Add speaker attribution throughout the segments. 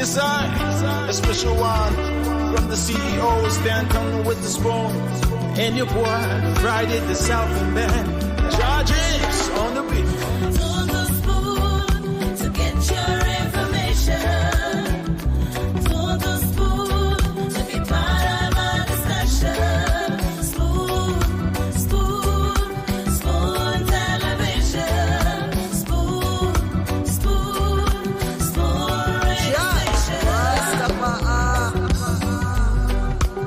Speaker 1: Yes, sir. A special one from the CEO, stand coming with the spoon. And your boy, Friday the Southern Band. Charges on the beat.
Speaker 2: On the spoon to get your information. On the spoon to be part of our discussion. Spoon, spoon, spoon television. Spoon, spoon, spoon radio station.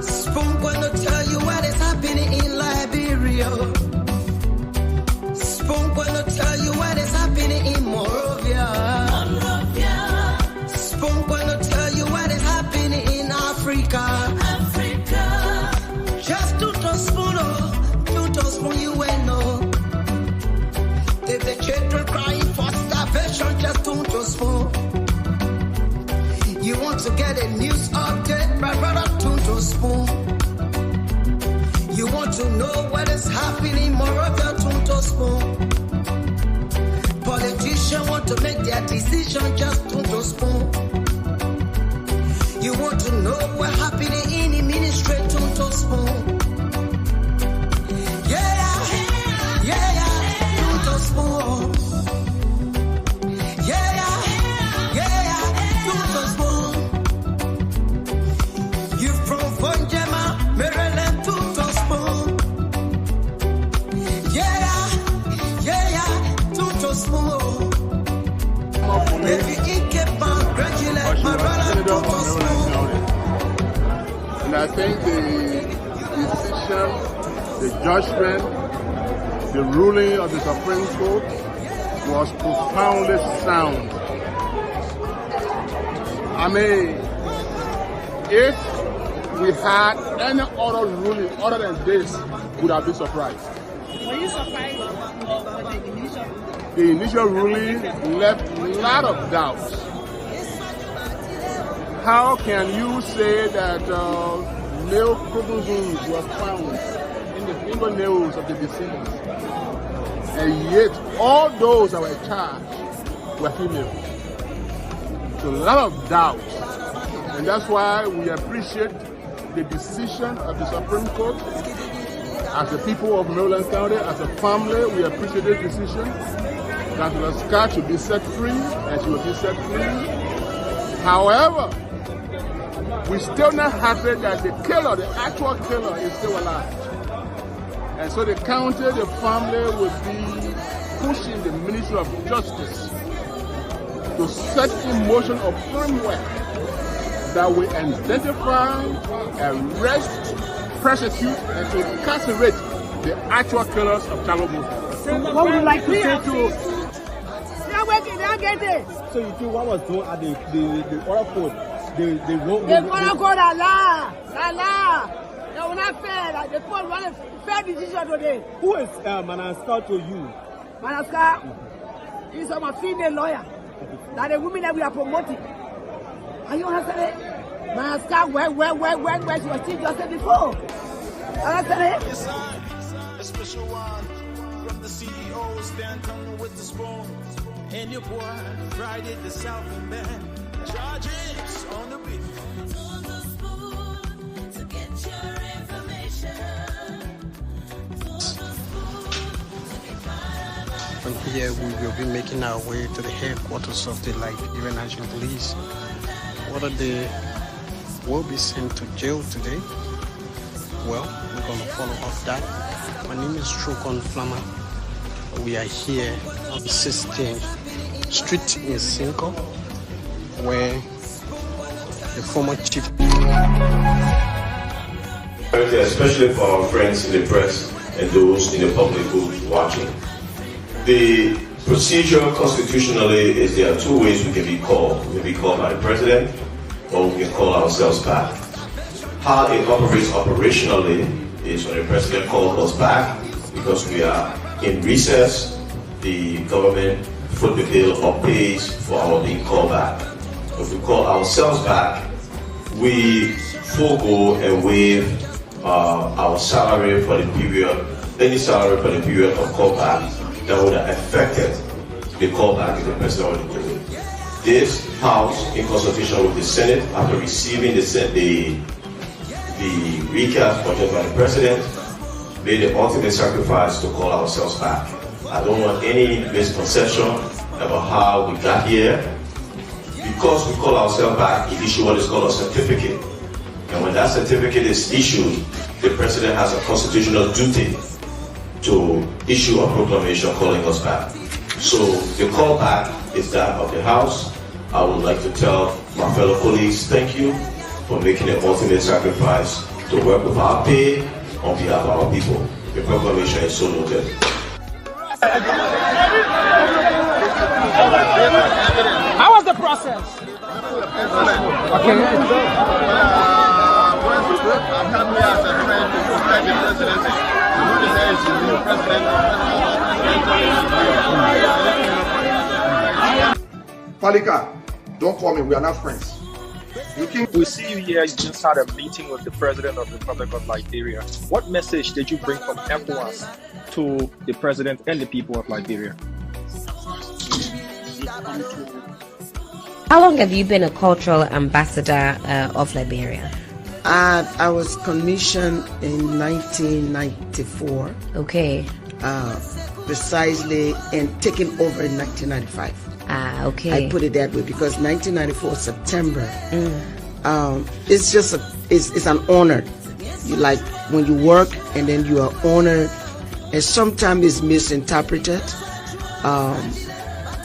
Speaker 3: Spoon gonna tell you what is happening in Liberia. Spoon gonna tell you what is happening in Monrovia. Spoon gonna tell you what is happening in Africa. Just to spoon you will know. If the children crying for starvation, just to spoon. You want to get a news update, my brother, to spoon. You want to know what is happening in Monrovia, to spoon. Politicians want to make their decision, just to spoon. You want to know what's happening in the ministry, to spoon. To spoon. To spoon. You from Vonjema, Maryland, to spoon. To spoon. If you keep on congratulate my brother, to spoon.
Speaker 4: And I think the decision, the judgment, the ruling of the Supreme Court was profoundly sound. I mean, if we had any other ruling other than this, we would have been surprised.
Speaker 5: Were you surprised with the initial?
Speaker 4: The initial ruling left a lot of doubts. How can you say that male chromosomes were found in the fingernails of the deceased, and yet all those that were charged were female? So a lot of doubt, and that's why we appreciate the decision of the Supreme Court. As the people of Maryland County, as a family, we appreciate the decision that Laska should be set free, and she will be set free. However, we're still not happy that the killer, the actual killer, is still alive. And so the county, the family will be pushing the Ministry of Justice to set in motion a framework that will identify, arrest, prosecute, and to incarcerate the actual killers of Charles Moye.
Speaker 5: What would you like to say to?
Speaker 6: So you think what was done at the other court? The
Speaker 5: other court, Allah. They will not fair. The court want a fair decision today.
Speaker 6: Who is Manaska to you?
Speaker 5: Manaska is a female lawyer. That the women that we are promoting. Are you understand it? Manaska, where she was still just before. Understand it?
Speaker 1: Yes, sir. A special one from the CEO, stand coming with the spoon. And your boy, Friday the Southern Band. Charges on the beat.
Speaker 2: On the spoon to get your information. On the spoon to be part of our
Speaker 7: From here, we will be making our way to the headquarters of the Liberia National Police. Whether they will be sent to jail today, well, we're going to follow up that. My name is Trokon Flammer. We are here on 16th Street in Cinco, where the former chief...
Speaker 8: Especially for our friends in the press and those in the public who watching. The procedure constitutionally is there are two ways we can be called. We can be called by the president, or we can call ourselves back. How it operates operationally is when the president calls us back, because we are in recess, the government foot the bill or pays for our being called back. If we call ourselves back, we forego and waive our salary for the period, any salary for the period of callback that would have affected the callback if the president already did it. this House, in consultation with the Senate, after receiving the recast budget by the President, made the ultimate sacrifice to call ourselves back. I don't want any misconception about how we got here. Because we call ourselves back, we issue what is called a certificate. And when that certificate is issued, the President has a constitutional duty to issue a proclamation calling us back. So the call back is that of the House. I would like to tell my fellow colleagues, thank you for making the ultimate sacrifice to work with our pay on behalf of our people. The proclamation is so noted.
Speaker 9: How was the process?
Speaker 4: Palika, don't call me. We are not friends.
Speaker 10: We see you here. You just had a meeting with the President of the Republic of Liberia. What message did you bring from ECOWAS to the President and the people of Liberia?
Speaker 11: How long have you been a cultural ambassador of Liberia?
Speaker 3: I was commissioned in 1994.
Speaker 11: Okay.
Speaker 3: Precisely, and taken over in 1995.
Speaker 11: Okay.
Speaker 3: I put it that way because 1994 September. It's just it's an honor. You like when you work and then you are honored, and sometimes it's misinterpreted.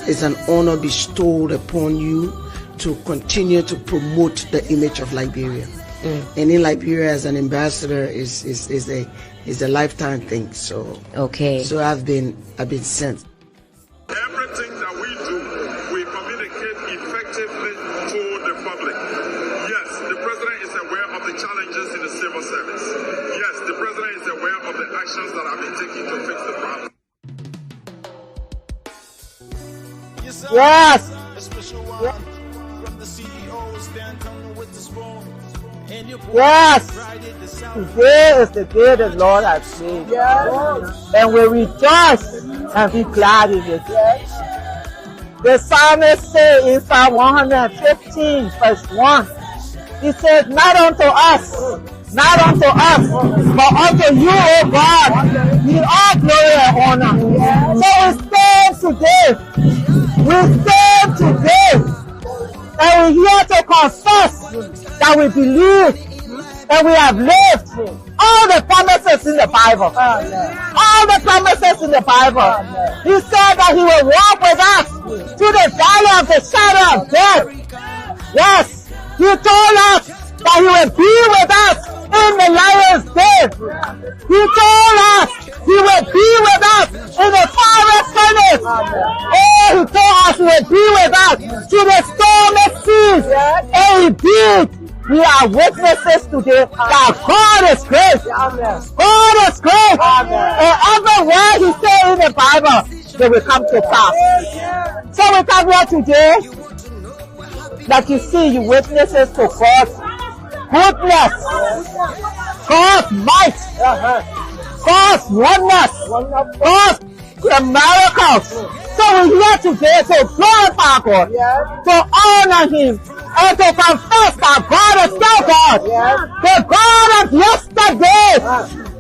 Speaker 3: It's an honor bestowed upon you to continue to promote the image of Liberia. And in Liberia, as an ambassador, is a lifetime thing. So
Speaker 11: okay.
Speaker 3: So I've been sent.
Speaker 12: Everything that we do, we communicate effectively to the public. Yes, the President is aware of the challenges in the civil service. Yes, the President is aware of the actions that have been taken to fix the problem.
Speaker 1: Yes. A special one from the CEO, stand coming with the spoon.
Speaker 9: Yes. Today is the day the Lord has made. Yes. And we rejoice and be glad in it. Yes. The psalmist says in Psalm 115 verse 1, he says, not unto us, but unto you, O God, be all glory and honor. Yes. So we stand today, and we're here to confess that we believe and we have lived all the promises in the Bible. All the promises in the Bible. He said that he will walk with us to the valley of the shadow of death. Yes, he told us that he will be with us in the lion's den. He told us he will be with us in the forest furnace. Oh, he told us he will be with us to the stormy seas. And indeed, we are witnesses today that God is great. God is great. And every word he said in the Bible, they will come to pass. So we come here today, that you see, you witnesses to God's goodness, God's might, God's wonders, God's miracles. So we're here today to glorify God, to honor him, and to confess that God is still God, the God of yesterday,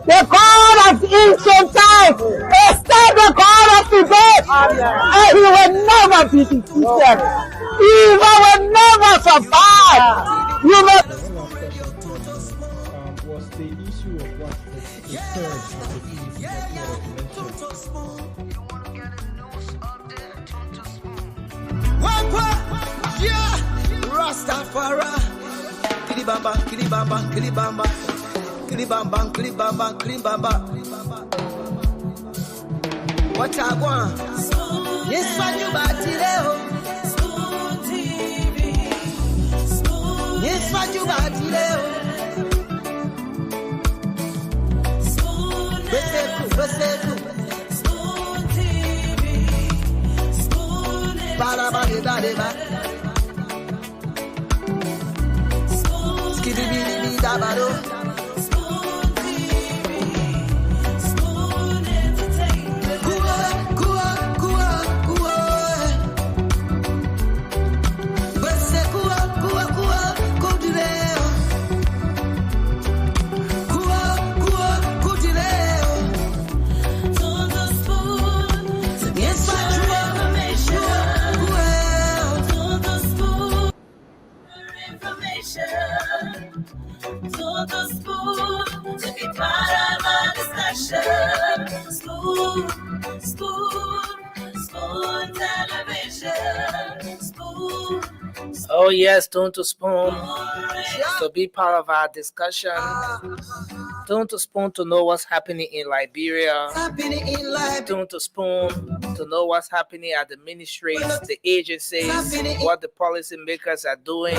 Speaker 9: the God of ancient times, is still the God of today, and he will never be defeated. Evil will never survive. You know.
Speaker 6: Was the issue of what occurred
Speaker 3: Yeah, Rastafari. Kilibamba, kilibamba, kilibamba, kilibamba, kilibamba, kilibamba. What I want? Yes, what you batileo. Yes, what you batileo. Beseku, beseku. Baraba, baraba. Skidibidi, dabado.
Speaker 2: Spoon television. Spoon.
Speaker 13: Oh yes, Tune to Spoon. To be part of our discussion. Tune to Spoon to know what's happening in Liberia. Tune to Spoon to know what's happening at the ministries, the agencies, what the policymakers are doing.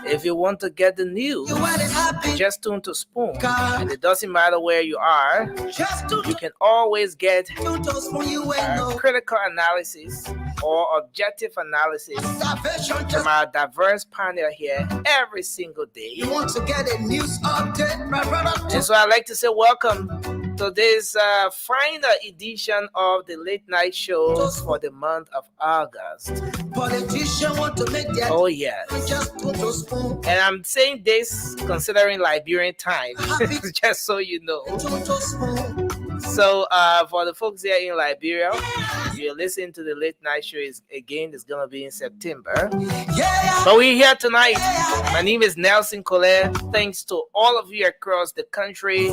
Speaker 13: If you want to get the news, just tune to Spoon. And it doesn't matter where you are, you can always get critical analysis or objective analysis from our diverse panel here every single day.
Speaker 1: You want to get a news update, my brother?
Speaker 13: And so I'd like to say welcome to this final edition of the late night show for the month of August.
Speaker 1: Politicians want to make their
Speaker 13: Oh yes.
Speaker 1: just put to spoon.
Speaker 13: And I'm saying this considering Liberian time, just so you know. So for the folks here in Liberia, you're listening to the late night show is gonna be in September. But we're here tonight. My name is Nelson Colette. Thanks to all of you across the country,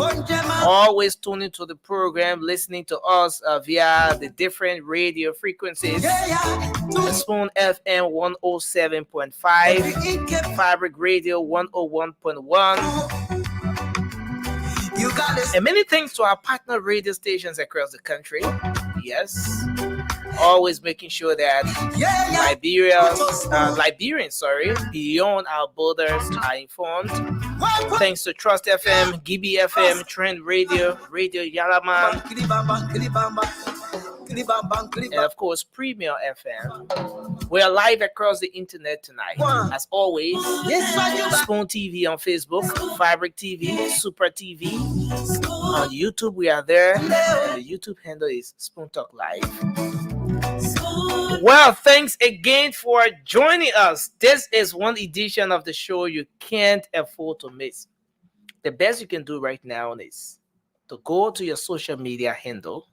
Speaker 13: always tuning to the program, listening to us via the different radio frequencies. The Spoon FM 107.5, Fabric Radio 101.1. And many thanks to our partner radio stations across the country. Yes. Always making sure that Liberians, beyond our borders are informed. Thanks to Trust FM, Gibi FM, Trend Radio, Radio Yalaman, and of course Premier FM. We are live across the internet tonight. As always, Spoon TV on Facebook, Fabric TV, Super TV. On YouTube, we are there. And the YouTube handle is Spoon Talk Live. Well, thanks again for joining us. This is one edition of the show you can't afford to miss. The best you can do right now is to go to your social media handle,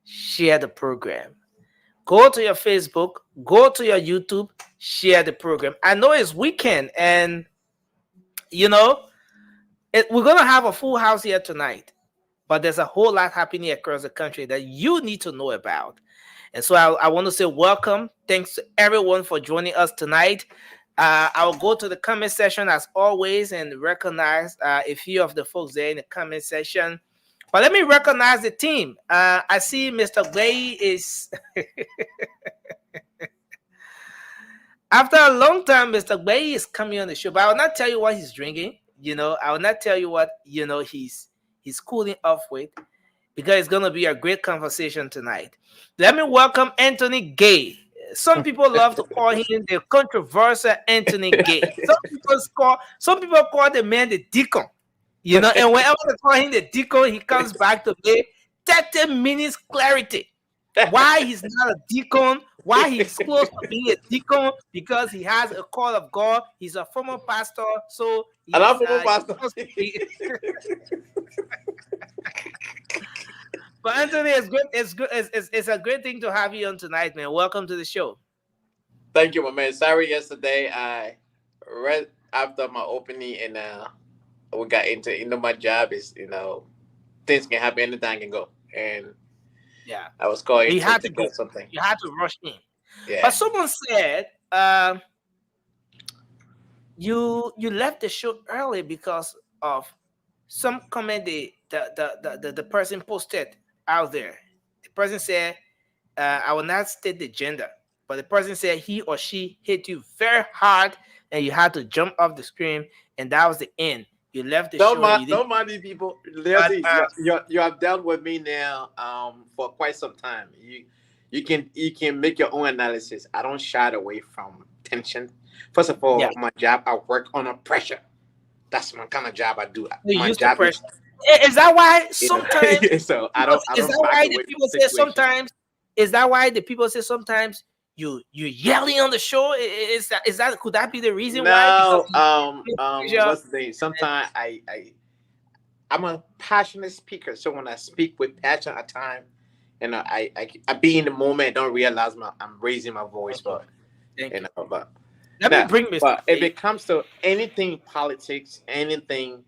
Speaker 13: share the program. Go to your Facebook, go to your YouTube, share the program. I know it's weekend and, we're going to have a full house here tonight. But there's a whole lot happening across the country that you need to know about. And so I want to say welcome. Thanks to everyone for joining us tonight. I will go to the comment section as always and recognize a few of the folks there in the comment section. But let me recognize the team. I see Mr. Gay is... After a long time, Mr. Gay is coming on the show. But I will not tell you what he's drinking. I will not tell you what, he's cooling off with. Because it's going to be a great conversation tonight. Let me welcome Anthony Gay. Some people love to call him the controversial Anthony Gay. Some people call the man the deacon. And whenever they call him the deacon, he comes back to play 30 minutes clarity. Why he's not a deacon, why he's close to being a deacon, because he has a call of God. He's a former pastor, so he's, pastor. But Anthony, it's good. It's a great thing to have you on tonight, man. Welcome to the show.
Speaker 14: Thank you, my man. Sorry, yesterday I read after my opening and we got into my job is things can happen, anything can go, and
Speaker 13: yeah,
Speaker 14: I was calling.
Speaker 13: You had to
Speaker 14: go
Speaker 13: go
Speaker 14: something.
Speaker 13: You had to rush in.
Speaker 14: Yeah.
Speaker 13: But someone said you left the show early because of some comment the person posted out there. The person said, I will not state the gender, but the person said he or she hit you very hard and you had to jump off the screen, and that was the end. You left the show.
Speaker 14: Don't mind these people. You have dealt with me now for quite some time. You can make your own analysis. I don't shy away from tension. First of all, my job, I work under pressure. That's my kind of job I do. My job
Speaker 13: is that why sometimes?
Speaker 14: So I don't.
Speaker 13: Is that why the people say sometimes? Is that why the people say sometimes you yelling on the show? Is that could that be the reason why?
Speaker 14: What's the thing? Sometimes I'm a passionate speaker, so when I speak with passion at time, I be in the moment, don't realize I'm raising my voice, but
Speaker 13: let me bring this.
Speaker 14: But if it comes to anything politics, anything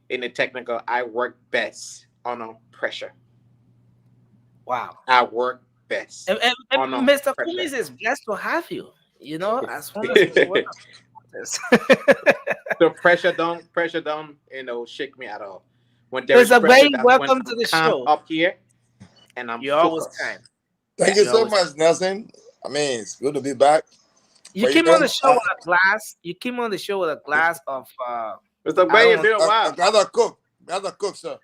Speaker 14: in the technical, I work best under pressure.
Speaker 13: Wow.
Speaker 14: I work best.
Speaker 13: And
Speaker 14: Under
Speaker 13: Mr.
Speaker 14: pressure.
Speaker 13: Cummings is blessed to have you. You know, as one of the workers.
Speaker 14: The pressure don't, shake me at all. When there is
Speaker 13: Mr.
Speaker 14: pressure,
Speaker 13: Bay,
Speaker 14: that's when
Speaker 13: welcome to
Speaker 14: I'm
Speaker 13: the
Speaker 14: calm
Speaker 13: show.
Speaker 14: up here and I'm
Speaker 13: You're always
Speaker 14: focused.
Speaker 13: kind.
Speaker 15: Thank you
Speaker 13: You're
Speaker 15: so
Speaker 13: always
Speaker 15: much, Nelson. I mean, it's good to be back.
Speaker 13: You
Speaker 15: But you
Speaker 13: came on
Speaker 15: know,
Speaker 13: the show with a glass. You came on the show with a glass of
Speaker 14: Mr.
Speaker 13: I
Speaker 14: Bay,
Speaker 13: don't
Speaker 14: it's been a
Speaker 13: want-
Speaker 14: while.
Speaker 15: Brother Cook, Brother Cook, sir.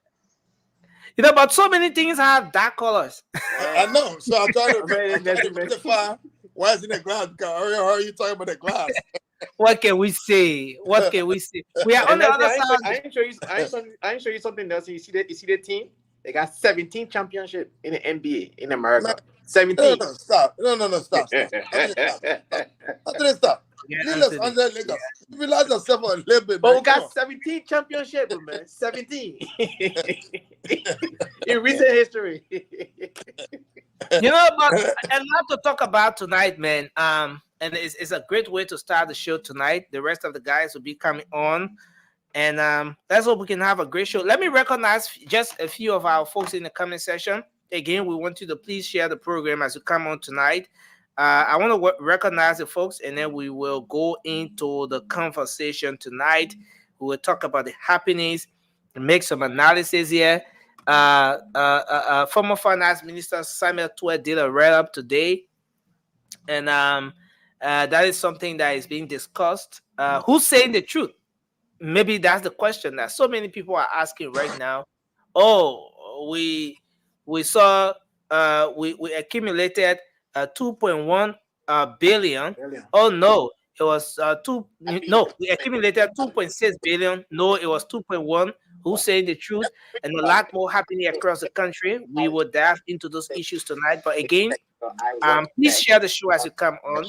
Speaker 13: you know, but so many things have dark colors.
Speaker 15: I know. So I'm trying
Speaker 14: I'm ready
Speaker 15: to
Speaker 14: to
Speaker 15: identify why it's in the glass. Because earlier, how are you talking about the glass?
Speaker 13: What can we say? What can we say? We are on
Speaker 14: And
Speaker 13: the
Speaker 14: that's,
Speaker 13: other side.
Speaker 14: I ain't show you. I ain't show you something else. You see that? You see the team? They got 17 championship in the NBA in America.
Speaker 15: Man,
Speaker 14: 17.
Speaker 15: no, stop. No, stop. After this, stop.
Speaker 13: Yeah,
Speaker 15: Leave Los
Speaker 13: Anthony.
Speaker 15: Angeles Lakers. Relax yourself a little bit,
Speaker 14: But
Speaker 15: man.
Speaker 14: we got 17 championship, man. 17 in recent history.
Speaker 13: You know, but a lot to talk about tonight, man. And it's a great way to start the show tonight. The rest of the guys will be coming on, and let's hope we can have a great show. Let me recognize just a few of our folks in the comment section. Again, we want you to please share the program as you come on tonight. I want to recognize the folks, and then we will go into the conversation tonight. We will talk about the happenings and make some analysis here. Former Finance Minister Samuel Tuer did a write-up today, and that is something that is being discussed. Who's saying the truth? Maybe that's the question that so many people are asking right now. Oh, we saw we accumulated 2.1 billion. Oh no, it was two. No, we accumulated 2.6 billion. No, it was 2.1. Who's saying the truth? And a lot more happening across the country. We will dive into those issues tonight. But again, please share the show as you come on.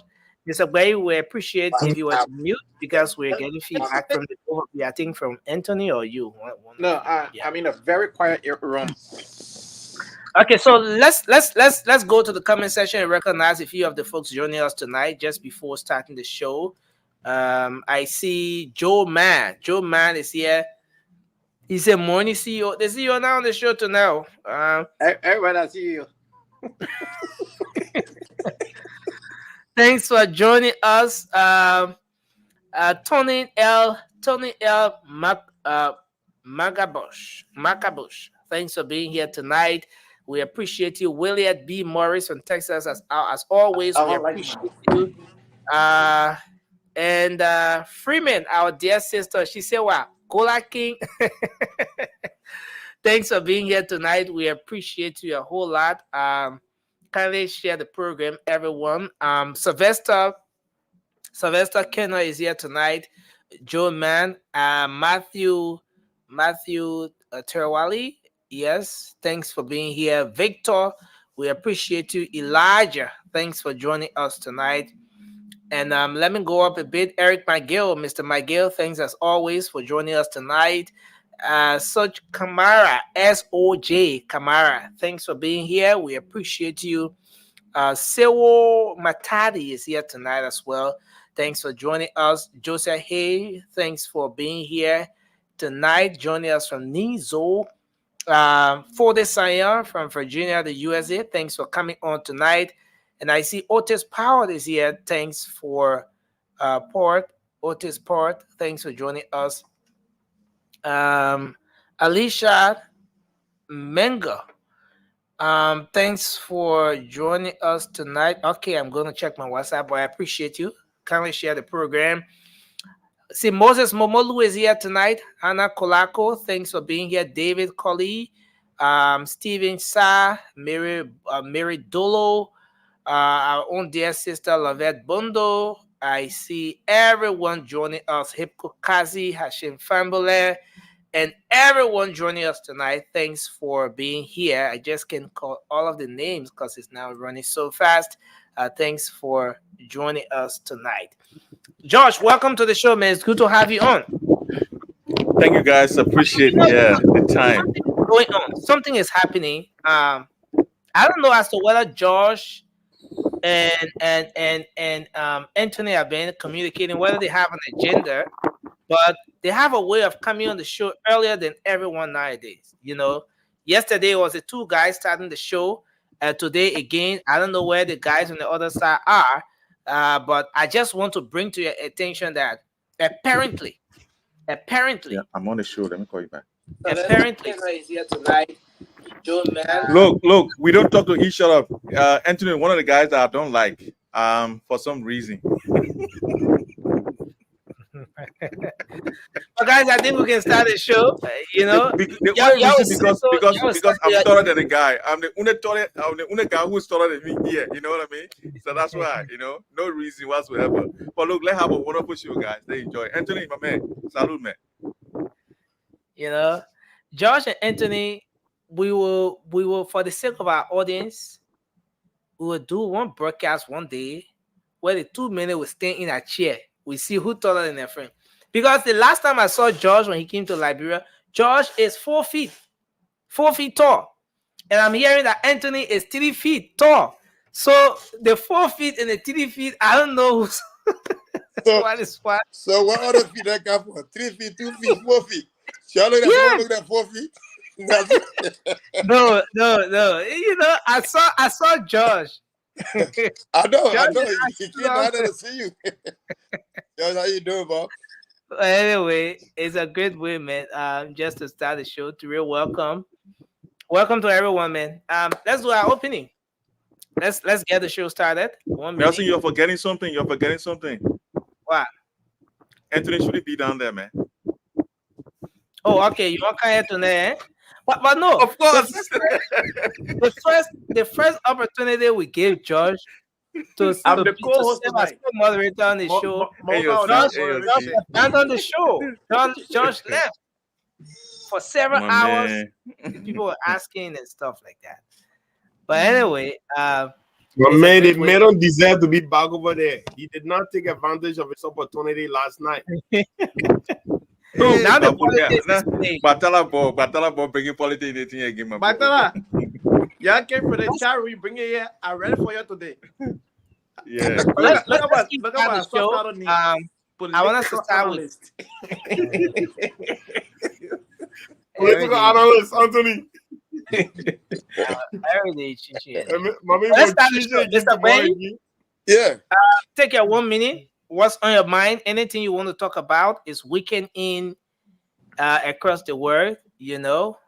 Speaker 13: Mr. Bay, we appreciate if you were to mute because we're getting feedback from the both of you. I think from Anthony or you.
Speaker 14: No, I'm in a very quiet room.
Speaker 13: Okay, so let's go to the comment section and recognize a few of the folks joining us tonight just before starting the show. I see Joe Mann. Joe Mann is here. He said, "Morning, CEO." The CEO now on the show tonight.
Speaker 14: Everybody, I see you.
Speaker 13: Thanks for joining us, Tony L. Macabush. Thanks for being here tonight. We appreciate you. William B. Morris from Texas, as always. We appreciate you. And Freeman, our dear sister, she said, "Wow, Cola King." Thanks for being here tonight. We appreciate you a whole lot. Kindly share the program, everyone. Sylvester Kenner is here tonight. Joe Mann, Matthew Terwali. Yes, thanks for being here. Victor, we appreciate you. Elijah, thanks for joining us tonight. And let me go up a bit. Eric McGill, Mr. McGill, thanks as always for joining us tonight. Such Kamara, SOJ Kamara, thanks for being here. We appreciate you. Sewo Matadi is here tonight as well. Thanks for joining us. Joseph Hay, thanks for being here tonight. Joining us from Nizo. Forde Sayan from Virginia, the USA. Thanks for coming on tonight. And I see Otis Powell is here. Thanks for Otis Port. Thanks for joining us. Alicia Menga. Thanks for joining us tonight. Okay, I'm going to check my WhatsApp, but I appreciate you. Kindly share the program. See, Moses Momolu is here tonight. Hannah Kolako, thanks for being here. David Colley, Stephen Sa, Mary Dolo, our own dear sister Lavette Bondo. I see everyone joining us. Hipko Kazi, Hashim Fambole, and everyone joining us tonight. Thanks for being here. I just can't call all of the names because it's now running so fast. Thanks for joining us tonight. Josh, welcome to the show, man. It's good to have you on.
Speaker 16: Thank you, guys. Appreciate the time.
Speaker 13: Going on. Something is happening. I don't know as to whether Josh and Anthony have been communicating, whether they have an agenda, but they have a way of coming on the show earlier than everyone nowadays. You know, yesterday was the two guys starting the show. Today again, I don't know where the guys on the other side are, but I just want to bring to your attention that apparently,
Speaker 16: Yeah,
Speaker 13: apparently,
Speaker 16: I'm on the show. Let me call you back.
Speaker 13: apparently, is here tonight. Joe man.
Speaker 16: Look, we don't talk to each other. Anthony, one of the guys that I don't like, for some reason.
Speaker 13: But guys, I think we can start the show. You know,
Speaker 16: The
Speaker 13: y'all,
Speaker 16: only
Speaker 13: y'all
Speaker 16: reason
Speaker 13: will settle, y'all will
Speaker 16: because I'm
Speaker 13: settle
Speaker 16: taller
Speaker 13: your
Speaker 16: than the guy. I'm the only guy who's taller than me here. You know what I mean? So that's why, no reason whatsoever. But look, let's have a wonderful show, guys. They enjoy. Anthony, my man, salute, man.
Speaker 13: you know, Josh and Anthony, we will for the sake of our audience, we will do one broadcast one day where the 2 men will stand in a chair. We see who taller than their friend. Because the last time I saw Josh when he came to Liberia, Josh is 4 feet tall. And I'm hearing that Anthony is 3 feet tall. So the 4 feet and the 3 feet, I don't know who's
Speaker 15: So,
Speaker 13: what is what.
Speaker 15: so what other feet that come for? 3 feet, 2 feet, 4 feet. Surely that's
Speaker 13: Yeah.
Speaker 15: one look at 4 feet. That's it.
Speaker 13: No. I saw Josh.
Speaker 15: I know.
Speaker 13: Josh
Speaker 15: He
Speaker 13: is
Speaker 15: came
Speaker 13: actually
Speaker 15: down there
Speaker 13: awesome.
Speaker 15: to see you. Josh, how you doing, Bob?
Speaker 13: Anyway, it's a great way, man. Just to start the show, to real welcome to everyone, man. Let's do our opening. Let's get the show started. 1 minute.
Speaker 16: Nelson, you're forgetting something.
Speaker 13: What?
Speaker 16: Anthony shouldn't be down there, man.
Speaker 13: Oh, okay. You want to to there? But no.
Speaker 16: Of course.
Speaker 13: The first opportunity we gave George to
Speaker 14: I'm the
Speaker 13: be
Speaker 14: co-host
Speaker 13: serve as
Speaker 14: tonight.
Speaker 13: co-moderator on the show. Josh abandoned the show. Josh left for several
Speaker 16: My
Speaker 13: hours.
Speaker 16: man.
Speaker 13: People were asking and stuff like that. But anyway,
Speaker 17: But
Speaker 13: it's a
Speaker 17: man,
Speaker 13: great
Speaker 17: the
Speaker 13: way.
Speaker 17: man don't deserve to be back over there. He did not take advantage of his opportunity last night.
Speaker 13: Now the politics is playing.
Speaker 16: Batala Bob bringing politics in the thing again, my boy.
Speaker 14: Batala, y'all came for the chat room. You bring it here. I'm ready for you today.
Speaker 16: Yeah.
Speaker 13: Let's
Speaker 14: Look
Speaker 13: keep
Speaker 14: at
Speaker 13: starting
Speaker 14: my
Speaker 13: the show.
Speaker 14: soft knee.
Speaker 13: I want us to start with
Speaker 17: Political analyst, Anthony.
Speaker 13: heritage.
Speaker 17: Mommy
Speaker 13: Let's
Speaker 17: will
Speaker 13: start the
Speaker 17: cheat
Speaker 13: show.
Speaker 17: again
Speaker 13: Mr.
Speaker 17: tomorrow
Speaker 13: Wayne,
Speaker 17: again.
Speaker 15: Yeah.
Speaker 13: take your 1 minute. What's on your mind? Anything you want to talk about is weekend in across the world,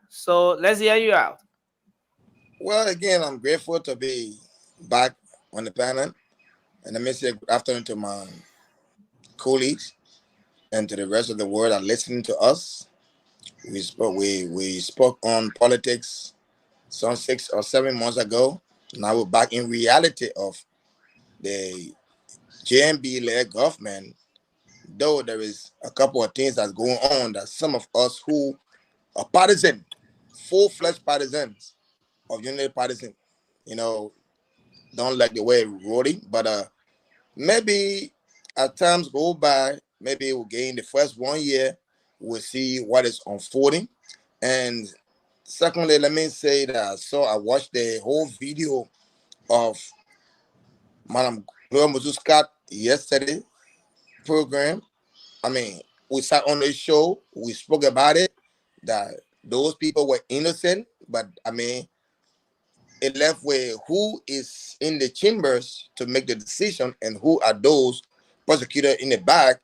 Speaker 13: So let's hear you out.
Speaker 15: Well, again, I'm grateful to be back on the panel. And let me say good afternoon to my colleagues and to the rest of the world that are listening to us. We spoke on politics some 6 or 7 months ago. Now we're back in reality of the JMB-led government. Though there is a couple of things that's going on that some of us who are partisan, full-fledged partisans of unity partisan, don't like the way it's rolling. But maybe as times go by, maybe we'll gain the first 1 year, we'll see what is unfolding. And secondly, let me say that I watched the whole video of Madam Gloria Muzuska yesterday program. I mean, we sat on the show, we spoke about it, that those people were innocent, but I mean, it left with who is in the chambers to make the decision and who are those prosecutors in the back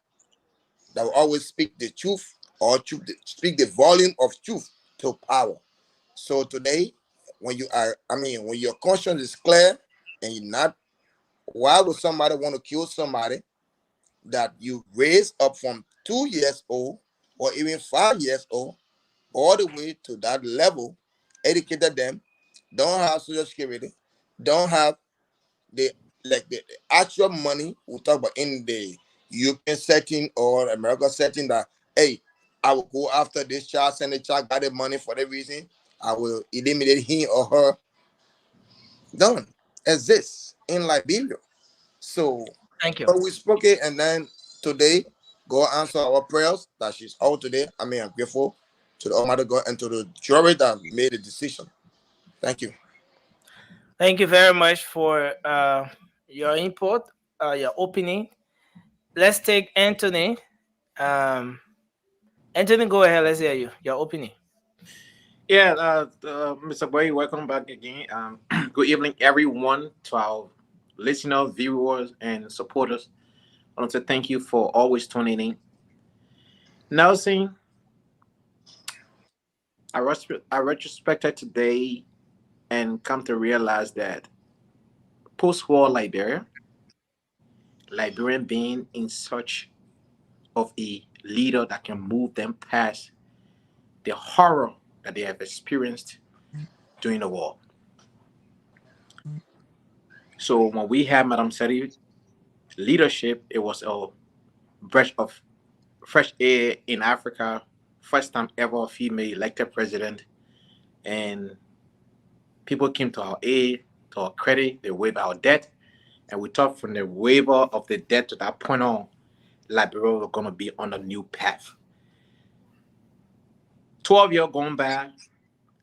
Speaker 15: that will always speak the truth or speak the volume of truth to power. So today, when your conscience is clear and you're not, why would somebody want to kill somebody that you raised up from 2 years old or even 5 years old all the way to that level, educated them, don't have social security, don't have the the actual money we talk about in the European setting or American setting that hey, I will go after this child, send the child, got the money for that reason, I will eliminate him or her. Don't exist in Liberia. So
Speaker 13: Thank you.
Speaker 15: but we spoke it, and then today, God answer our prayers that she's out today. I mean, I'm grateful to the Almighty God and to the jury that made the decision. Thank you.
Speaker 13: Thank you very much for your input, your opening. Let's take Anthony. Anthony, go ahead. Let's hear you. Your opening.
Speaker 14: Yeah, Mr. Boy, welcome back again. Good evening, everyone, to our listeners, viewers, and supporters. I want to thank you for always tuning in. Nelson, I retrospected today and come to realize that post-war Liberian being in search of a leader that can move them past the horror that they have experienced during the war. So when we had Madame Seri leadership, it was a breath of fresh air in Africa. First time ever a female elected president, and people came to our aid, to our credit. They waived our debt, and we thought from the waiver of the debt to that point on, Liberia was going to be on a new path. 12 years gone by,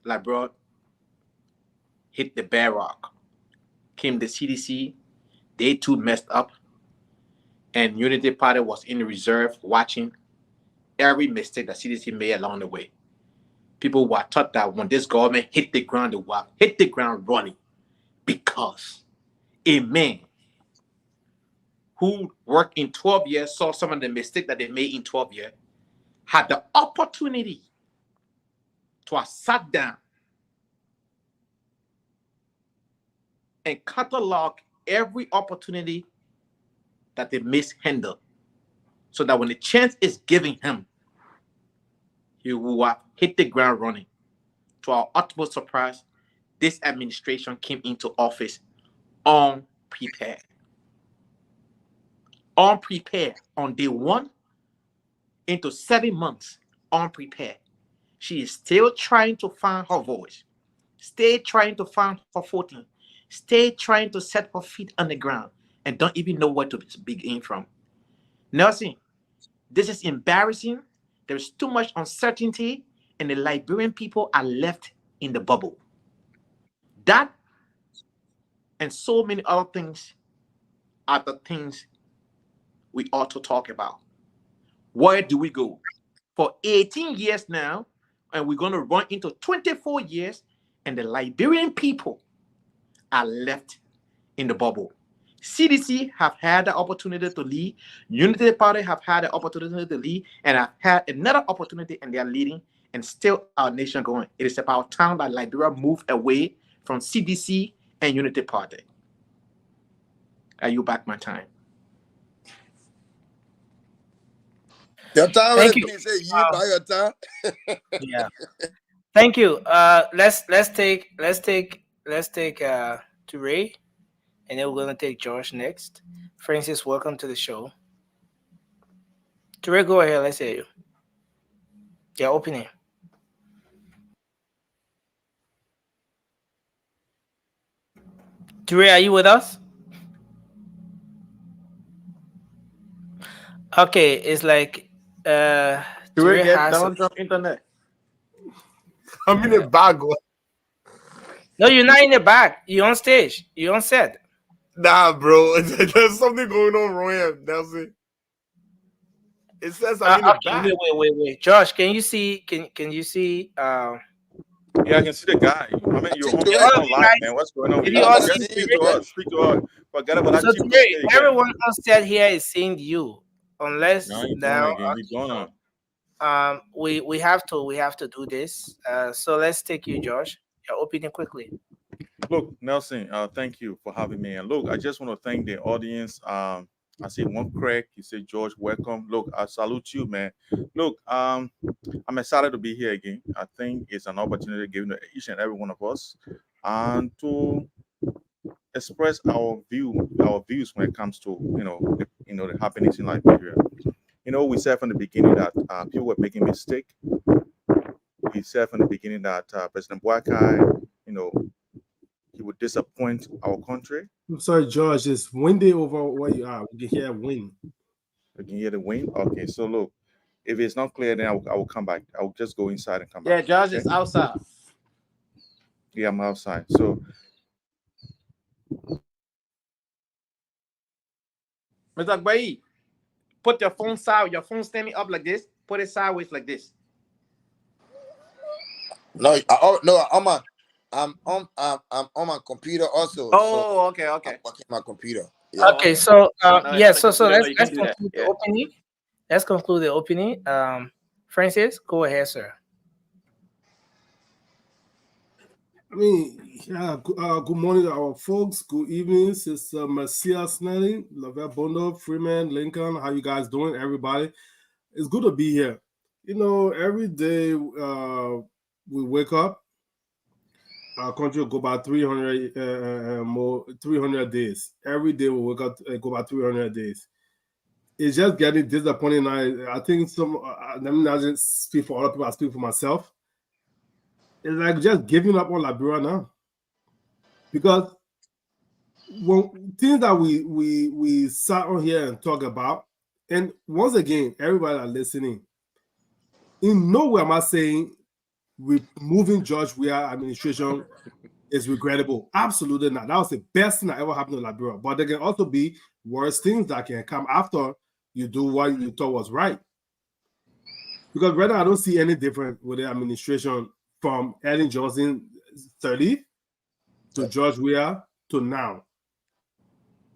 Speaker 14: Liberia hit the bedrock. Came the CDC, they too messed up, and Unity Party was in reserve watching every mistake that CDC made along the way. People were taught that when this government hit the ground, they will hit the ground running because a man who worked in 12 years saw some of the mistakes that they made in 12 years, had the opportunity to have sat down and catalog every opportunity that they mishandled so that when the chance is given him, he will have hit the ground running. To our utmost surprise, this administration came into office unprepared. Unprepared on day one into 7 months, unprepared. She is still trying to find her voice, stay trying to find her footing, stay trying to set her feet on the ground, and don't even know where to begin from. Nelson, this is embarrassing. There's too much uncertainty, and the Liberian people are left in the bubble. That and so many other things are the things we ought to talk about. Where do we go? For 18 years now, and we're going to run into 24 years, and the Liberian people are left in the bubble. CDC have had the opportunity to lead. Unity Party have had the opportunity to lead, and have had another opportunity, and they are leading, and still our nation going. It is about time that Liberia move away from CDC and Unity Party. Are you back my time?
Speaker 15: Your time,
Speaker 13: Thank you.
Speaker 15: me say you by your time.
Speaker 13: Yeah. Thank you. Let's take Ture, and then we're gonna take Josh next. Francis, welcome to the show. Ture, go ahead. Let's hear you. Yeah, opening. Ture, are you with us? Okay, it's like
Speaker 14: Do we
Speaker 13: Ture
Speaker 14: get
Speaker 13: has some.
Speaker 14: Donald Trump internet?
Speaker 17: I'm in the bag.
Speaker 13: No, you're not in the back. You're on stage. You're on set.
Speaker 17: Nah, bro. There's something going on wrong here. That's it. It says I'm in the
Speaker 13: Okay,
Speaker 17: back.
Speaker 13: wait. Josh, can you see? Can you see?
Speaker 16: Yeah, I can see the guy. I mean, you're on,
Speaker 13: Did
Speaker 16: you're
Speaker 13: all of
Speaker 16: on
Speaker 13: you
Speaker 16: live,
Speaker 13: guys?
Speaker 16: man. What's going on
Speaker 13: Did
Speaker 16: with
Speaker 13: you
Speaker 16: you?
Speaker 13: all
Speaker 16: Just
Speaker 13: see
Speaker 16: speak
Speaker 13: Ture?
Speaker 16: to us. Speak to us. Forget about that
Speaker 13: So
Speaker 16: cheap
Speaker 13: today,
Speaker 16: biscuit again.
Speaker 13: everyone on set here is seeing you, unless
Speaker 16: No, you're
Speaker 13: now.
Speaker 16: going again. You're going on.
Speaker 13: We have to do this. So let's take you, Josh. Your opinion quickly.
Speaker 16: Look, Nelson, thank you for having me. And look, I just want to thank the audience. I see one Craig, you say George, welcome. Look, I salute you, man. Look, I'm excited to be here again. I think it's an opportunity given to each and every one of us, and to express our views when it comes to the happenings in Liberia. We said from the beginning that people were making mistake. We said from the beginning that President Boakai, he would disappoint our country.
Speaker 6: I'm sorry, George. It's windy over where you are. We can hear wind.
Speaker 16: We can hear the wind. Okay, so look, if it's not clear, then I will come back. I'll just go inside and come
Speaker 14: Yeah,
Speaker 16: back.
Speaker 14: Josh
Speaker 16: Okay?
Speaker 14: is outside.
Speaker 16: Yeah, I'm outside. So
Speaker 14: Mr. Bayi, put your phone standing up like this. Put it sideways like this.
Speaker 15: No, I'm on my computer also.
Speaker 14: Oh, okay.
Speaker 15: I'm working my computer.
Speaker 14: Oh,
Speaker 15: Yeah.
Speaker 13: Okay, so
Speaker 14: No,
Speaker 13: yeah,
Speaker 14: on the
Speaker 13: so
Speaker 14: computer, no,
Speaker 13: let's
Speaker 14: you can't do that.
Speaker 13: conclude the
Speaker 14: Yeah.
Speaker 13: opening. Let's conclude the opening. Francis, go ahead, sir.
Speaker 17: I mean, yeah, good morning to our folks. Good evening, Sister Marcia Snelling, Lavelle Bondo, Freeman, Lincoln. How you guys doing, everybody? It's good to be here. You know, every day we wake up, our country will go by 300 more 300 days. Every day we wake up, go by 300 days. It's just getting disappointing. I think let me not just speak for other people. I speak for myself. It's like just giving up on Liberia now, because when things that we sat on here and talk about, and once again, everybody that's listening, in no way am I saying removing George Weah administration is regrettable. Absolutely not. That was the best thing that ever happened to Liberia. But there can also be worse things that can come after you do what you thought was right. Because right now, I don't see any difference with the administration from Ellen Johnson 30 to George Weah to now.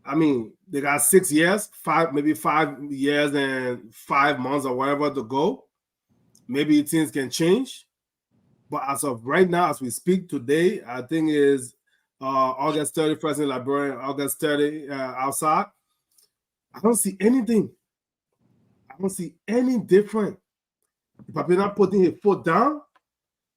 Speaker 17: I mean, they got 6 years, maybe 5 years and 5 months or whatever to go. Maybe things can change. But as of right now, as we speak today, I think is August 31st in Liberia, August 30 outside. I don't see anything. I don't see any different. If Papi not putting his foot down,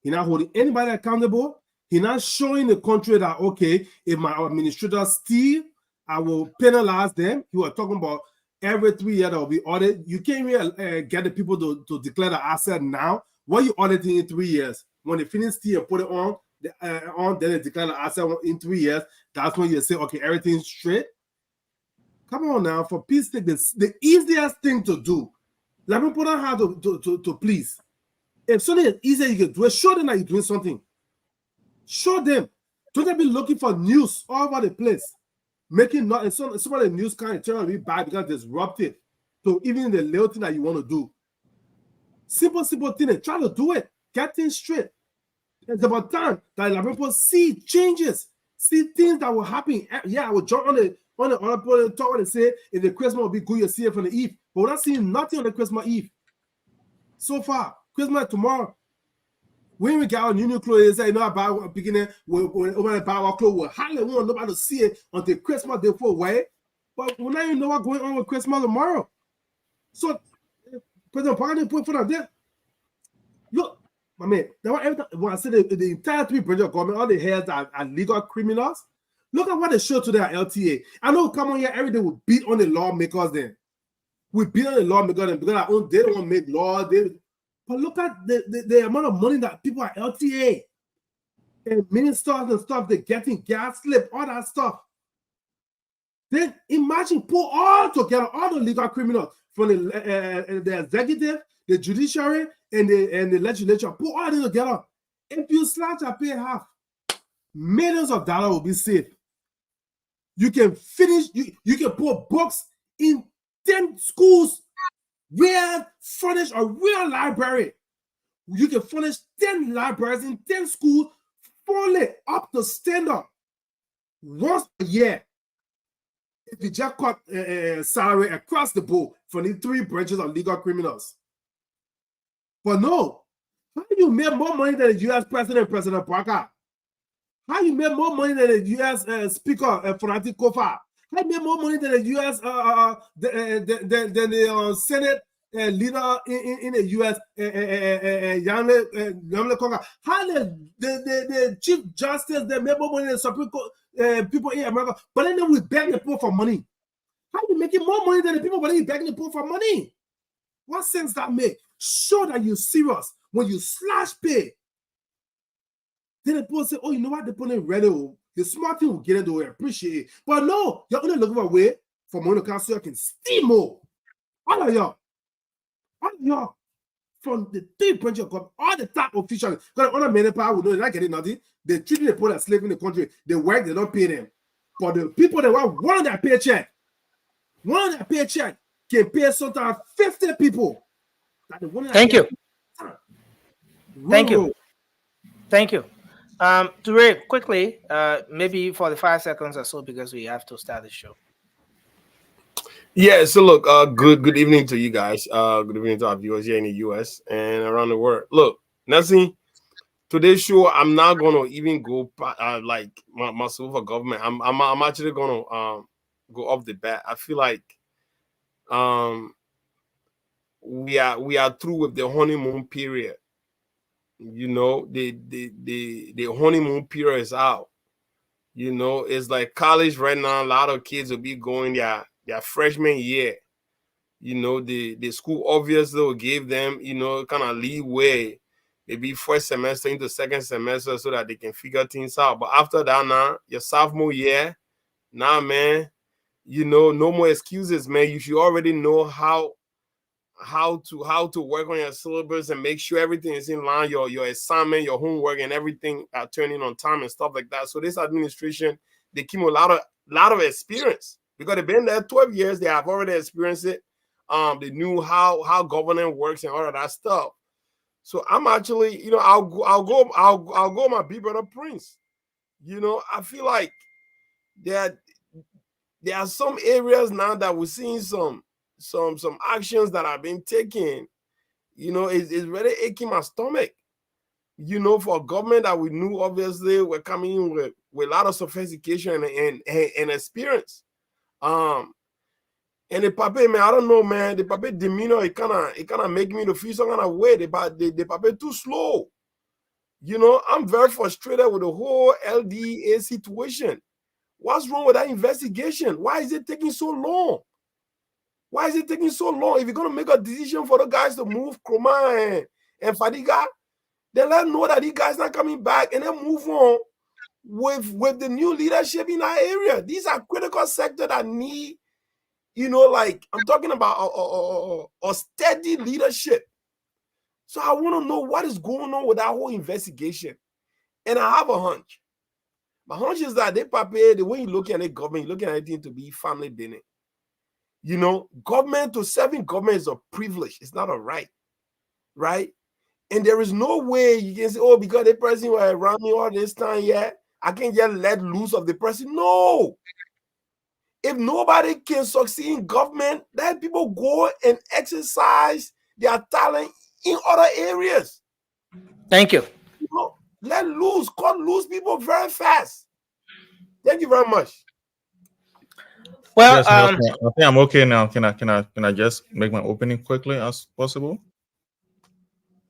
Speaker 17: he's not holding anybody accountable. He's not showing the country that, okay, if my administrator steal, I will penalize them. He was talking about every 3 years there will be audit. You can't really get the people to declare the asset now. What you auditing in 3 years? When they finish steal and put it on, then they declare the asset in 3 years. That's when you say, okay, everything's straight. Come on now, for peace sake, the easiest thing to do. Let me put on how to please. If something is easier, you can do it. Show them that you're doing something. Show them. Don't they be looking for news all over the place? Making not and some of the news kind of turn out to be bad because disruptive. So even the little thing that you want to do. Simple thing and try to do it. Get things straight. It's about time that people see changes, see things that will happen. Yeah, I will jump on the other talk and say if the Christmas will be good, you'll see it from the Eve. But we're not seeing nothing on the Christmas Eve. So far, Christmas tomorrow. When we get our new clothes, say, no, about beginning, we're buy our clothes. We'll hardly want nobody to see it until Christmas day for away. But we don't even know what's going on with Christmas tomorrow. So, President Parker put foot out there. Look, my man, when I said the entire 3 branches of government, all the heads are legal criminals. Look at what they show today at LTA. I know we come on here every day, we beat on the lawmakers then. We beat on the lawmakers then because they don't want to make law. But look at the amount of money that people at LTA and ministers and stuff, they're getting gas slip, all that stuff. Then imagine, put all together, all the legal criminals from the executive, the judiciary, and the legislature, put all them together. If you slash and pay half, millions of dollars will be saved. You can finish, you can put books in 10 schools, real furnish a real library. You can furnish 10 libraries in 10 schools, fully up to standard once a year. If you just cut salary across the board for the 3 branches of legal criminals. But no, how you make more money than the U.S. President, President Parker? How you make more money than the U.S. Speaker, Fanati Kofa? How you make more money than the U.S. than the Senate leader in the U.S. Yamle Konga? How the Chief Justice they make more money than Supreme Court people in America? But then we beg the poor for money. How you making more money than the people, but then you begging the poor for money? What sense that make? Show that you're serious when you slash pay. Then the people say, oh, you know what? They put in ready. The smart thing will get into it. Appreciate it. But no, you're only looking for a way for money to come so you can steal more. All of y'all, from the 3 branches of government, all the top officials, because other many power will know they're not getting nothing. They treat the poor as slaves in the country. They work, they don't pay them. But the people that want one of their paycheck can pay sometimes 50 people.
Speaker 13: Thank you. Thank you. Thank you. Ture, quickly, maybe for the 5 seconds or so, because we have to start the show.
Speaker 18: Yeah, so look, good evening to you guys. Good evening to our viewers here in the US and around the world. Look, Nancy, today's show, I'm not gonna even go like myself for government. I'm actually gonna go off the bat. I feel like um we are through with the honeymoon period. You know, the honeymoon period is out. You know, it's like college right now. A lot of kids will be going their freshman year. You know, the school obviously will give them, you know, kind of leeway, maybe first semester into second semester so that they can figure things out. But after that now, your sophomore year, nah man, you know, no more excuses, man. You should already know how to work on your syllabus and make sure everything is in line, your assignment, your homework, and everything are turning on time and stuff like that. So this administration, they came with a lot of experience because they've been there 12 years. They have already experienced it. They knew how governance works and all of that stuff. So I'm actually, you know, I'll go my big brother Prince. You know, I feel like that there are some areas now that we're seeing some actions that have been taken. You know, it's really aching my stomach. You know, for a government that we knew obviously were coming in with a lot of sophistication and experience. Um, and the papa, man, I don't know, man. The papa demeanor, it kind of make me to feel some kind of way. The papa too slow. You know, I'm very frustrated with the whole LDA situation. What's wrong with that investigation? Why is it taking so long? Why is it taking so long? If you're gonna make a decision for the guys to move Kroma and Fadiga, then let them know that these guys not coming back and then move on with the new leadership in that area. These are critical sector that need, you know, like I'm talking about a steady leadership. So I want to know what is going on with that whole investigation. And I have a hunch. My hunch is that they prepare the way you look at the government, you look at anything to be family business. You know, government to serving government is a privilege. It's not a right, right? And there is no way you can say, oh, because the president was around me all this time, yeah, I can just let loose of the president. No. If nobody can succeed in government, let people go and exercise their talent in other areas.
Speaker 13: Thank you.
Speaker 18: You know, cut loose people very fast. Thank you very much.
Speaker 13: Well,
Speaker 16: yes, Nelson, I think I'm okay now. Can I just make my opening quickly as possible?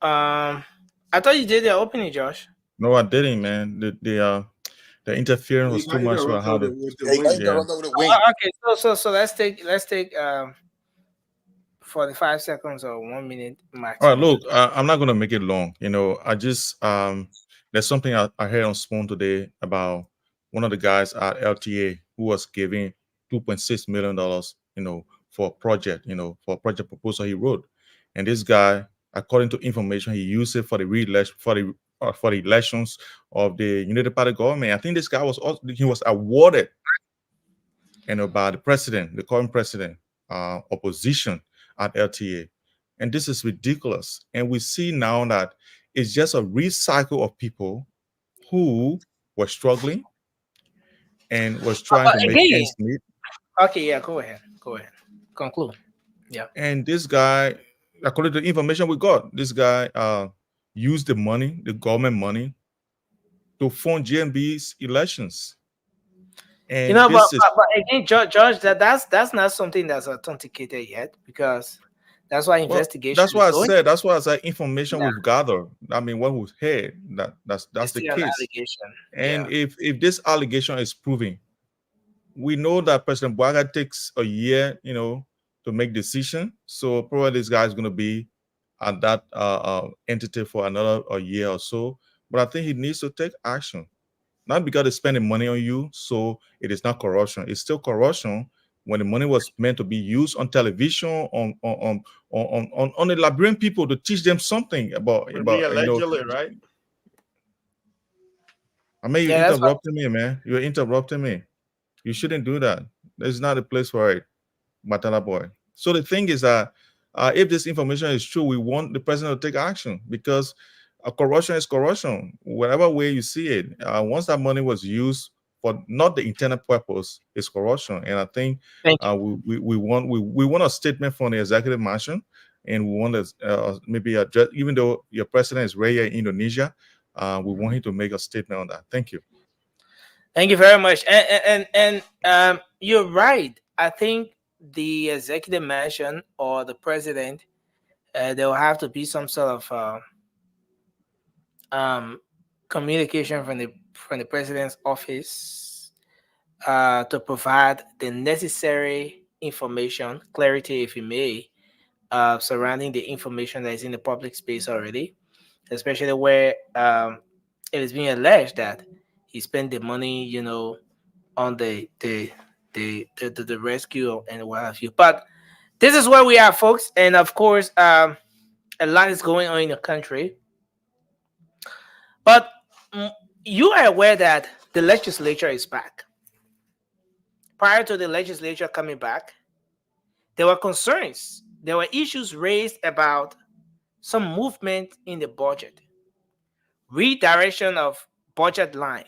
Speaker 13: I thought you did the opening, Josh.
Speaker 16: No, I didn't, man. The interference was too much, so I had to. Yeah.
Speaker 13: Okay, so let's take 45 seconds or 1 minute max.
Speaker 16: All right, look, I'm not gonna make it long. You know, I just there's something I heard on Spoon today about one of the guys at LTA who was giving $2.6 million, you know, for a project, you know, for a project proposal he wrote, and this guy, according to information, he used it for the re-election for the elections of the United Party government. I think this guy was awarded, you know, by the president, the current president, opposition at LTA. And this is ridiculous. And we see now that it's just a recycle of people who were struggling and was trying to make ends meet.
Speaker 13: Okay, yeah, go ahead. Conclude. Yeah.
Speaker 16: And this guy, according to the information we got, this guy used the money, the government money, to fund GMB's elections. And
Speaker 13: you know,
Speaker 16: this is
Speaker 13: but again, George, that's not something that's authenticated yet, because that's why investigation.
Speaker 16: That's why I said. That's why I said information we've gathered. I mean, what we've heard that's
Speaker 13: It's
Speaker 16: the
Speaker 13: still an
Speaker 16: case.
Speaker 13: allegation.
Speaker 16: And if this allegation is proven, we know that President Bouaga takes a year, you know, to make decision. So probably this guy is going to be at that entity for another a year or so. But I think he needs to take action. Not because they're spending money on you, so it is not corruption. It's still corruption when the money was meant to be used on television, on the Liberian people to teach them something about
Speaker 18: Allegedly, right?
Speaker 16: I mean, you're interrupting me, man. You're interrupting me. You shouldn't do that. There's not a place for it, Matala boy. So the thing is that if this information is true, we want the president to take action, because corruption is corruption, whatever way you see it. Once that money was used for not the intended purpose, it's corruption. And I think we want a statement from the executive mansion, and we want to maybe address, even though your president is right here in Indonesia, we want him to make a statement on that. Thank you.
Speaker 13: Thank you very much. And you're right. I think the executive mansion or the president, there will have to be some sort of communication from the president's office to provide the necessary information, clarity, if you may, surrounding the information that is in the public space already, especially where it is being alleged that he spent the money, on the rescue and what have you. But this is where we are, folks, and of course, a lot is going on in the country. But you are aware that the legislature is back. Prior to the legislature coming back, there were concerns, there were issues raised about some movement in the budget, redirection of budget line.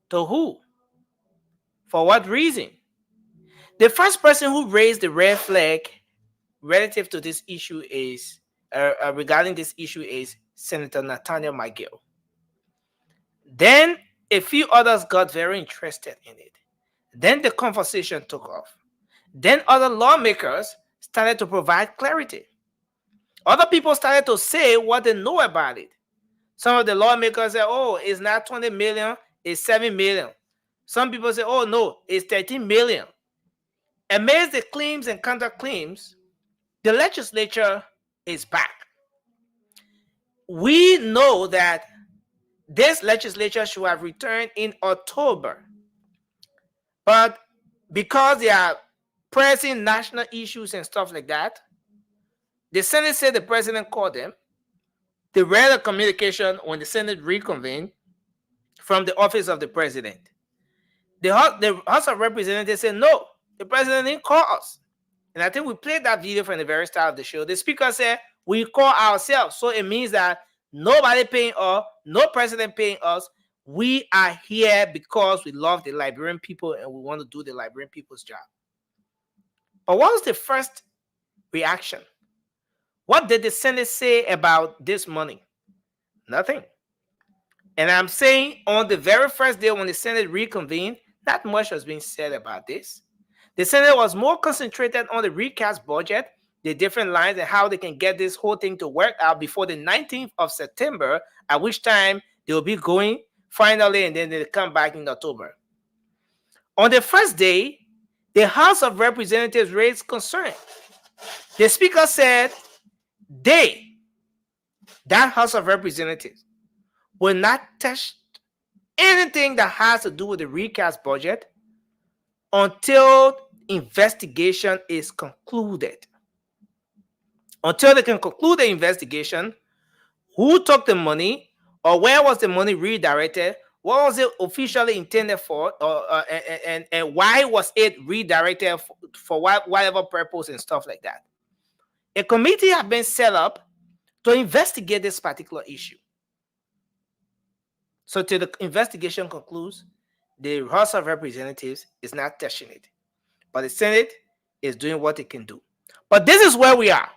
Speaker 13: To who? For what reason? The first person who raised the red flag relative to this issue is, regarding this issue, is Senator Nathaniel McGill. Then a few others got very interested in it. Then the conversation took off. Then other lawmakers started to provide clarity. Other people started to say what they know about it. Some of the lawmakers said, oh, it's not 20 million, it's 7 million. Some people say, oh, no, it's 13 million. Amidst the claims and counterclaims, the legislature is back. We know that this legislature should have returned in October. But because there are pressing national issues and stuff like that, the Senate said the president called them. They read a communication when the Senate reconvened from the office of the president. The House of Representatives said, no, the president didn't call us. And I think we played that video from the very start of the show. The speaker said, we call ourselves. So it means that nobody paying us, no president paying us. We are here because we love the Liberian people and we want to do the Liberian people's job. But what was the first reaction? What did the Senate say about this money? Nothing. And I'm saying on the very first day when the Senate reconvened, not much was being said about this. The Senate was more concentrated on the recast budget, the different lines, and how they can get this whole thing to work out before the 19th of September, at which time they will be going finally, and then they'll come back in October. On the first day, the House of Representatives raised concern. The speaker said that House of Representatives, will not touch anything that has to do with the recast budget until investigation is concluded. Until they can conclude the investigation, who took the money, or where was the money redirected, what was it officially intended for, and why was it redirected for whatever purpose and stuff like that. A committee has been set up to investigate this particular issue. So till the investigation concludes, the House of Representatives is not touching it. But the Senate is doing what it can do. But this is where we are.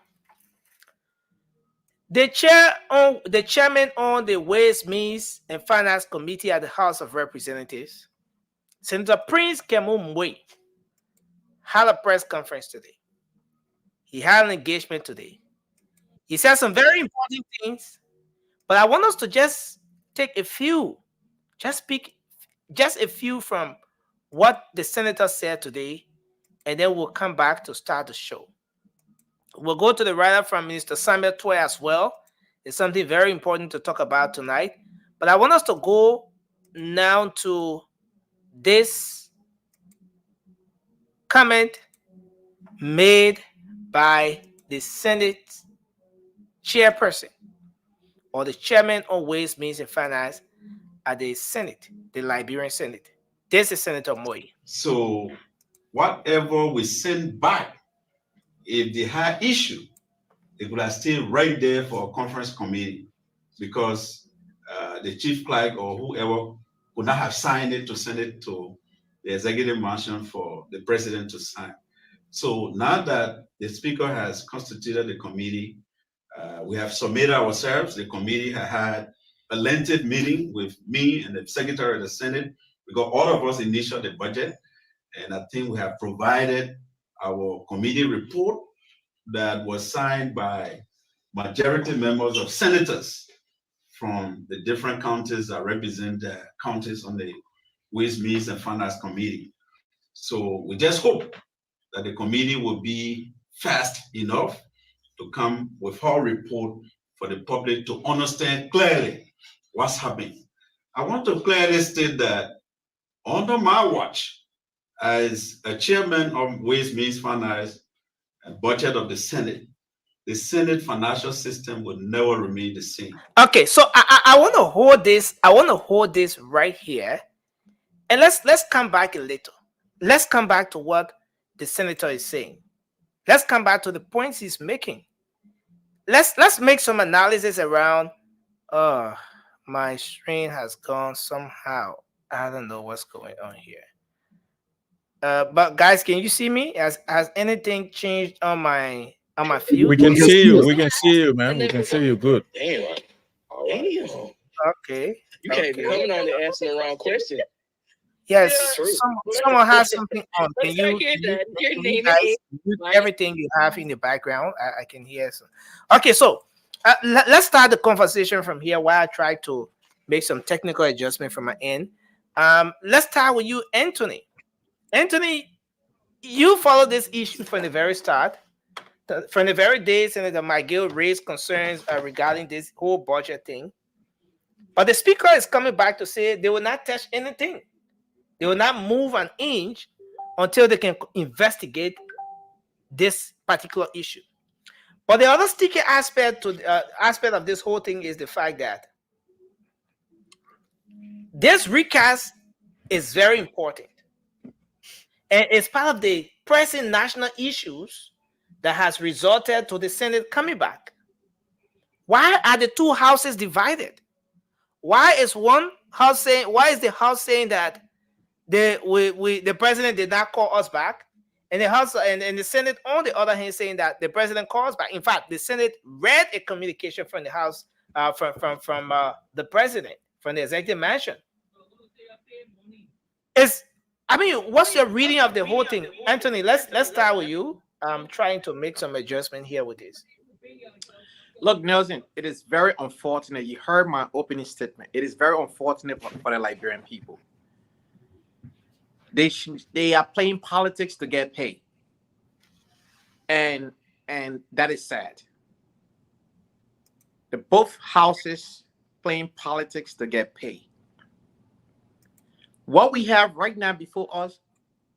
Speaker 13: The chairman on the Ways, Means, and Finance Committee at the House of Representatives, Senator Prince Moye, had a press conference today. He had an engagement today. He said some very important things, but I want us to just take a few, just pick just a few from what the senator said today, and then we'll come back to start the show. We'll go to the write-up from Minister Samuel Toy as well. It's something very important to talk about tonight. But I want us to go now to this comment made by the Senate chairperson, or the chairman on Ways, Means, and Finance at the Senate, the Liberian Senate. This is Senator Moye.
Speaker 19: So whatever we send back, if they had issue, they could have stayed right there for a conference committee because the chief clerk or whoever would not have signed it to send it to the executive mansion for the president to sign. So now that the speaker has constituted the committee, we have submitted ourselves. The committee had a lengthy meeting with me and the secretary of the Senate, because all of us initiated the budget. And I think we have provided our committee report that was signed by majority members of senators from the different counties that represent the counties on the Ways, Means, and Finance Committee. So we just hope that the committee will be fast enough to come with our report for the public to understand clearly what's happening. I want to clearly state that under my watch, as a chairman of Ways, Means, Finance, and Budget of the Senate financial system will never remain the same.
Speaker 13: Okay, so I want to hold this. I want to hold this right here, and let's come back a little. Let's come back to what the senator is saying. Let's come back to the points he's making. Let's make some analysis around. My screen has gone somehow. I don't know what's going on here. But guys, can you see me? Has anything changed on my field?
Speaker 16: We can see you. We can see you, man. We can see you good.
Speaker 20: Damn.
Speaker 13: Okay.
Speaker 20: You can't be coming on and asking the wrong question.
Speaker 13: Yes, someone has something on. Can you guys mute everything you have in the background? I can hear some. Okay, so let's start the conversation from here while I try to make some technical adjustment from my end. Let's start with you, Anthony. Anthony, you followed this issue from the very start. From the very day Senator McGill raised concerns regarding this whole budget thing. But the speaker is coming back to say they will not touch anything. They will not move an inch until they can investigate this particular issue. But the other sticky aspect of this whole thing is the fact that this recast is very important. And it's part of the pressing national issues that has resulted to the Senate coming back. Why are the two houses divided? Why is the House saying that the president did not call us back, and the House and the Senate on the other hand saying that the president calls back? In fact, the Senate read a communication from the House from the president, from the executive mansion. What's your reading of the whole thing, Anthony? Let's start with you. I'm trying to make some adjustment here with this.
Speaker 14: Look, Nelson, it is very unfortunate. You heard my opening statement. It is very unfortunate for the Liberian people. They are playing politics to get paid, and that is sad. Both houses playing politics to get paid. What we have right now before us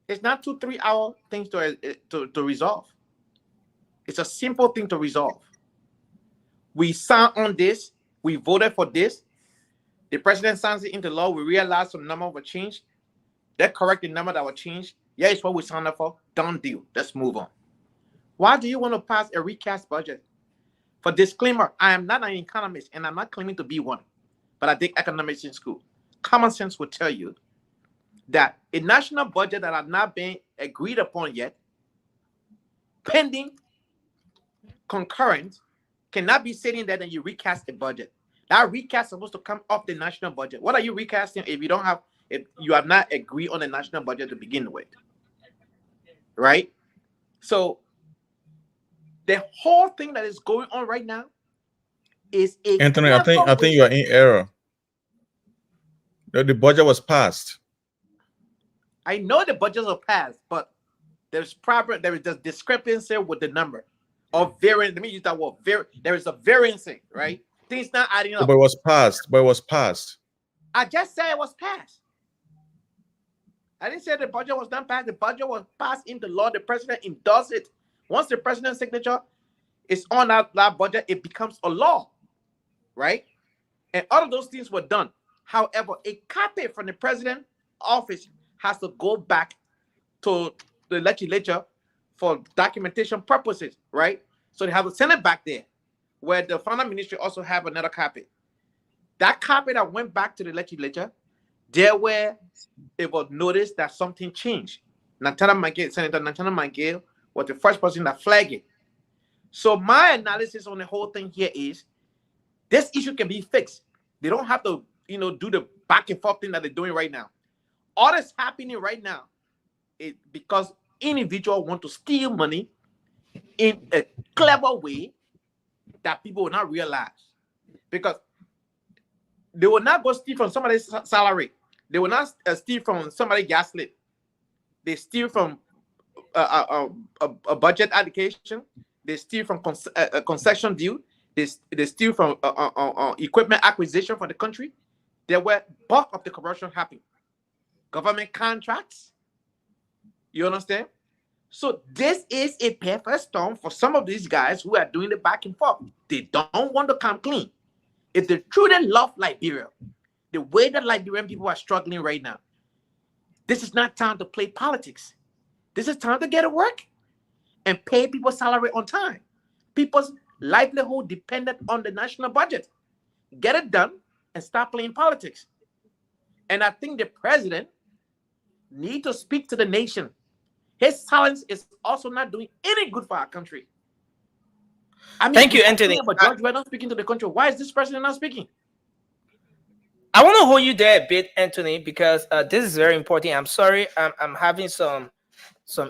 Speaker 14: is not 2-3 hour things to resolve. It's a simple thing to resolve. We signed on this. We voted for this. The president signs it into law. We realize some number will change. That correct the number that will change. Yeah, it's what we signed up for. Done deal. Let's move on. Why do you want to pass a recast budget? For disclaimer, I am not an economist and I'm not claiming to be one, but I did economics in school. Common sense will tell you that a national budget that has not been agreed upon yet, pending, concurrent, cannot be sitting there and you recast a budget. That recast is supposed to come off the national budget. What are you recasting if you have not agreed on the national budget to begin with? Right? So the whole thing that is going on right now is
Speaker 16: Anthony, I think you are in error. The budget was passed.
Speaker 14: I know the budgets are passed, but there is a discrepancy with the number of variance. Let me use that word. There is a variance, right? Things not adding up.
Speaker 16: But it was passed.
Speaker 14: I just said it was passed. I didn't say the budget was not passed. The budget was passed into law. The president endorses it. Once the president's signature is on that budget, it becomes a law, right? And all of those things were done. However, a copy from the president's office has to go back to the legislature for documentation purposes, right? So they have to send it back there, where the finance ministry also have another copy. that copy that went back to the legislature, there where it was noticed that something changed. Senator Natana Mangale was the first person that flagged it. So my analysis on the whole thing here is this issue can be fixed. They don't have to, do the back and forth thing that they're doing right now. All that's happening right now is because individuals want to steal money in a clever way that people will not realize. Because they will not go steal from somebody's salary. They will not steal from somebody's gas slip. They steal from a budget allocation. They steal from a concession deal. They steal from equipment acquisition for the country. There were bulk of the corruption happening. Government contracts. You understand? So this is a perfect storm for some of these guys who are doing the back and forth. They don't want to come clean. If they truly love Liberia, the way that Liberian people are struggling right now, this is not time to play politics. This is time to get to work and pay people's salary on time. People's livelihood dependent on the national budget. Get it done and stop playing politics. And I think the president needs to speak to the nation. His silence is also not doing any good for our country. I mean,
Speaker 13: thank you, Anthony.
Speaker 14: But George, we're not speaking to the country. Why is this president not speaking?
Speaker 13: I want to hold you there a bit, Anthony, because this is very important. I'm sorry, I'm having some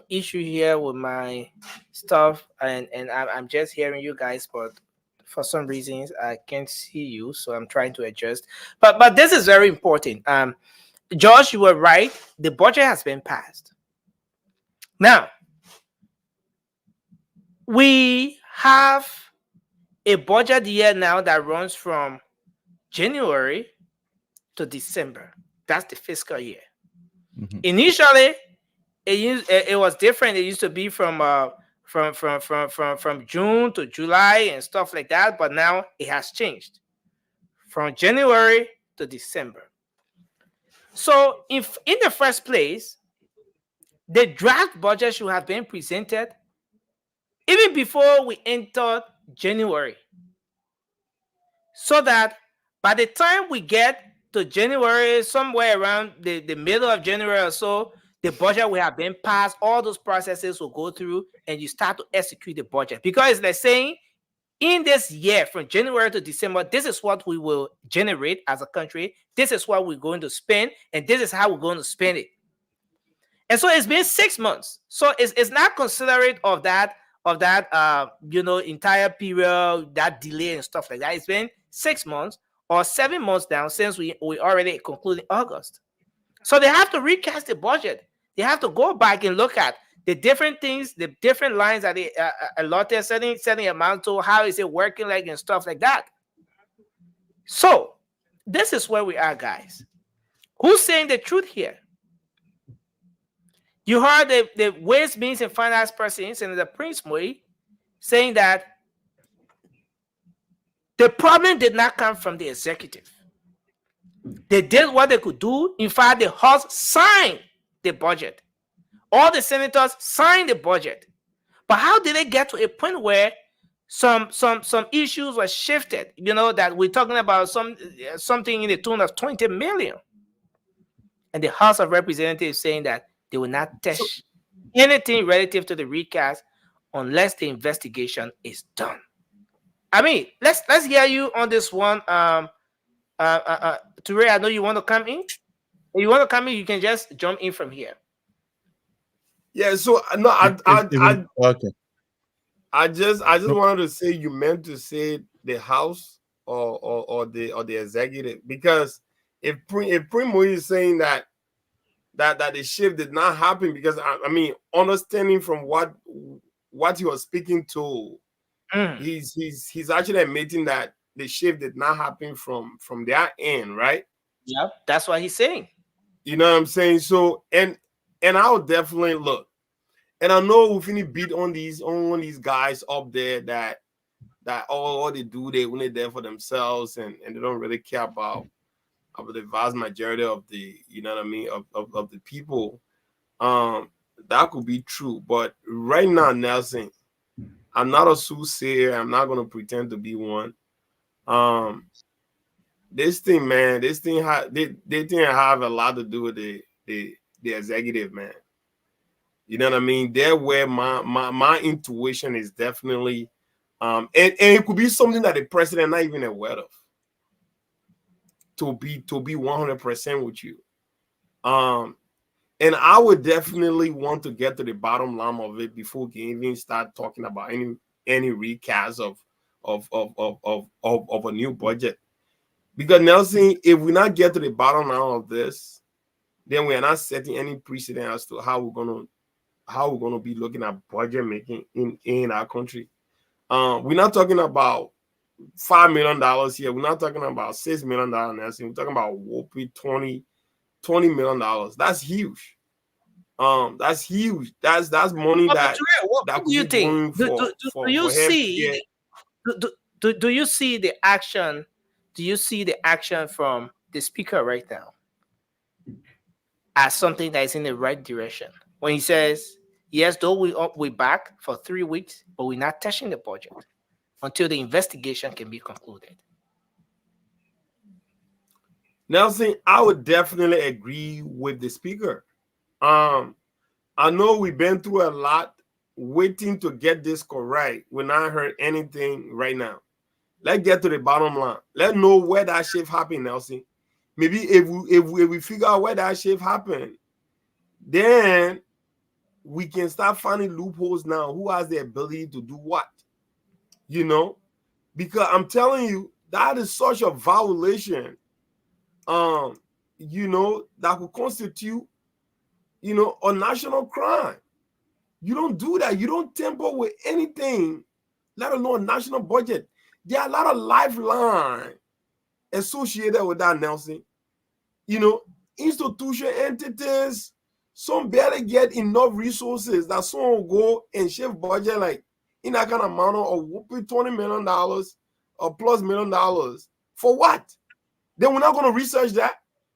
Speaker 13: issue here with my stuff, and I'm just hearing you guys, but for some reasons I can't see you, so I'm trying to adjust. But this is very important. Josh, you were right. The budget has been passed. Now we have a budget year now that runs from January to December. That's the fiscal year. Initially, it was different. It used to be from June to July and stuff like that, but now it has changed from January to December. So if in the first place, the draft budget should have been presented even before we entered January, so that by the time we get to January, somewhere around the middle of January or so, the budget will have been passed. All those processes will go through, and you start to execute the budget. Because they're saying, in this year, from January to December, this is what we will generate as a country. This is what we're going to spend, and this is how we're going to spend it. And so it's been 6 months. So it's not considerate of that entire period, that delay and stuff like that. It's been 6 months or 7 months now since we already concluded August. So they have to recast the budget. They have to go back and look at the different things, the different lines that they allotted, setting amount to, how is it working like and stuff like that. So this is where we are, guys. Who's saying the truth here? You heard the Ways, Means, and Finance person, Senator Prince Moye, saying that the problem did not come from the executive. They did what they could do. In fact, the House signed the budget. All the senators signed the budget. But how did they get to a point where some issues were shifted? That we're talking about something in the tune of 20 million. And the House of Representatives saying that they will not touch anything relative to the recast unless the investigation is done. I mean, let's hear you on this one. Ture, I know you want to come in. If you want to come in, you can just jump in from here.
Speaker 18: Yeah. So no,
Speaker 16: okay.
Speaker 18: I just wanted to say, you meant to say the House or the executive, because if Prince Moye is saying that the shift did not happen, because I mean, understanding from what he was speaking to, he's actually admitting that the shift did not happen from their end, right?
Speaker 13: Yeah, that's what he's saying.
Speaker 18: You know what I'm saying? So and I'll definitely look, and I know we finna beat on these guys up there that all they do, they only there for themselves, and they don't really care about the vast majority of the, you know what I mean, of the people. That could be true, but right now, Nelson, I'm not a soothsayer. I'm not gonna pretend to be one. this thing, man, this thing they think have a lot to do with the executive, man. You know what I mean? There where my intuition is definitely and it could be something that the president not even aware of. To be 100% with you. And I would definitely want to get to the bottom line of it before we can even start talking about any recast of a new budget. Because Nelson, if we not get to the bottom line of this, then we are not setting any precedent as to how we're gonna be looking at budget making in our country. We're not talking about $5 million here. We're not talking about $6 million, Nelson. We're talking about whooping $20 million. That's huge. That's huge. That's money
Speaker 13: But what
Speaker 18: that
Speaker 13: do you
Speaker 18: could be
Speaker 13: think?
Speaker 18: going
Speaker 13: Do you
Speaker 18: for him.
Speaker 13: see? Do you see the action? Do you see the action from the speaker right now as something that is in the right direction? When he says, "Yes, though we back for 3 weeks, but we're not touching the budget until the investigation can be concluded."
Speaker 18: Nelson, I would definitely agree with the speaker. I know we've been through a lot waiting to get this correct. We're not heard anything right now. Let's get to the bottom line. Let's know where that shift happened, Nelson. Maybe if we figure out where that shift happened, then we can start finding loopholes now. Who has the ability to do what? You know? Because I'm telling you, that is such a violation, you know, that could constitute, you know, a national crime. You don't do that. You don't tamper with anything, let alone a national budget. There are a lot of lifeline associated with that, Nelson. You know, institution entities, some barely get enough resources that some will go and shift budget like in that kind of manner of whooping $20 million or plus $1 million. For what? Then we're not going to research that.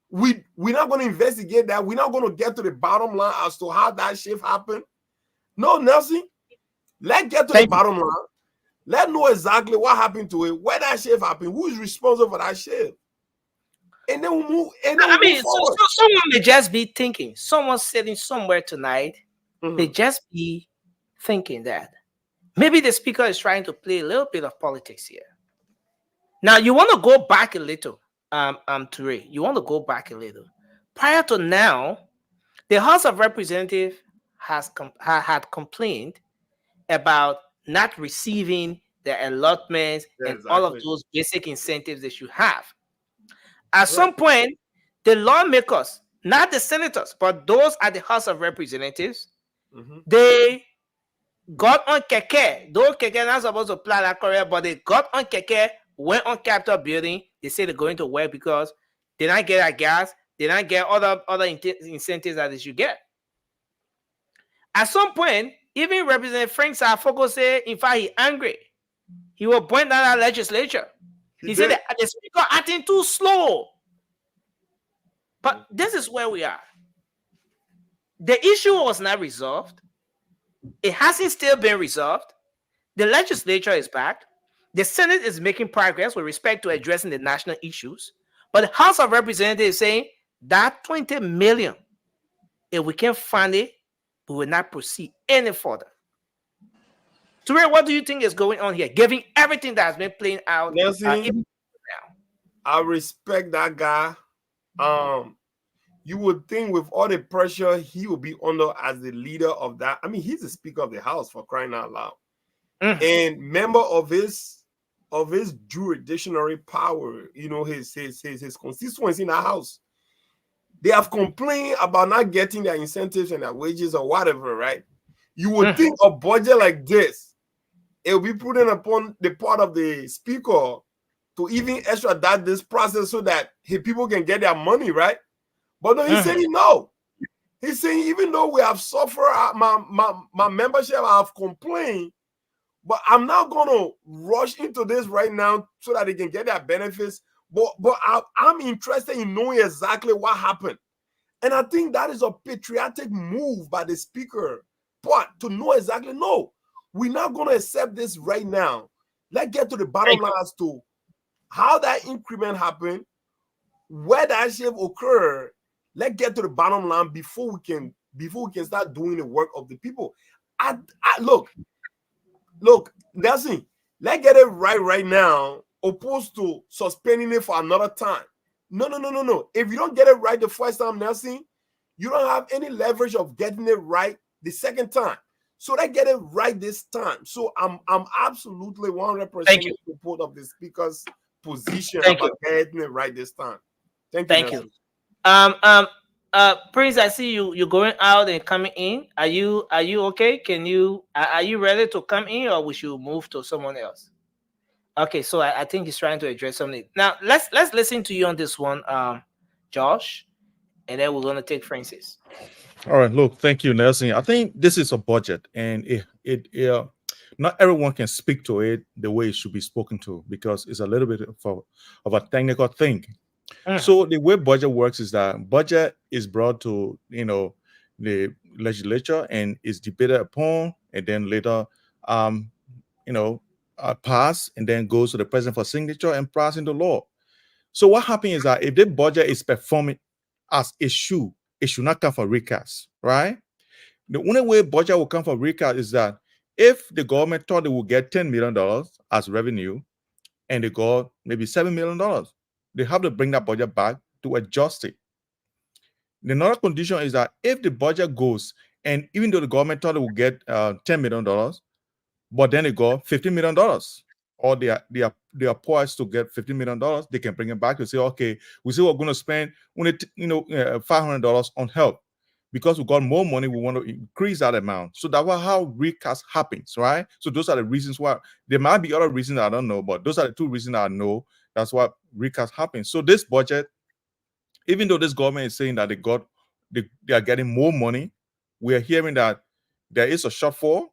Speaker 18: We're not going to investigate that. We're not going to get to the bottom line as to how that shift happened. No, Nelson, let's get to the bottom line. Let's know exactly what happened to it, where that shift happened, who is responsible for that shift. And then we'll move. And then we'll move forward.
Speaker 13: So someone may just be thinking, someone sitting somewhere tonight, may just be thinking that maybe the speaker is trying to play a little bit of politics here. Now, you want to go back a little, Ture. You want to go back a little. Prior to now, the House of Representatives had complained about not receiving the allotments and all of those basic incentives they should have. At some point, the lawmakers, not the senators, but those at the House of Representatives, they got on keke. Those keke are not supposed to plow that career, but they got on keke, went on Capitol building. They say they're going to work because they don't get that gas, they don't get other incentives that they should get. At some point, even Representative Frank Safoko said, in fact, he's angry. He will point down our legislature. He said that the speaker acting too slow. But this is where we are. The issue was not resolved. It hasn't still been resolved. The legislature is back. The Senate is making progress with respect to addressing the national issues. But the House of Representatives is saying that 20 million, if we can't find it, we will not proceed any further. Ture, what do you think is going on here? Given everything that has been playing out.
Speaker 18: Nelson, I respect that guy. You would think with all the pressure he will be under as the leader of that. I mean, he's the Speaker of the House, for crying out loud, and member of his jurisdictionary power. You know, his constituents in the House. They have complained about not getting their incentives and their wages or whatever, right? You would think a budget like this, it will be put in upon the part of the speaker to even extradite this process so that people can get their money, right? But no, he's saying no. He's saying even though we have suffered, my membership have complained, but I'm not going to rush into this right now so that they can get their benefits. But I'm interested in knowing exactly what happened. And I think that is a patriotic move by the speaker. But to know exactly, no, we're not going to accept this right now. Let's get to the bottom line as to how that increment happened, where that shift occurred. Let's get to the bottom line before we can start doing the work of the people. I look, Nelson, let's get it right now, opposed to suspending it for another time. No. If you don't get it right the first time, Nelson, you don't have any leverage of getting it right the second time. So let's get it right this time. So I'm absolutely 100% in support of the speaker's position about getting it right this time. Thank you.
Speaker 13: Prince, I see you're going out and coming in. Are you okay? Are you ready to come in, or we should move to someone else? Okay, so I think he's trying to address something. Now let's listen to you on this one, Josh, and then we're gonna take Francis.
Speaker 16: All right, look, thank you, Nelson. I think this is a budget, and not everyone can speak to it the way it should be spoken to, because it's a little bit of a technical thing. So the way budget works is that budget is brought to the legislature and is debated upon, and then later pass, and then goes to the president for signature and pass into law. So what happens is that if the budget is performing as it should not come for recast, right? The only way budget will come for recast is that if the government thought they would get $10 million as revenue and they got maybe $7 million, they have to bring that budget back to adjust it. The another condition is that if the budget goes, and even though the government thought it would get $10 million, but then they got $15 million, or they are poised to get $15 million, they can bring it back and say, okay, we say we're going to spend only $500 on health. Because we got more money, we want to increase that amount. So that's how recast happens, right? So those are the reasons why. There might be other reasons I don't know, but those are the two reasons I know. That's why recast happens. So this budget, even though this government is saying that they are getting more money, we are hearing that there is a shortfall,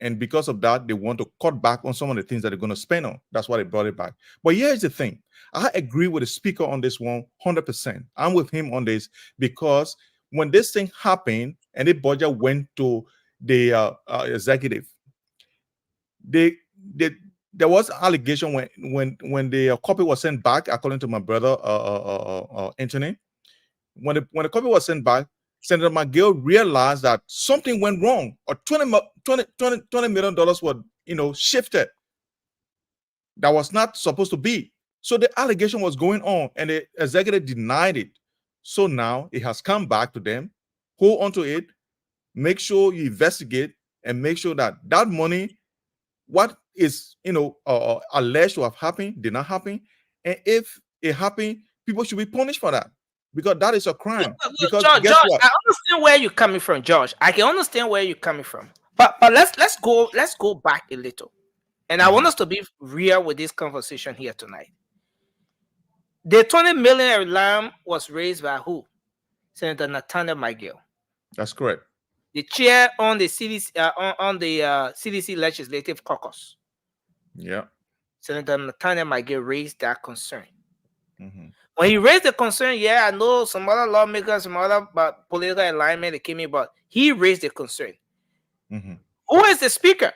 Speaker 16: and because of that, they want to cut back on some of the things that they're going to spend on. That's why they brought it back. But here's the thing. I agree with the speaker on this one 100%. I'm with him on this, because when this thing happened and the budget went to the executive, there was allegation when the copy was sent back, according to my brother Anthony. When the copy was sent back, Senator McGill realized that something went wrong, or $20 million was shifted. That was not supposed to be. So the allegation was going on, and the executive denied it. So now it has come back to them. Hold on to it. Make sure you investigate and make sure that money, what is alleged to have happened, did not happen. And if it happened, people should be punished for that, because that is a crime. Because
Speaker 13: Josh,
Speaker 16: guess what?
Speaker 13: I understand where you're coming from, Josh. I can understand where you're coming from. But let's go back a little. And I want us to be real with this conversation here tonight. The 20 million alarm was raised by who? Senator Nathaniel McGill.
Speaker 16: That's correct.
Speaker 13: The chair on the CDC CDC Legislative Caucus.
Speaker 16: Yeah.
Speaker 13: Senator Nathaniel McGill raised that concern. When he raised the concern, I know some other lawmakers, some other political alignment that came in, but he raised the concern. Who is the speaker?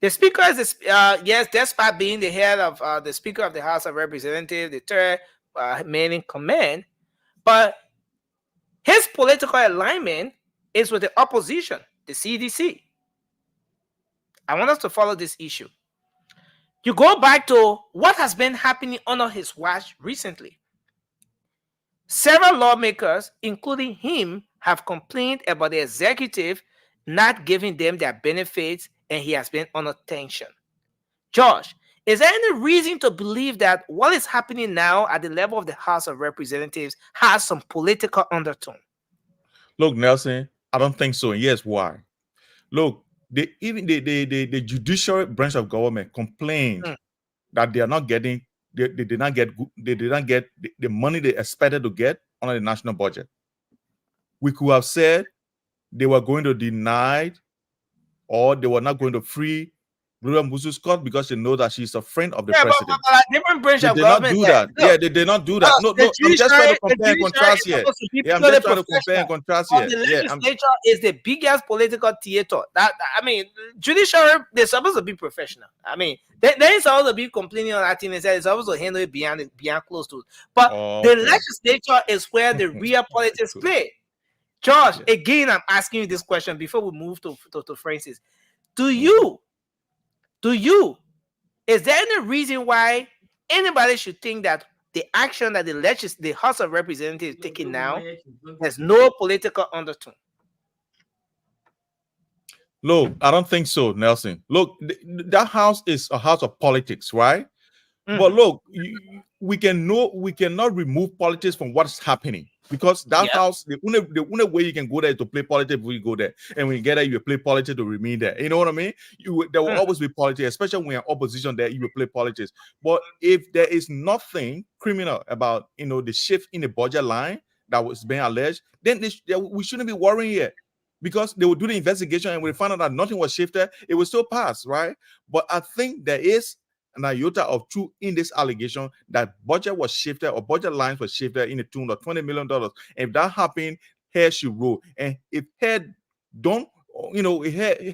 Speaker 13: The speaker is yes, despite being the head of the Speaker of the House of Representatives, the third man in command, but his political alignment is with the opposition, the CDC. I want us to follow this issue. You go back to what has been happening under his watch recently. Several lawmakers, including him, have complained about the executive not giving them their benefits, and he has been under tension. Josh, is there any reason to believe that what is happening now at the level of the House of Representatives has some political undertone?
Speaker 16: Look, Nelson, I don't think so. And yes, why? Look, the judicial branch of government complained that they are not getting, they did not get the money they expected to get under the national budget. We could have said they were going to deny, or they were not going to free Gloria Musu-Scott because they know that she's a friend of the
Speaker 13: Yeah,
Speaker 16: president.
Speaker 13: but different branch
Speaker 16: They
Speaker 13: of
Speaker 16: did not
Speaker 13: government.
Speaker 16: do that. Yeah, they did not do that. No,
Speaker 13: The
Speaker 16: I'm just trying to
Speaker 13: judiciary,
Speaker 16: compare and contrast
Speaker 13: is
Speaker 16: here.
Speaker 13: supposed to be
Speaker 16: Yeah, I'm
Speaker 13: purely
Speaker 16: just trying to compare and
Speaker 13: professional.
Speaker 16: contrast
Speaker 13: But
Speaker 16: here.
Speaker 13: the
Speaker 16: Yeah,
Speaker 13: legislature is the biggest political theater. I mean, judiciary, they're supposed to be professional. I mean, they ain't supposed to be complaining on that thing. They're supposed to handle it behind closed doors. But the
Speaker 16: okay.
Speaker 13: legislature is where the real politics play. Josh, again, I'm asking you this question before we move to Francis. Do you, is there any reason why anybody should think that the action that the House of Representatives is taking now has no political undertone?
Speaker 16: Look, I don't think so, Nelson. Look, that house is a house of politics, right? But look, we cannot remove politics from what's happening because that house, the only way you can go there is to play politics. We go there, and when you get there, you play politics to remain there. You know what I mean? There will always be politics, especially when you're opposition. There, you will play politics. But if there is nothing criminal about the shift in the budget line that was being alleged, then we shouldn't be worrying here. Because they will do the investigation and we find out that nothing was shifted, it will still pass, right? But I think there is an iota of truth in this allegation that budget was shifted or budget lines were shifted in the tune of $20 million. If that happened, hair should roll. And if hair don't,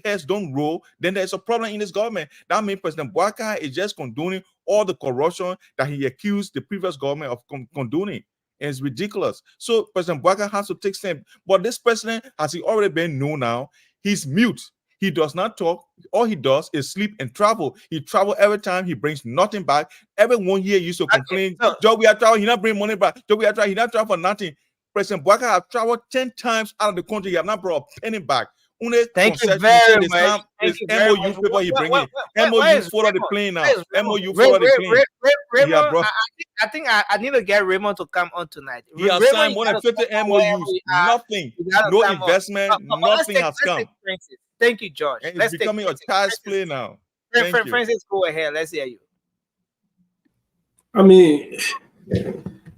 Speaker 16: hairs don't roll, then there's a problem in this government. That means President Bouaka is just condoning all the corruption that he accused the previous government of condoning. And it's ridiculous. So President Bouaka has to take steps. But this president, has he already been known now, he's mute. He does not talk. All he does is sleep and travel. He travels every time. He brings nothing back. Everyone here used to complain, Joe, we are traveling. He not bring money back. Joe, we are traveling. He not travel for nothing. President Bouaka has traveled 10 times out of the country. He have not brought a penny back.
Speaker 13: Thank you very much.
Speaker 16: MOU paper he bring in. MOU follow the plane now. MOU follow the plane.
Speaker 13: Raymond, I think I need to get Raymond to come on tonight.
Speaker 16: He has signed more than 50 MOUs. Nothing. No investment. Nothing has come.
Speaker 13: Thank you, George.
Speaker 16: And it's becoming a child's play now.
Speaker 13: Francis, go ahead. Let's hear you.
Speaker 17: I mean,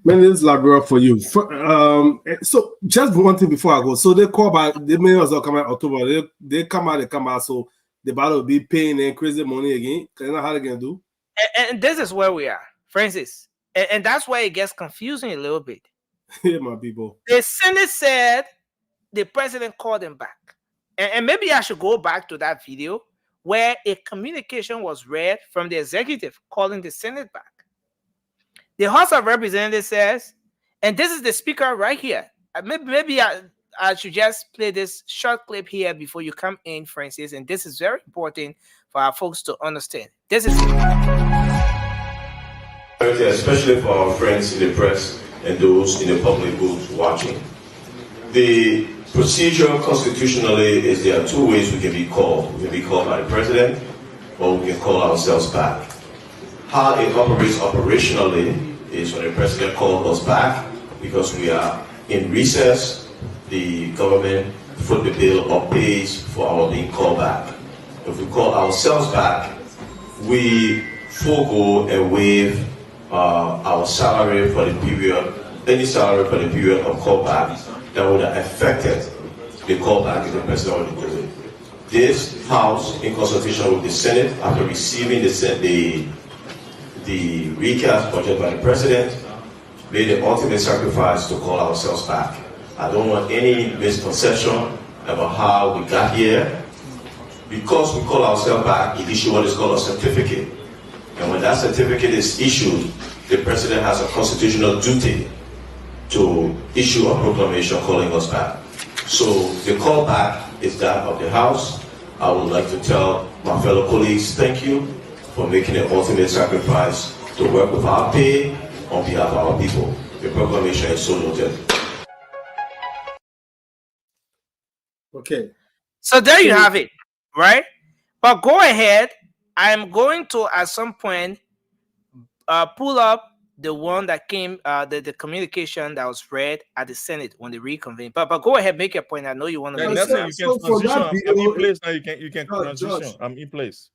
Speaker 17: man, this is labor for you. So just one thing before I go. So they call back. They may also come out October. They come out. So the battle will be paying them crazy money again. Because you know how they gonna do.
Speaker 13: And this is where we are, Francis. And that's why it gets confusing a little bit.
Speaker 17: Yeah, my people.
Speaker 13: The Senate said the president called him back. And maybe I should go back to that video where a communication was read from the executive calling the Senate back. The House of Representatives says, and this is the speaker right here. Maybe I should just play this short clip here before you come in, Francis. And this is very important for our folks to understand. This is
Speaker 8: especially for our friends in the press and those in the public booth watching. The procedure constitutionally is there are two ways we can be called. We can be called by the president or we can call ourselves back. How it operates operationally is when the president calls us back because we are in recess, the government foot the bill or pays for our being called back. If we call ourselves back, we forego and waive our salary for the period, any salary for the period of callback that would have affected the callback if the president already did it. This House, in consultation with the Senate, after receiving the recast budget by the president, made the ultimate sacrifice to call ourselves back. I don't want any misconception about how we got here. Because we call ourselves back, we issue what is called a certificate. And when that certificate is issued, the president has a constitutional duty to issue a proclamation calling us back. So the call back is that of the House. I would like to tell my fellow colleagues, thank you for making the ultimate sacrifice to work with our pay on behalf of our people. The proclamation is so noted.
Speaker 17: Okay.
Speaker 13: So there you have it, right? But go ahead. I'm going to, at some point, pull up the one that came, the communication that was read at the Senate when they reconvened. But go ahead, make your point. I know you want to.
Speaker 16: That's it. You can transition. I'm in place now. You can transition.
Speaker 17: Josh.
Speaker 16: I'm in place.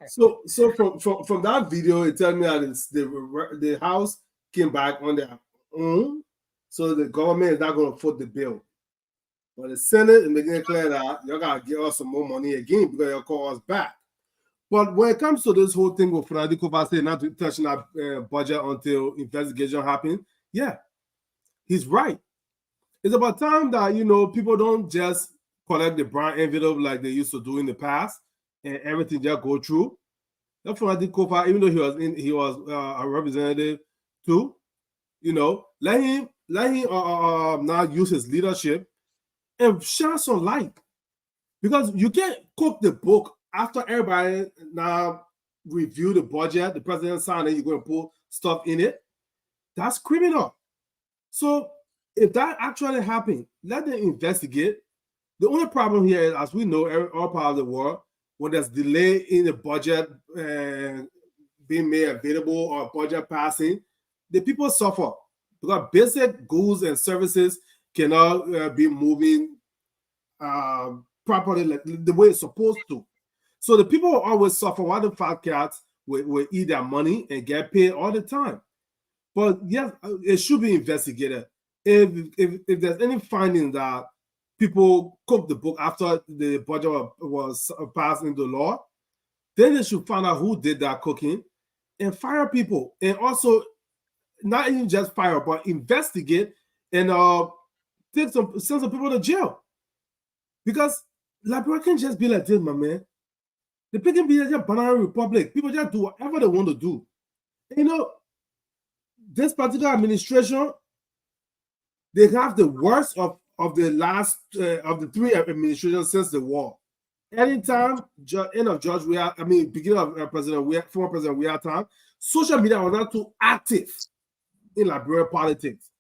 Speaker 17: So from that video, it tells me that the House came back on their own, so the government is not going to foot the bill. But the Senate is making it clear that y'all gotta give us some more money again because y'all call us back. But when it comes to this whole thing with Fernando Kova saying not to touch that budget until investigation happens, yeah, he's right. It's about time that people don't just collect the brown envelope like they used to do in the past and everything just go through. That Fernando Kova, even though he was a representative too, let him now use his leadership and shine some light. Because you can't cook the book after everybody now review the budget, the president signed it, you're going to put stuff in it. That's criminal. So if that actually happened, let them investigate. The only problem here is, as we know, all part of the world, when there's delay in the budget being made available or budget passing, the people suffer because basic goods and services cannot be moving properly like the way it's supposed to. So the people will always suffer while the fat cats will eat their money and get paid all the time. But yes, it should be investigated. If there's any finding that people cooked the book after the budget was passed into law, then they should find out who did that cooking and fire people. And also, not even just fire, but investigate and send some people to jail. Because Liberia can't just be like this, my man. The can be just banana republic. People just do whatever they want to do. This particular administration, they have the worst of the last of the three administrations since the war. Anytime end of George Weah, beginning of former President Weah time, social media was not too active in Liberian politics.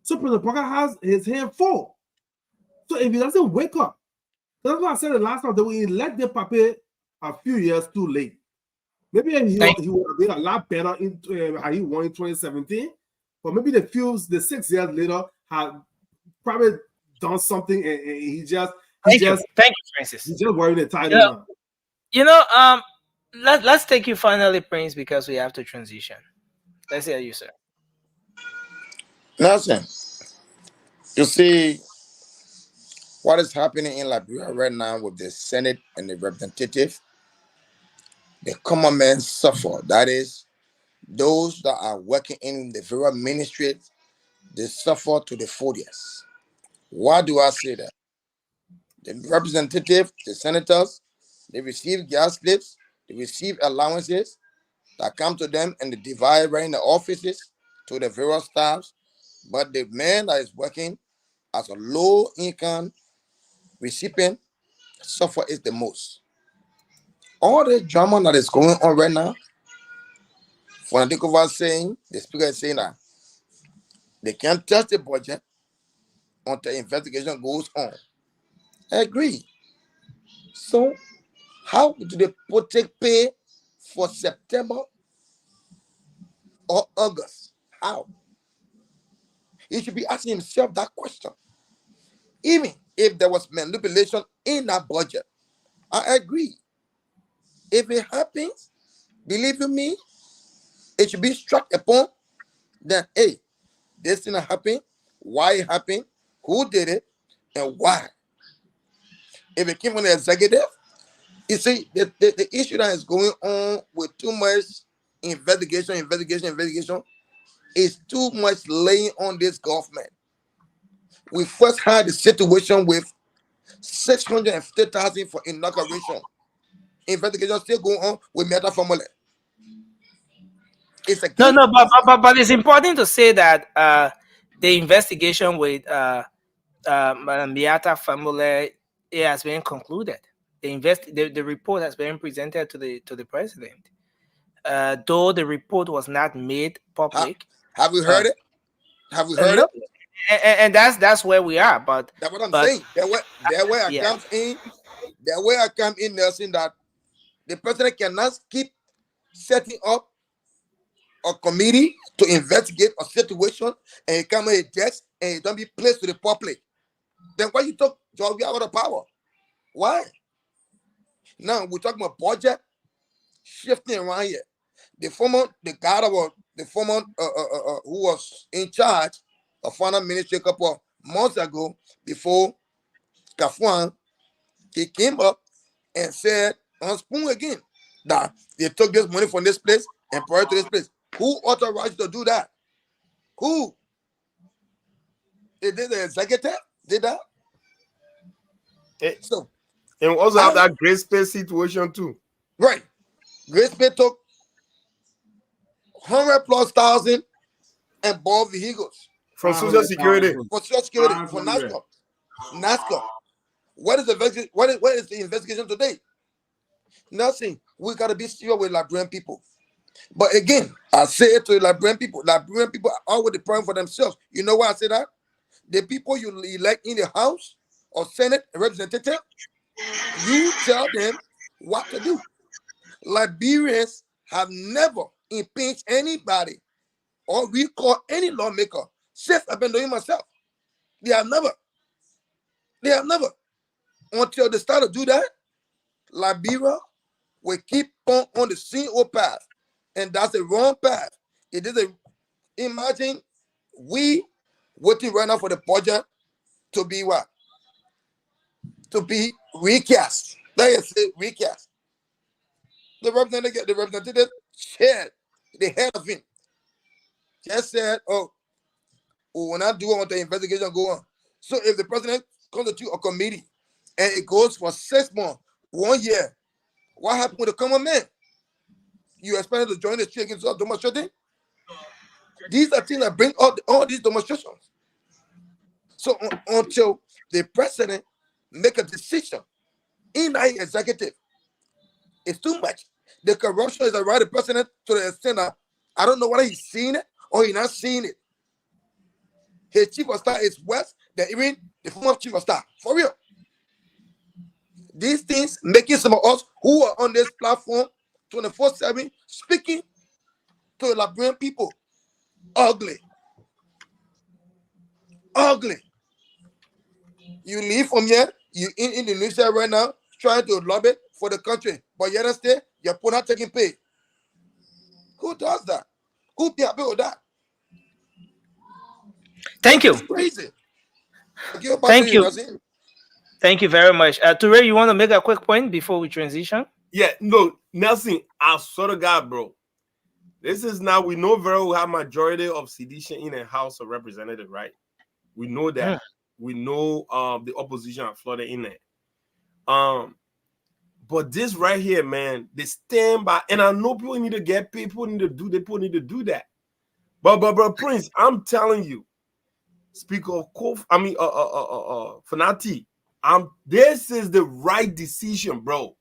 Speaker 17: So President Parker has his hand full. So if he doesn't wake up, that's why I said the last time that we elect the Pape a few years too late. Maybe he would have been a lot better in how he won in 2017, but maybe the 6 years later had probably done something and he just
Speaker 13: thank you, Francis.
Speaker 17: He's just wearing the title
Speaker 13: now. Let's take you finally, Prince, because we have to transition. Let's hear you, sir.
Speaker 15: Nelson, you see what is happening in Liberia right now with the Senate and the representative. The common men suffer. That is, those that are working in the various ministries, they suffer to the fullest. Why do I say that? The representative, the senators, they receive gas slips, they receive allowances that come to them and they divide right in the offices to the various staffs. But the man that is working as a low income recipient suffer is the most. All the drama that is going on right now, for the saying, the speaker is saying that they can't touch the budget until investigation goes on. I agree. So, how do they take pay for September or August? How? He should be asking himself that question. Even if there was manipulation in that budget, I agree. If it happens, believe you me, it should be struck upon that, hey, this thing happened, why it happened, who did it, and why. If it came from the executive, you see, the issue that is going on with too much investigation is too much laying on this government. We first had the situation with 650,000 for inauguration. Investigation still going on with meta formula. It's a
Speaker 13: but it's important to say that the investigation with Miata Famule has been concluded. The report has been presented to the president. Though the report was not made public.
Speaker 15: Have we heard it? Have we heard
Speaker 13: no,
Speaker 15: it?
Speaker 13: And that's where we are. But
Speaker 15: that's what I'm saying. That way I come in. That way I come in, Nelson, that the president cannot keep setting up a committee to investigate a situation and he come with a desk and it don't be placed to the public. Then why you talk George out of power? Why? Now we're talking about budget shifting around here. The former who was in charge of finance ministry a couple of months ago, before Kafuan, he came up and said on spoon again that they took this money from this place and brought it to this place. Who authorized you to do that? Who? Did the executive did that? So,
Speaker 18: and we also have that Grace Pay situation too.
Speaker 15: Right. Grace Pay took 100,000+ and bought vehicles.
Speaker 18: From Social Security.
Speaker 15: For Social Security, for NASCAR. NASCAR. What is the investigation today? Nothing. We gotta be serious with Liberian people. But again, I say it to Liberian people are always the problem for themselves. You know why I say that? The people you elect in the House or Senate representative, you tell them what to do. Liberians have never impeached anybody or recall any lawmaker since I've been doing myself. They have never. Until they start to do that, Liberia will keep on the same old path. And that's the wrong path. It is imagine we waiting right now for the budget to be what? To be recast. Let us say recast. The representative chaired the head of him. Just said, oh, we're not doing what the investigation go on. So if the president constitute a committee and it goes for 6 months, 1 year, what happened with the common man? You expect to join the street against demonstrating? These are things that bring up all these demonstrations. So until the president make a decision in the executive, it's too much. The corruption is around the president to the extent that I don't know whether he's seen it or he's not seeing it. His chief of staff is worse than even the former chief of staff. For real. These things making some of us who are on this platform 24/7 speaking to the Liberian people ugly. Ugly. You leave from here, you in Indonesia right now, trying to lobby for the country, but you understand, you're not taking pay. Who does that? Who be happy with that?
Speaker 13: Thank you.
Speaker 15: It's crazy.
Speaker 13: Thank you. Thank you very much. Ture, you want to make a quick point before we transition?
Speaker 18: Yeah, no, Nelson, I swear to God, bro. This is now, we know very well how majority of sedition in a House of Representatives, right? We know that. We know the opposition are flooded in there. But this right here, man, they stand by, and I know people need to get paid, people need to do that. But Prince, I'm telling you, Speaker of Fanati, this is the right decision, bro.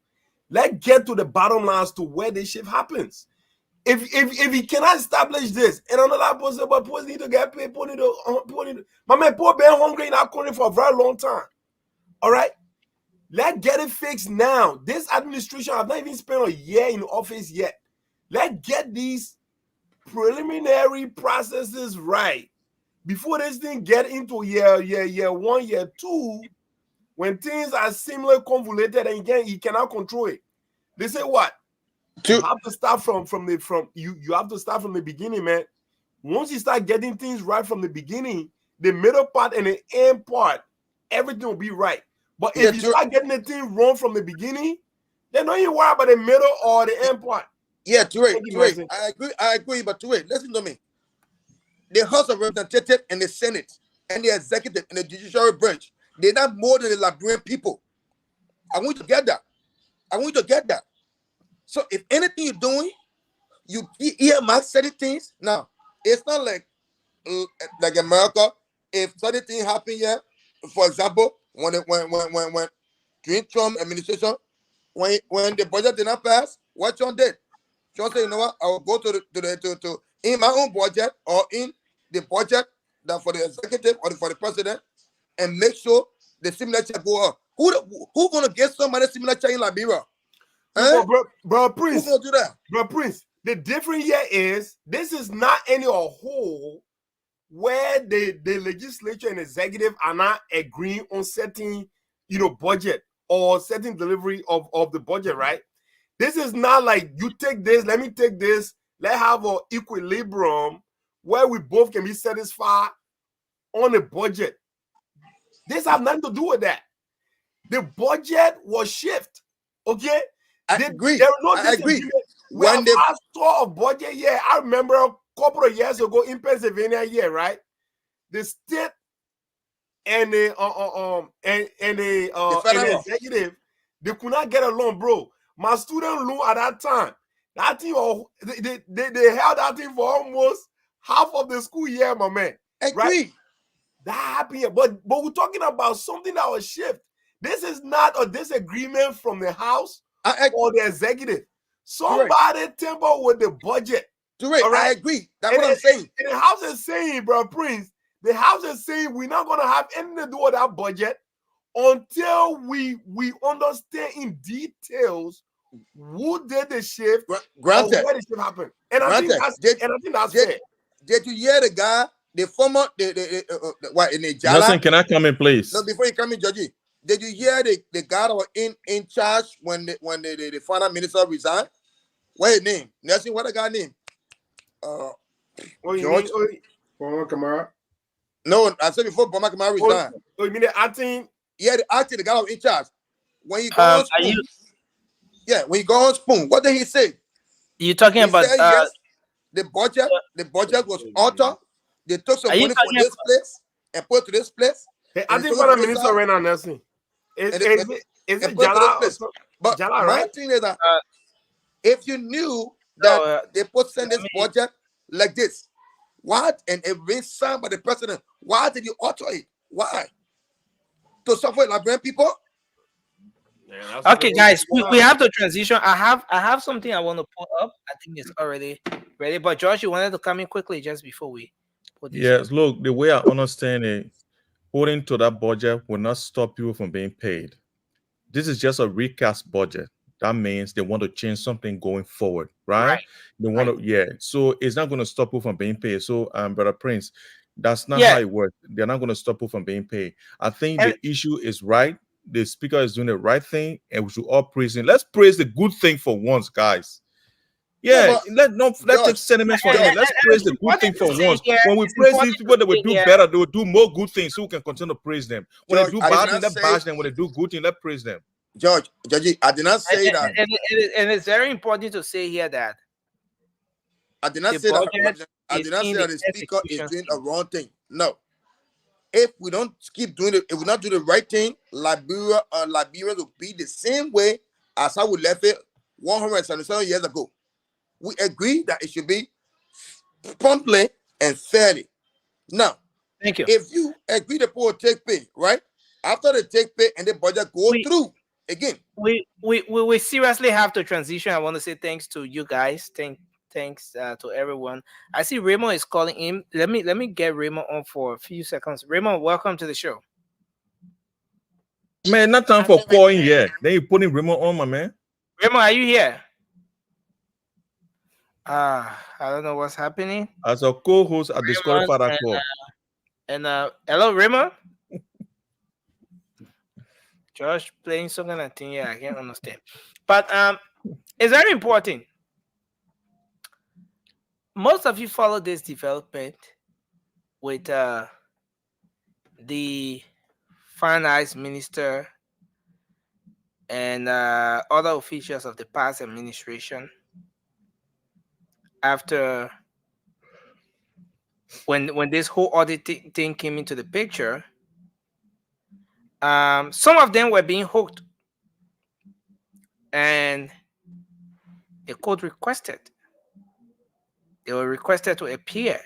Speaker 18: Let's get to the bottom line as to where this shift happens. If he cannot establish this, and another person, but people need to get paid, people need to, my man, poor been hungry in our country for a very long time. All right? Let's get it fixed now. This administration have not even spent a year in office yet. Let's get these preliminary processes right before this thing get into year 1, year 2, when things are similar convoluted and again you cannot control it. They say what? You have to start from you have to start from the beginning, man. Once you start getting things right from the beginning, the middle part and the end part, everything will be right. But if you start getting the thing wrong from the beginning, then don't you worry about the middle or the end part.
Speaker 15: Yeah, Ture, I agree, but Ture, listen to me. The House of Representatives and the Senate and the executive and the judiciary branch, they're not more than the Liberian people. I want you to get that. So if anything you're doing, you earmark certain things. Now, it's not like America. If certain things happen here, for example, when during Trump administration, when the budget did not pass, what Trump did? Trump said, you know what? I will go to in my own budget or in the budget that for the executive or for the president and make sure the signature go up. Who gonna get somebody signature in Liberia?
Speaker 18: Bro, Prince.
Speaker 15: Who gonna do that?
Speaker 18: Bro, Prince. The difference here is this is not any hole where the legislature and executive are not agreeing on certain, budget or certain delivery of the budget, right? This is not like you take this, let me take this, let's have an equilibrium where we both can be satisfied on a budget. This has nothing to do with that. The budget was shift, okay?
Speaker 15: I agree.
Speaker 18: There was no
Speaker 15: I agree.
Speaker 18: disagreement. We
Speaker 15: When
Speaker 18: have
Speaker 15: they
Speaker 18: asked for a budget. Yeah, I remember a couple of years ago in Pennsylvania. Yeah, right. The state and the
Speaker 15: federal.
Speaker 18: executive, they could not get along, bro. My student loan at that time, that thing, they held that thing for almost half of the school year, my man.
Speaker 15: Agree.
Speaker 18: Right? That happened here, but we're talking about something that was shift. This is not a disagreement from the House or the executive. Somebody tamper with the budget.
Speaker 15: All right? I agree. That's what I'm saying.
Speaker 18: And the House is saying, bro, Prince, the House is saying we're not gonna have anything to do with that budget until we understand in details who did the shift,
Speaker 15: Granted.
Speaker 18: or where the shift happened. And I think that's fair.
Speaker 15: Did you hear the guy, the former, what in the Jala?
Speaker 16: Nelson, can I come in, please?
Speaker 15: No, before you come in, Georgie. Did you hear the guy that was in charge when the final minister resigned? What his name? Nelson, what the guy name? George.
Speaker 18: Boma Kamara.
Speaker 15: No, I said before Boma Kamara resigned.
Speaker 18: Oh, you mean the acting?
Speaker 15: Yeah, the acting, the guy that was in charge. When you go on Spoon, when you go on Spoon, what did he say?
Speaker 13: You talking about
Speaker 15: said, yes, the budget was altered. They took some money from this place and put it to this place.
Speaker 18: I think Prime Minister right now, Nelson. Is it Jala?
Speaker 15: But
Speaker 18: Jala,
Speaker 15: my
Speaker 18: right?
Speaker 15: thing is that if you knew that they put send this budget like this, what, and it been signed by the president, why did you alter it? Why? To suffer Liberian people?
Speaker 13: Okay, guys, we have to transition. I have something I want to put up. I think it's already ready. But Josh, you wanted to come in quickly just before we put this.
Speaker 16: Yes, look, the way I understand it, holding to that budget will not stop people from being paid. This is just a recast budget. That means they want to change something going forward, right? They want to, so it's not going to stop people from being paid. So, Brother Prince, that's not how it works. They're not going to stop people from being paid. I think the issue is right. The speaker is doing the right thing, and we should all praise him. Let's praise the good thing for once, guys. Let's take sentiments for him. Let's praise the good thing for once. When we praise these people that will do better, they will do more good things, so we can continue to praise them. When they do bad things, let's bash them. When they do good things, let's praise them.
Speaker 15: George, I did not say that.
Speaker 13: And it's very important to say here that
Speaker 15: I did not say that. I did not say that the speaker is doing a wrong thing. No. If we don't keep doing it, if we not do the right thing, Liberia will be the same way as how we left it 177 years ago. We agree that it should be promptly and fairly. Now,
Speaker 13: thank you.
Speaker 15: If you agree the poor take pay, right? After the take pay and the budget go through again.
Speaker 13: We seriously have to transition. I want to say thanks to you guys. Thanks to everyone. I see Raymond is calling in. Let me get Raymond on for a few seconds. Raymond, welcome to the show.
Speaker 16: Man, not time for calling yet. Then you putting Raymond on, my man.
Speaker 13: Raymond, are you here? I don't know what's happening.
Speaker 16: As a co-host, I disqualified that call.
Speaker 13: Hello, Raymond. Josh playing something I think I can't understand. But it's very important. Most of you follow this development with the finance minister and other officials of the past administration after when this whole audit thing came into the picture. Some of them were being hooked, and the court requested. They were requested to appear.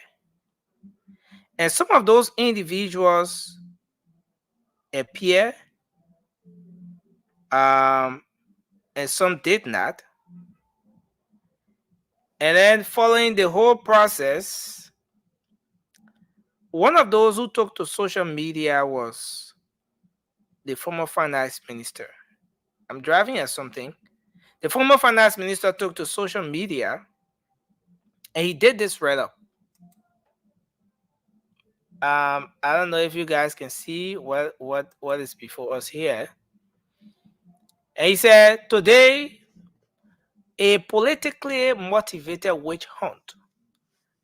Speaker 13: And some of those individuals appear, and some did not. And then following the whole process, one of those who took to social media was the former finance minister. I'm driving at something. The former finance minister took to social media, and he did this right up. I don't know if you guys can see what is before us here. And he said, today, a politically motivated witch hunt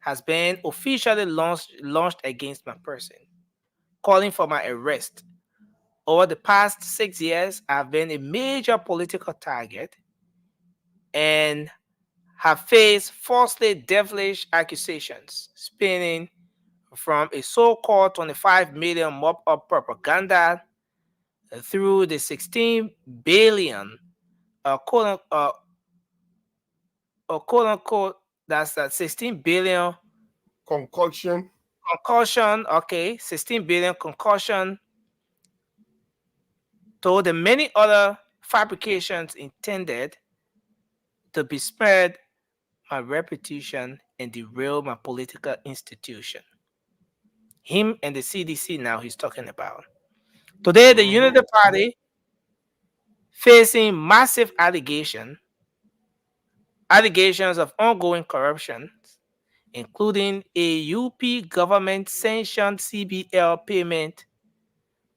Speaker 13: has been officially launched against my person, calling for my arrest. Over the past 6 years, I've been a major political target and have faced falsely devilish accusations spinning from a so-called 25 million mop-up propaganda through the 16 billion quote unquote, that's that 16 billion
Speaker 18: Concussion.
Speaker 13: Okay, 16 billion concussion to the many other fabrications intended to besmirch my reputation and derail my political institution. Him and the CDC now he's talking about. Today, the Unity Party facing massive allegations of ongoing corruption, including a UP government sanctioned CBL payment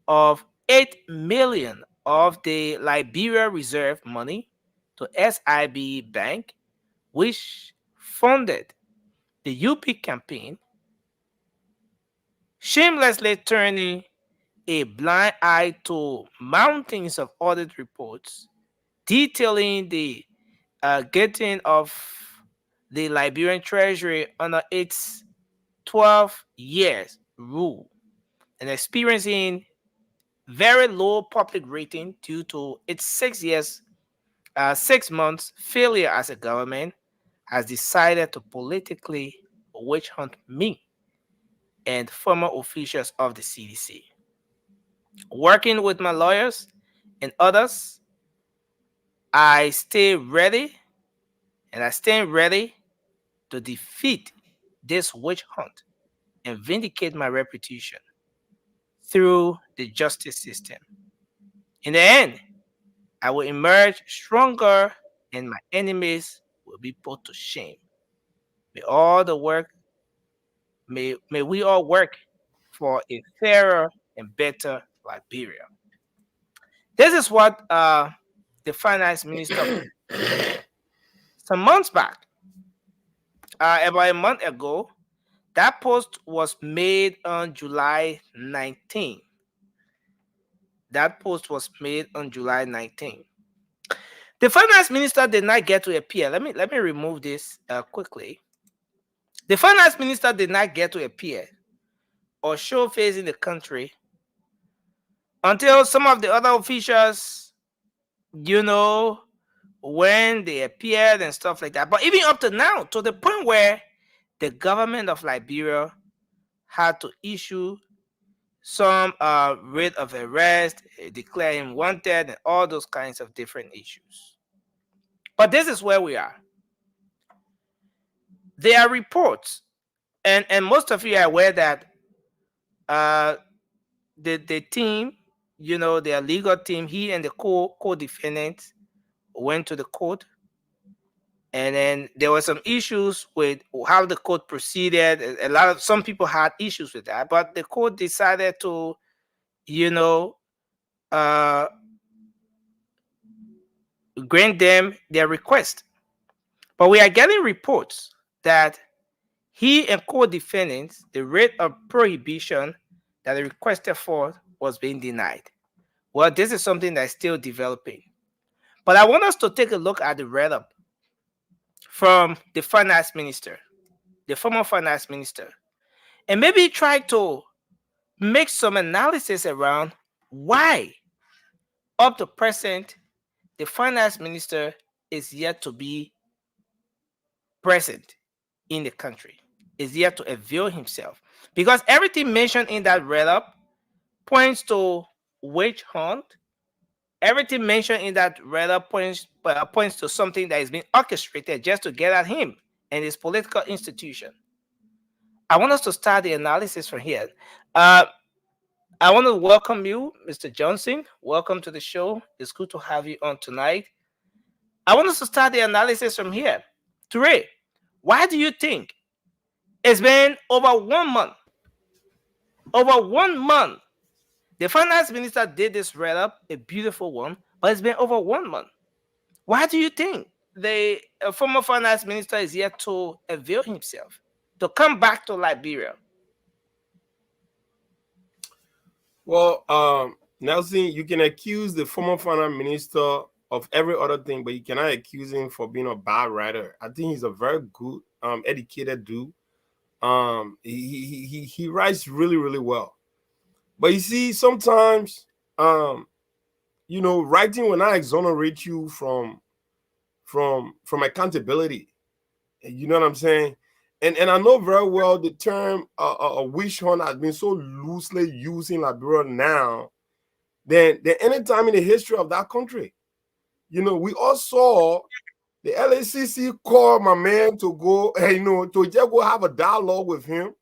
Speaker 13: of 8 million of the Liberia reserve money to SIB Bank, which funded the UP campaign, shamelessly turning a blind eye to mountains of audit reports detailing the getting of the Liberian Treasury under its 12 years rule and experiencing very low public rating due to its 6 months failure as a government, has decided to politically witch hunt me and former officials of the CDC. Working with my lawyers and others, I stay ready and I stand ready to defeat this witch hunt and vindicate my reputation through the justice system. In the end, I will emerge stronger and my enemies will be put to shame. May all the work, may we all work for a fairer and better Liberia. This is what the finance minister some months back, about a month ago, that post was made on July 19. That post was made on July 19. The finance minister did not get to appear. Let me remove this quickly. The finance minister did not get to appear or show face in the country until some of the other officials, when they appeared and stuff like that. But even up to now, to the point where the government of Liberia had to issue some writ of arrest, declare him wanted, and all those kinds of different issues. But this is where we are. There are reports, and most of you are aware that the team, their legal team, he and the co-defendants went to the court, and then there were some issues with how the court proceeded. Some people had issues with that, but the court decided to, grant them their request. But we are getting reports that he and co-defendants, the rate of prohibition that they requested for was being denied. Well, this is something that's still developing. But I want us to take a look at the write-up from the finance minister, the former finance minister, and maybe try to make some analysis around why, up to present, the finance minister is yet to be present in the country, is yet to avail himself. Because everything mentioned in that write-up points to witch hunt. Everything mentioned in that write-up points to something that is being orchestrated just to get at him and his political institution. I want us to start the analysis from here. I want to welcome you, Mr. Johnson. Welcome to the show. It's good to have you on tonight. I want us to start the analysis from here. Ture, why do you think it's been over 1 month? Over 1 month. The finance minister did this write-up, a beautiful one, but it's been over 1 month. Why do you think the former finance minister is yet to avail himself, to come back to Liberia?
Speaker 18: Well, Nelson, you can accuse the former finance minister of every other thing, but you cannot accuse him for being a bad writer. I think he's a very good, educated dude. He writes really, really well. But you see, sometimes, you know, writing will not exonerate you from accountability. You know what I'm saying? And I know very well the term a witch hunt has been so loosely used in Liberia now than any time in the history of that country. You know, we all saw the LACC call my man to go, you know, to just go have a dialogue with him.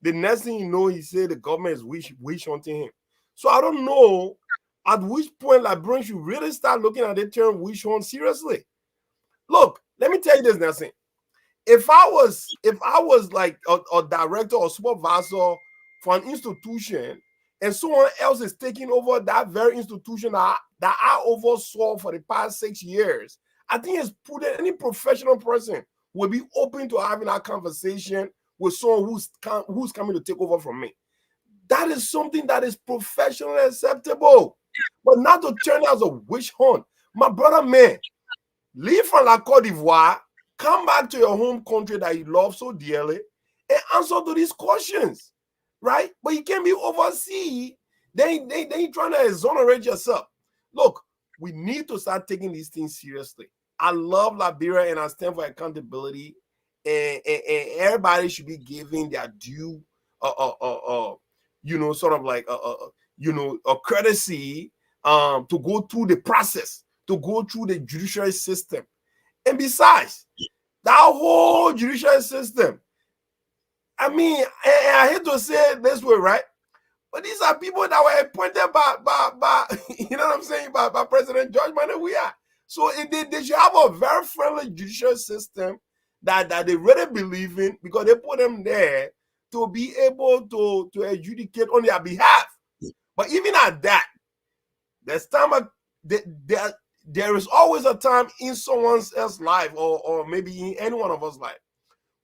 Speaker 18: The next thing you know, he said the government is witch hunting him. So I don't know at which point Liberians should really start looking at the term witch hunt seriously. Look, let me tell you this, Nelson. If I was like a director or supervisor for an institution and someone else is taking over that very institution that I oversaw for the past 6 years, I think it's prudent. Any professional person will be open to having that conversation with someone who's coming to take over from me. That is something that is professionally acceptable, but not to turn out as a witch hunt. My brother, man, leave from La Côte d'Ivoire, come back to your home country that you love so dearly, and answer to these questions, right? But you can't be overseas. Then you're trying to exonerate yourself. Look, we need to start taking these things seriously. I love Liberia and I stand for accountability, and everybody should be giving their due, you know, sort of like, you know, a courtesy to go through the process, to go through the judicial system. And besides, that whole judicial system, I mean, I hate to say it this way, right? But these are people that were appointed by you know what I'm saying, by President George Moye. So they should have a very friendly judicial system that they really believe in, because they put them there to be able to adjudicate on their behalf. But even at that, there's time there is always a time in someone else's life, or maybe in any one of us' life,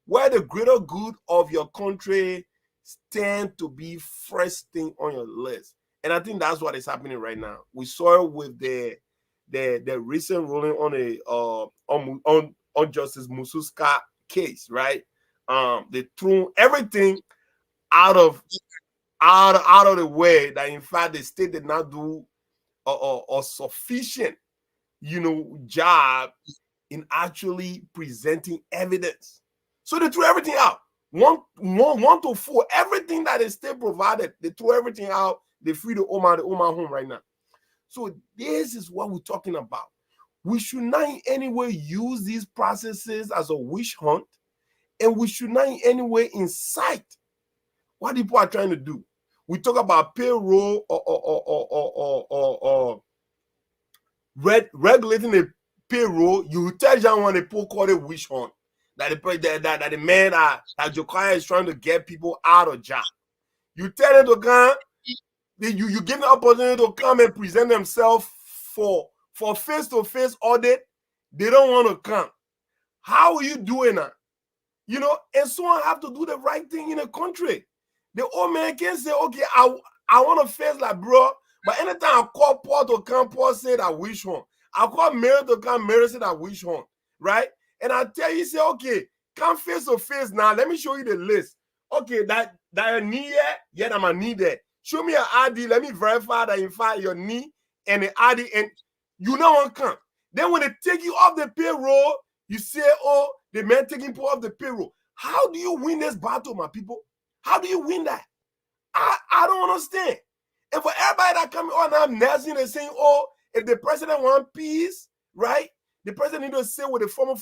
Speaker 18: where the greater good of your country stand to be first thing on your list. And I think that's what is happening right now. We saw it with the recent ruling on Justice Mususka case, right? They threw everything out of the way, that in fact the state did not do a sufficient, you know, job in actually presenting evidence. So they threw everything out. One to four, everything that the state provided, they threw everything out. They free the Oma home right now. So this is what we're talking about. We should not in any way use these processes as a witch hunt, and we should not in any way incite what people are trying to do. We talk about payroll or regulating the payroll. You tell John when they call it witch hunt, that the man that Jokaya is trying to get people out of job. You tell them to come, you give them opportunity to come and present themselves for face-to-face audit. They don't want to come. How are you doing that? You know, and someone have to do the right thing in the country. The old man can say, okay, I want to face like bro, but anytime I call Paul to come, Paul say that witch hunt. I call Mary to come, Mary say that witch hunt, right? And I tell you, say, okay, come face to face now. Let me show you the list. Okay, that your knee here, yeah, I'm a knee there. Show me your ID. Let me verify that in fact your knee and the ID, and you don't want to come. Then when they take you off the payroll, you say, oh, the man taking people off the payroll. How do you win this battle, my people? How do you win that? I don't understand. And for everybody that coming on now, nursing and saying, oh, if the president want peace, right? The president need to sit with the former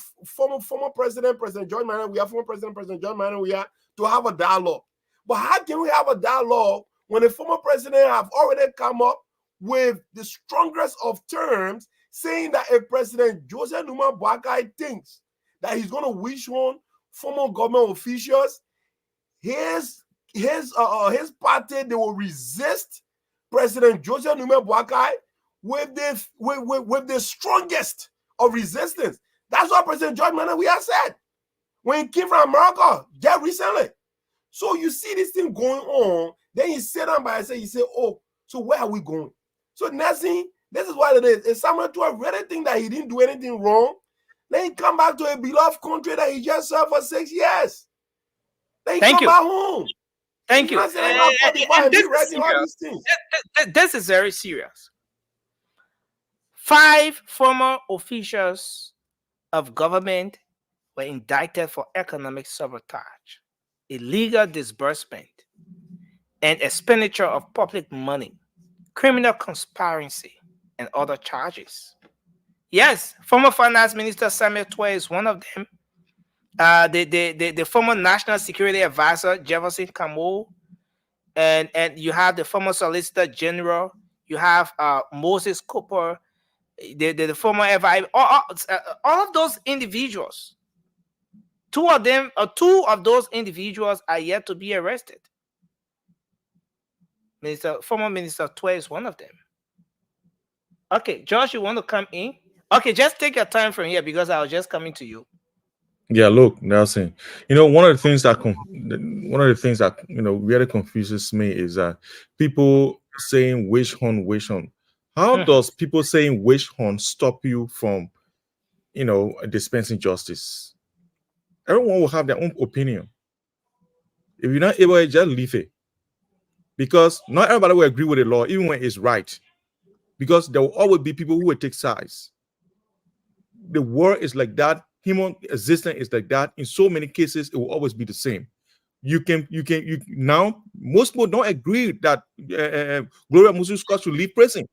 Speaker 18: president, President John Moye. We have former President John Moye. We are to have a dialogue. But how can we have a dialogue when the former president have already come up with the strongest of terms, saying that if President Joseph Numa Boakai thinks that he's going to wish on former government officials, his party, they will resist President Joseph Numa Boakai with the strongest of resistance. That's what President George Moye has said when he came from America just recently. So you see this thing going on, then he sit down by himself, he say, oh, so where are we going? So next thing, This is what it is. If Samuel 12 really think that he didn't do anything wrong, then he come back to a beloved country that he just served for 6 years. Then he
Speaker 13: Thank
Speaker 18: come
Speaker 13: you.
Speaker 18: back home.
Speaker 13: Thank you.
Speaker 18: Not sitting around 45 and
Speaker 13: This
Speaker 18: be
Speaker 13: is
Speaker 18: writing all
Speaker 13: serious.
Speaker 18: these things.
Speaker 13: This is very serious. 5 former officials of government were indicted for economic sabotage, illegal disbursement, and expenditure of public money, criminal conspiracy, and other charges. Yes, former finance minister Samuel Tway is one of them. The former national security advisor Jefferson Camo, and you have the former solicitor general. You have Moses Cooper, the former FI. All of those individuals. Two of those individuals are yet to be arrested. Former Minister Tway is one of them. Okay, Josh, you want to come in? Okay, just take your time from here because I was just coming to you.
Speaker 16: Yeah, look, Nelson. One of the things that really confuses me is that people saying wish hunt. How does people saying wish hunt stop you from, dispensing justice? Everyone will have their own opinion. If you're not able to just leave it, because not everybody will agree with the law, even when it's right. Because there will always be people who will take sides. The world is like that. Human existence is like that. In so many cases, it will always be the same. Now, most people don't agree that Gloria Musu-Scott should leave prison.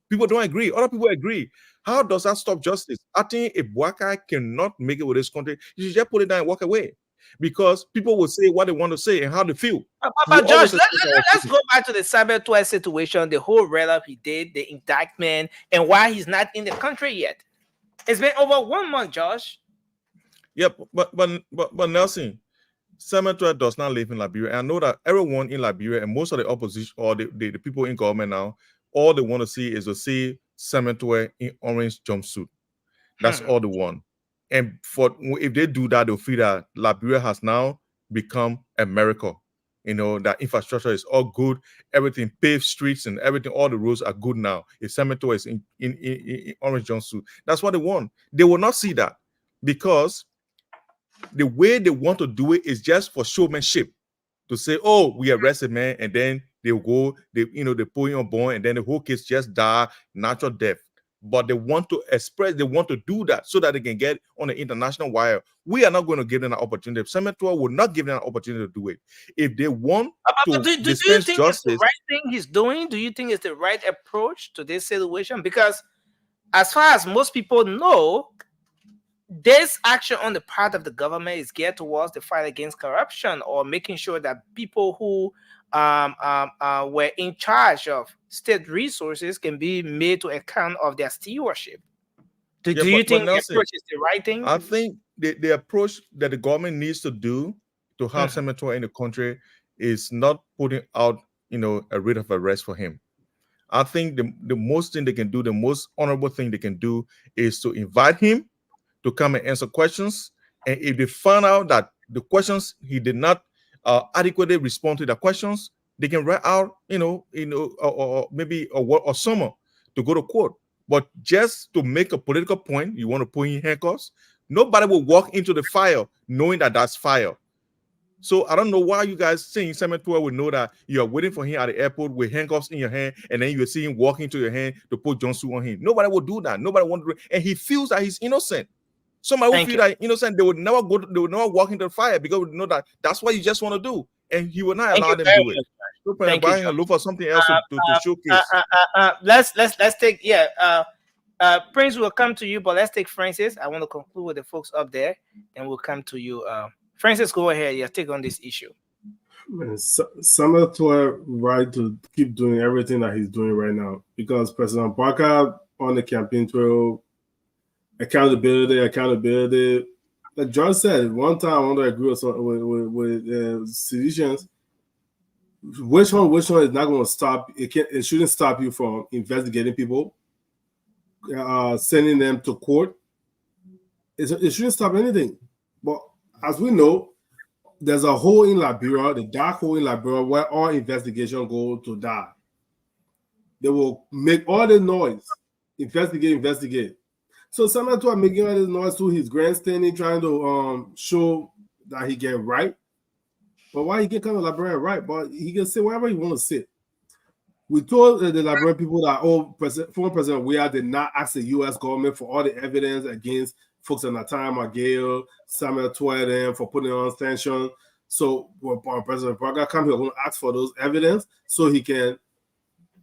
Speaker 16: People don't agree. Other people agree. How does that stop justice? I think if Waka cannot make it with this country, you should just put it down and walk away. Because people will say what they want to say and how they feel.
Speaker 13: But Josh, let's go back to the Samuel Tway situation, the whole write-up he did, the indictment, and why he's not in the country yet. It's been over 1 month, Josh.
Speaker 16: Yep, but Nelson, Samuel Tway does not live in Liberia. And I know that everyone in Liberia and most of the opposition or the people in government now, all they want to see is to see Samuel Tway in orange jumpsuit. That's all they want. And if they do that, they'll feel that Liberia has now become America. That infrastructure is all good, everything, paved streets and everything, all the roads are good now. If Samuel Tway is in orange jumpsuit, that's what they want. They will not see that because the way they want to do it is just for showmanship, to say, "Oh, we arrested man," and then they'll go, they put him on bond, and then the whole case just die natural death. But they want to do that so that they can get on the international wire. We are not going to give them an opportunity. Samuel Tway will not give them an opportunity to do it. If they want to dispense
Speaker 13: justice, it's the right thing he's doing? Do you think it's the right approach to this situation? Because as far as most people know, this action on the part of the government is geared towards the fight against corruption or making sure that people who were in charge of state resources can be made to account of their stewardship. Do you think the approach is the right thing?
Speaker 16: I think the approach that the government needs to do to have Samuel Tway in the country is not putting out, a writ of arrest for him. I think the most thing they can do, the most honorable thing they can do is to invite him to come and answer questions. And if they find out that the questions he did not adequately respond to the questions, they can write out, or maybe a word or summer to go to court. But just to make a political point, you want to put in handcuffs. Nobody will walk into the fire knowing that that's fire. So I don't know why you guys saying Samuel Tway would know that you are waiting for him at the airport with handcuffs in your hand, and then you will see him walking to your hand to put jumpsuit on him. Nobody will do that. Nobody want to, and he feels that he's innocent. Somebody will feel that innocent. They would never walk into the fire because they know that that's what you just want to do, and he will not allow them to do it. Look for something else to showcase.
Speaker 13: Let's take Prince will come to you, but let's take Francis. I want to conclude with the folks up there, and we'll come to you. Francis, go ahead. Yeah, take on this issue.
Speaker 17: Samuel Tway right to keep doing everything that he's doing right now because President Barker on the campaign trail, accountability. Like John said, one time I want to agree with citizens. Which one is not going to stop? It shouldn't stop you from investigating people, sending them to court. It shouldn't stop anything. But as we know, there's a hole in Liberia, the dark hole in Liberia, where all investigation go to die. they will make all the noise, investigate. So Samuel Toy making all this noise through his grandstanding, trying to show that he get right. But why he can come to Liberian right? But he can say whatever he want to say. We told the Liberian people that former President Weah did not ask the U.S. government for all the evidence against folks in Nathan McGill, Samuel Toy, for putting on sanctions. So when President Braga come here, going to ask for those evidence so he can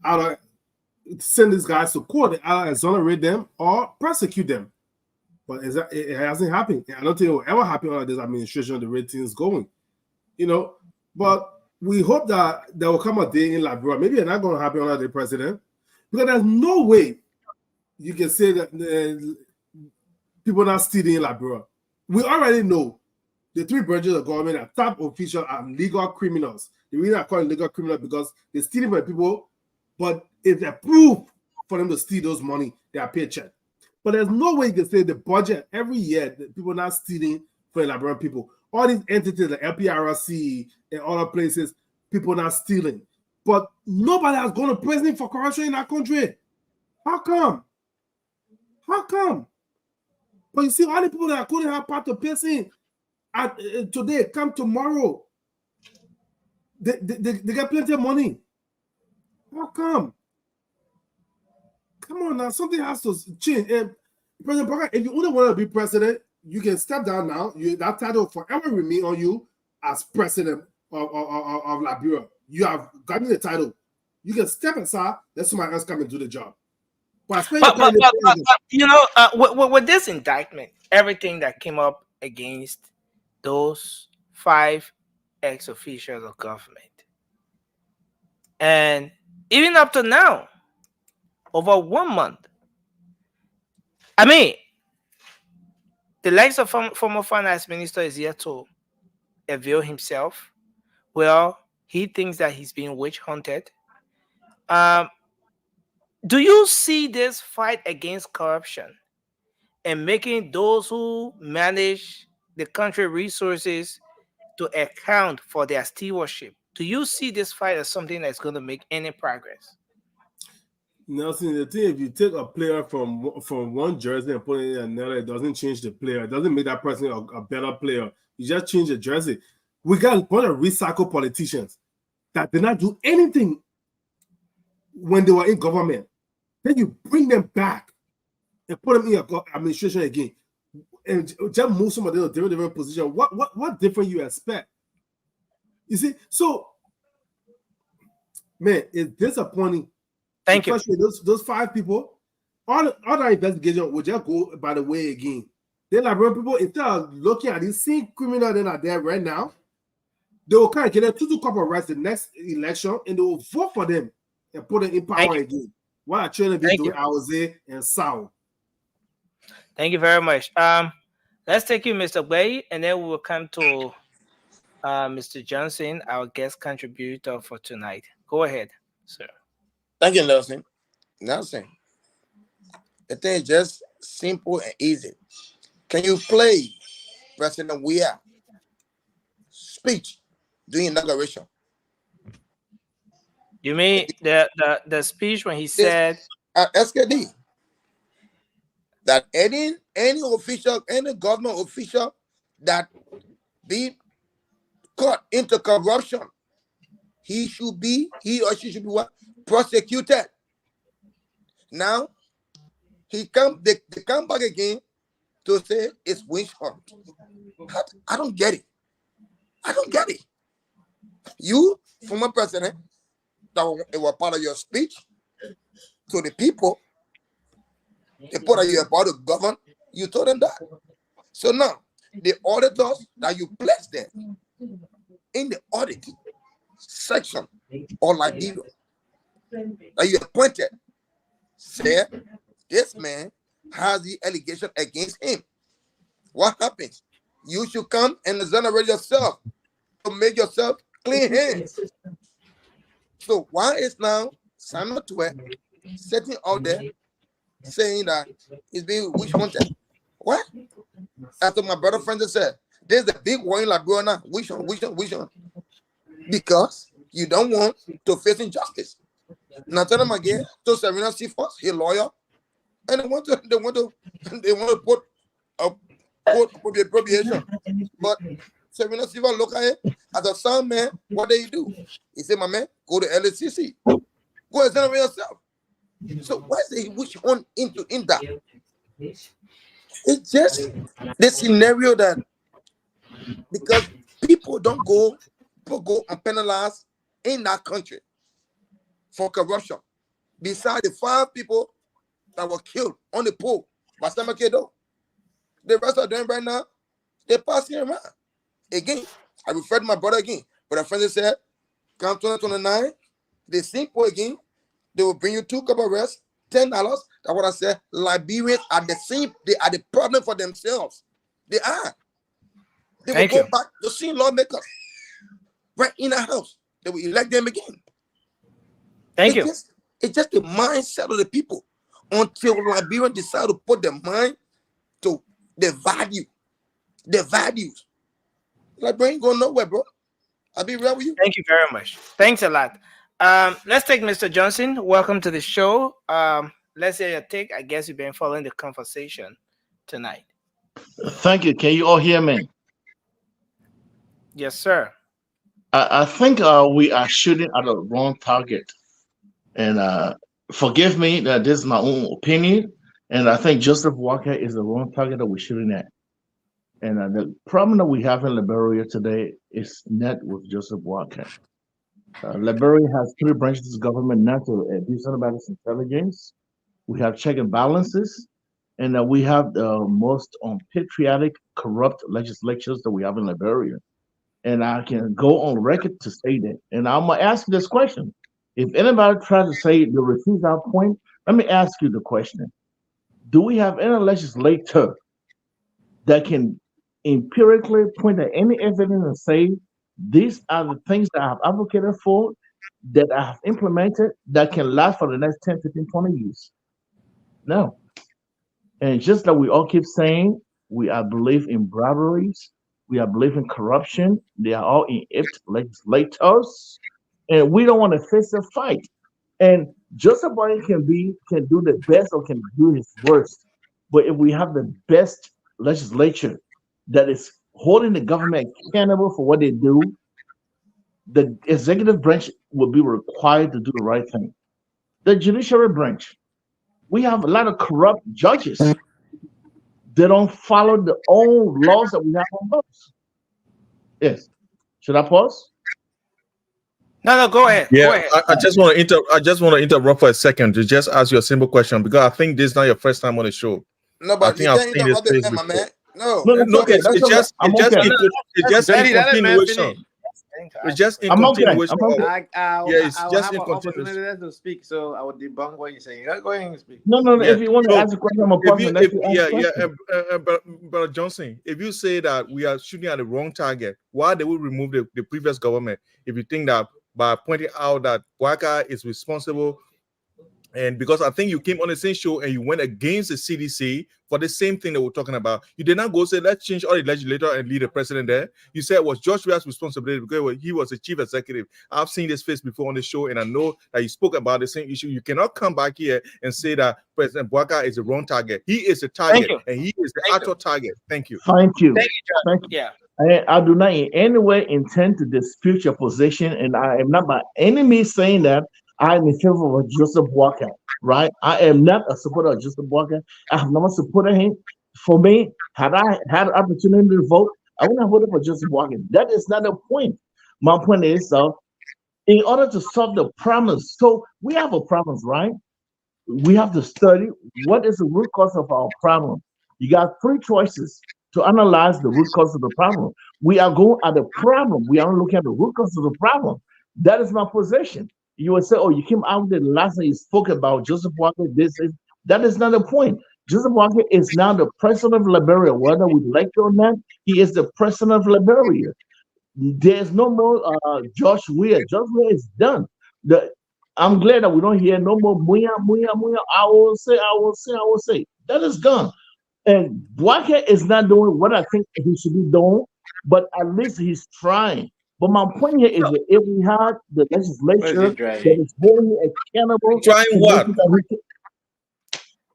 Speaker 17: either send these guys to court and either exonerate them or prosecute them. But it hasn't happened. I don't think it will ever happen under this administration, the way things going. But we hope that there will come a day in Liberia. Maybe it's not going to happen under the president, because there's no way you can say that people not stealing in Liberia. We already know the three branches of government are top officials are legal criminals. The reason I call it legal criminals because they're stealing from people, but if they're proof for them to steal those money, they are paycheck. But there's no way you can say the budget every year that people not stealing from Liberian people. All these entities, the LPRC and other places, people not stealing. But nobody has gone to prison for corruption in our country. How come? How come? But you see, all the people that couldn't have part to prison today, come tomorrow. They get plenty of money. How come? Come on now, something has to change. And President Parker, if you only want to be president, you can step down now. That title will forever remain on you as president of Liberia. You have gotten the title. You can step aside, let somebody else come and do the job. But
Speaker 13: with this indictment, everything that came up against those 5 ex-officials of government, and even up to now, over 1 month, I mean, the likes of former finance minister is here to avail himself. Well, he thinks that he's being witch hunted. Do you see this fight against corruption and making those who manage the country resources to account for their stewardship? Do you see this fight as something that's going to make any progress?
Speaker 17: Nelson, the thing, if you take a player from one jersey and put it in another, it doesn't change the player. It doesn't make that person a better player. You just change the jersey. We got a bunch of recycled politicians that did not do anything when they were in government. Then you bring them back and put them in your administration again, and just move some of them to different positions. What different you expect? You see, so man, it's disappointing.
Speaker 13: Thank you.
Speaker 17: Those 5 people, all that investigation will just go by the way again. Then Liberian people, instead of looking at these same criminals that are there right now, they will kind of get them to corporate rights the next election, and they will vote for them and put them in power again. What are trying to be doing Aoze and Sao.
Speaker 13: Thank you very much. Let's take you, Mr. Bay, and then we will come to Mr. Johnson, our guest contributor for tonight. Go ahead, sir.
Speaker 15: Thank you, Nelson. Nelson, the thing is just simple and easy. Can you play President Weah speech during inauguration?
Speaker 13: You mean the speech when he said
Speaker 15: SKD that any official, any government official that be caught into corruption, he or she should be what? Prosecuted. Now they come back again to say it's witch hunt. I don't get it. I don't get it. You, former president, it was part of your speech to the people. The people that you're about to govern, you told them that. So now, the auditors that you placed there in the audit section or Liberia that you appointed said this man has the allegation against him. What happens? You should come and exonerate yourself to make yourself clean hands. So why is now Samuel Toy sitting out there saying that he's being witch hunted? What? After my brother friend just said, there's a big war in Liberia now. Witch hunt. Because you don't want to face injustice. Now tell them again to Serena Seaforth, his lawyer, and they want to put a probation. But Serena Seaforth look at it as a sound man. What do? He said, my man, go to LSCC. Go examine yourself. So why is he which on into in that? It's just the scenario that because people don't go and penalize in that country for corruption. Besides the 5 people that were killed on the pole by Samakedo, the rest of them right now, they're passing around. Again, I referred to my brother again, but a friend said, come 2029, the same point again, they will bring you 2 cup of rest, $10. That's what I said. Liberians are the same, they are the problem for themselves. They are. They will go back to see lawmakers right in the house. They will elect them again. It's just the mindset of the people until Liberians decide to put their mind to the values. Liberian ain't going nowhere, bro. I'll be real with you.
Speaker 13: Thank you very much. Thanks a lot. Let's take Mr. Johnson. Welcome to the show. Let's hear your take. I guess you've been following the conversation tonight.
Speaker 2: Thank you. Can you all hear me?
Speaker 13: Yes, sir.
Speaker 2: I think we are shooting at the wrong target. And forgive me that this is my own opinion. And I think Joseph Walker is the wrong target that we're shooting at. And the problem that we have in Liberia today is not with Joseph Walker. Liberia has 3 branches of government not to abuse anybody's intelligence. We have check and balances. And we have the most unpatriotic, corrupt legislatures that we have in Liberia. And I can go on record to say that. And I'm going to ask you this question. If anybody tries to say they refuse our point, let me ask you the question. Do we have any legislator that can empirically point at any evidence and say, these are the things that I have advocated for, that I have implemented, that can last for the next 10, 15, 20 years? No. And just that we all keep saying, we are believe in briberies, we are believe in corruption, they are all inept legislators, and we don't want to face a fight. And Joseph Biden can do the best or can do his worst. But if we have the best legislature that is holding the government accountable for what they do, the executive branch will be required to do the right thing. The judiciary branch, we have a lot of corrupt judges. They don't follow the own laws that we have on books. Yes. Should I pause?
Speaker 13: No, go ahead.
Speaker 16: Yeah,
Speaker 13: Go ahead.
Speaker 16: I just want to interrupt for a second to just ask you a simple question because I think this is not your first time on the show.
Speaker 15: No, but you can't interrupt the man, my man. No,
Speaker 16: it's just in continuation. It's just in continuation.
Speaker 14: It's just in continuation to speak, so I would debunk what you're saying. Go ahead and speak.
Speaker 2: No. If you want to ask a question, I'm a person.
Speaker 16: But Johnson, if you say that we are shooting at the wrong target, why did we remove the previous government? If you think that by pointing out that Waka is responsible, and because I think you came on the same show and you went against the CDC for the same thing that we're talking about, you did not go say let's change all the legislator and leave the president there. You said it was George Weah's responsibility because he was the chief executive. I've seen this face before on the show, and I know that you spoke about the same issue. You cannot come back here and say that President Waka is the wrong target. He is the target, and he is the actual target. Thank you.
Speaker 2: Thank you.
Speaker 13: Thank you. Yeah.
Speaker 2: I do not in any way intend to dispute your position, and I am not by any means saying that I am in favor of Joseph Walker, right? I am not a supporter of Joseph Walker. I have never supported him. For me, had I had an opportunity to vote, I would not vote for Joseph Walker. That is not the point. My point is, in order to solve the problems, so we have a problem, right? We have to study what is the root cause of our problem. You got 3 choices to analyze the root cause of the problem. We are going at the problem. We are looking at the root cause of the problem. That is my position. You would say, oh, you came out there the last time you spoke about Joseph Walker. That is not the point. Joseph Walker is now the president of Liberia. Whether we like it or not, he is the president of Liberia. There's no more Josh Weah. Josh Weah is done. I'm glad that we don't hear no more Muya. I will say. That is gone. And Walker is not doing what I think he should be doing, but at least he's trying. But my point here is that if we had the legislature that is holding you accountable,
Speaker 21: Trying
Speaker 2: to
Speaker 21: what?
Speaker 2: make it that we can-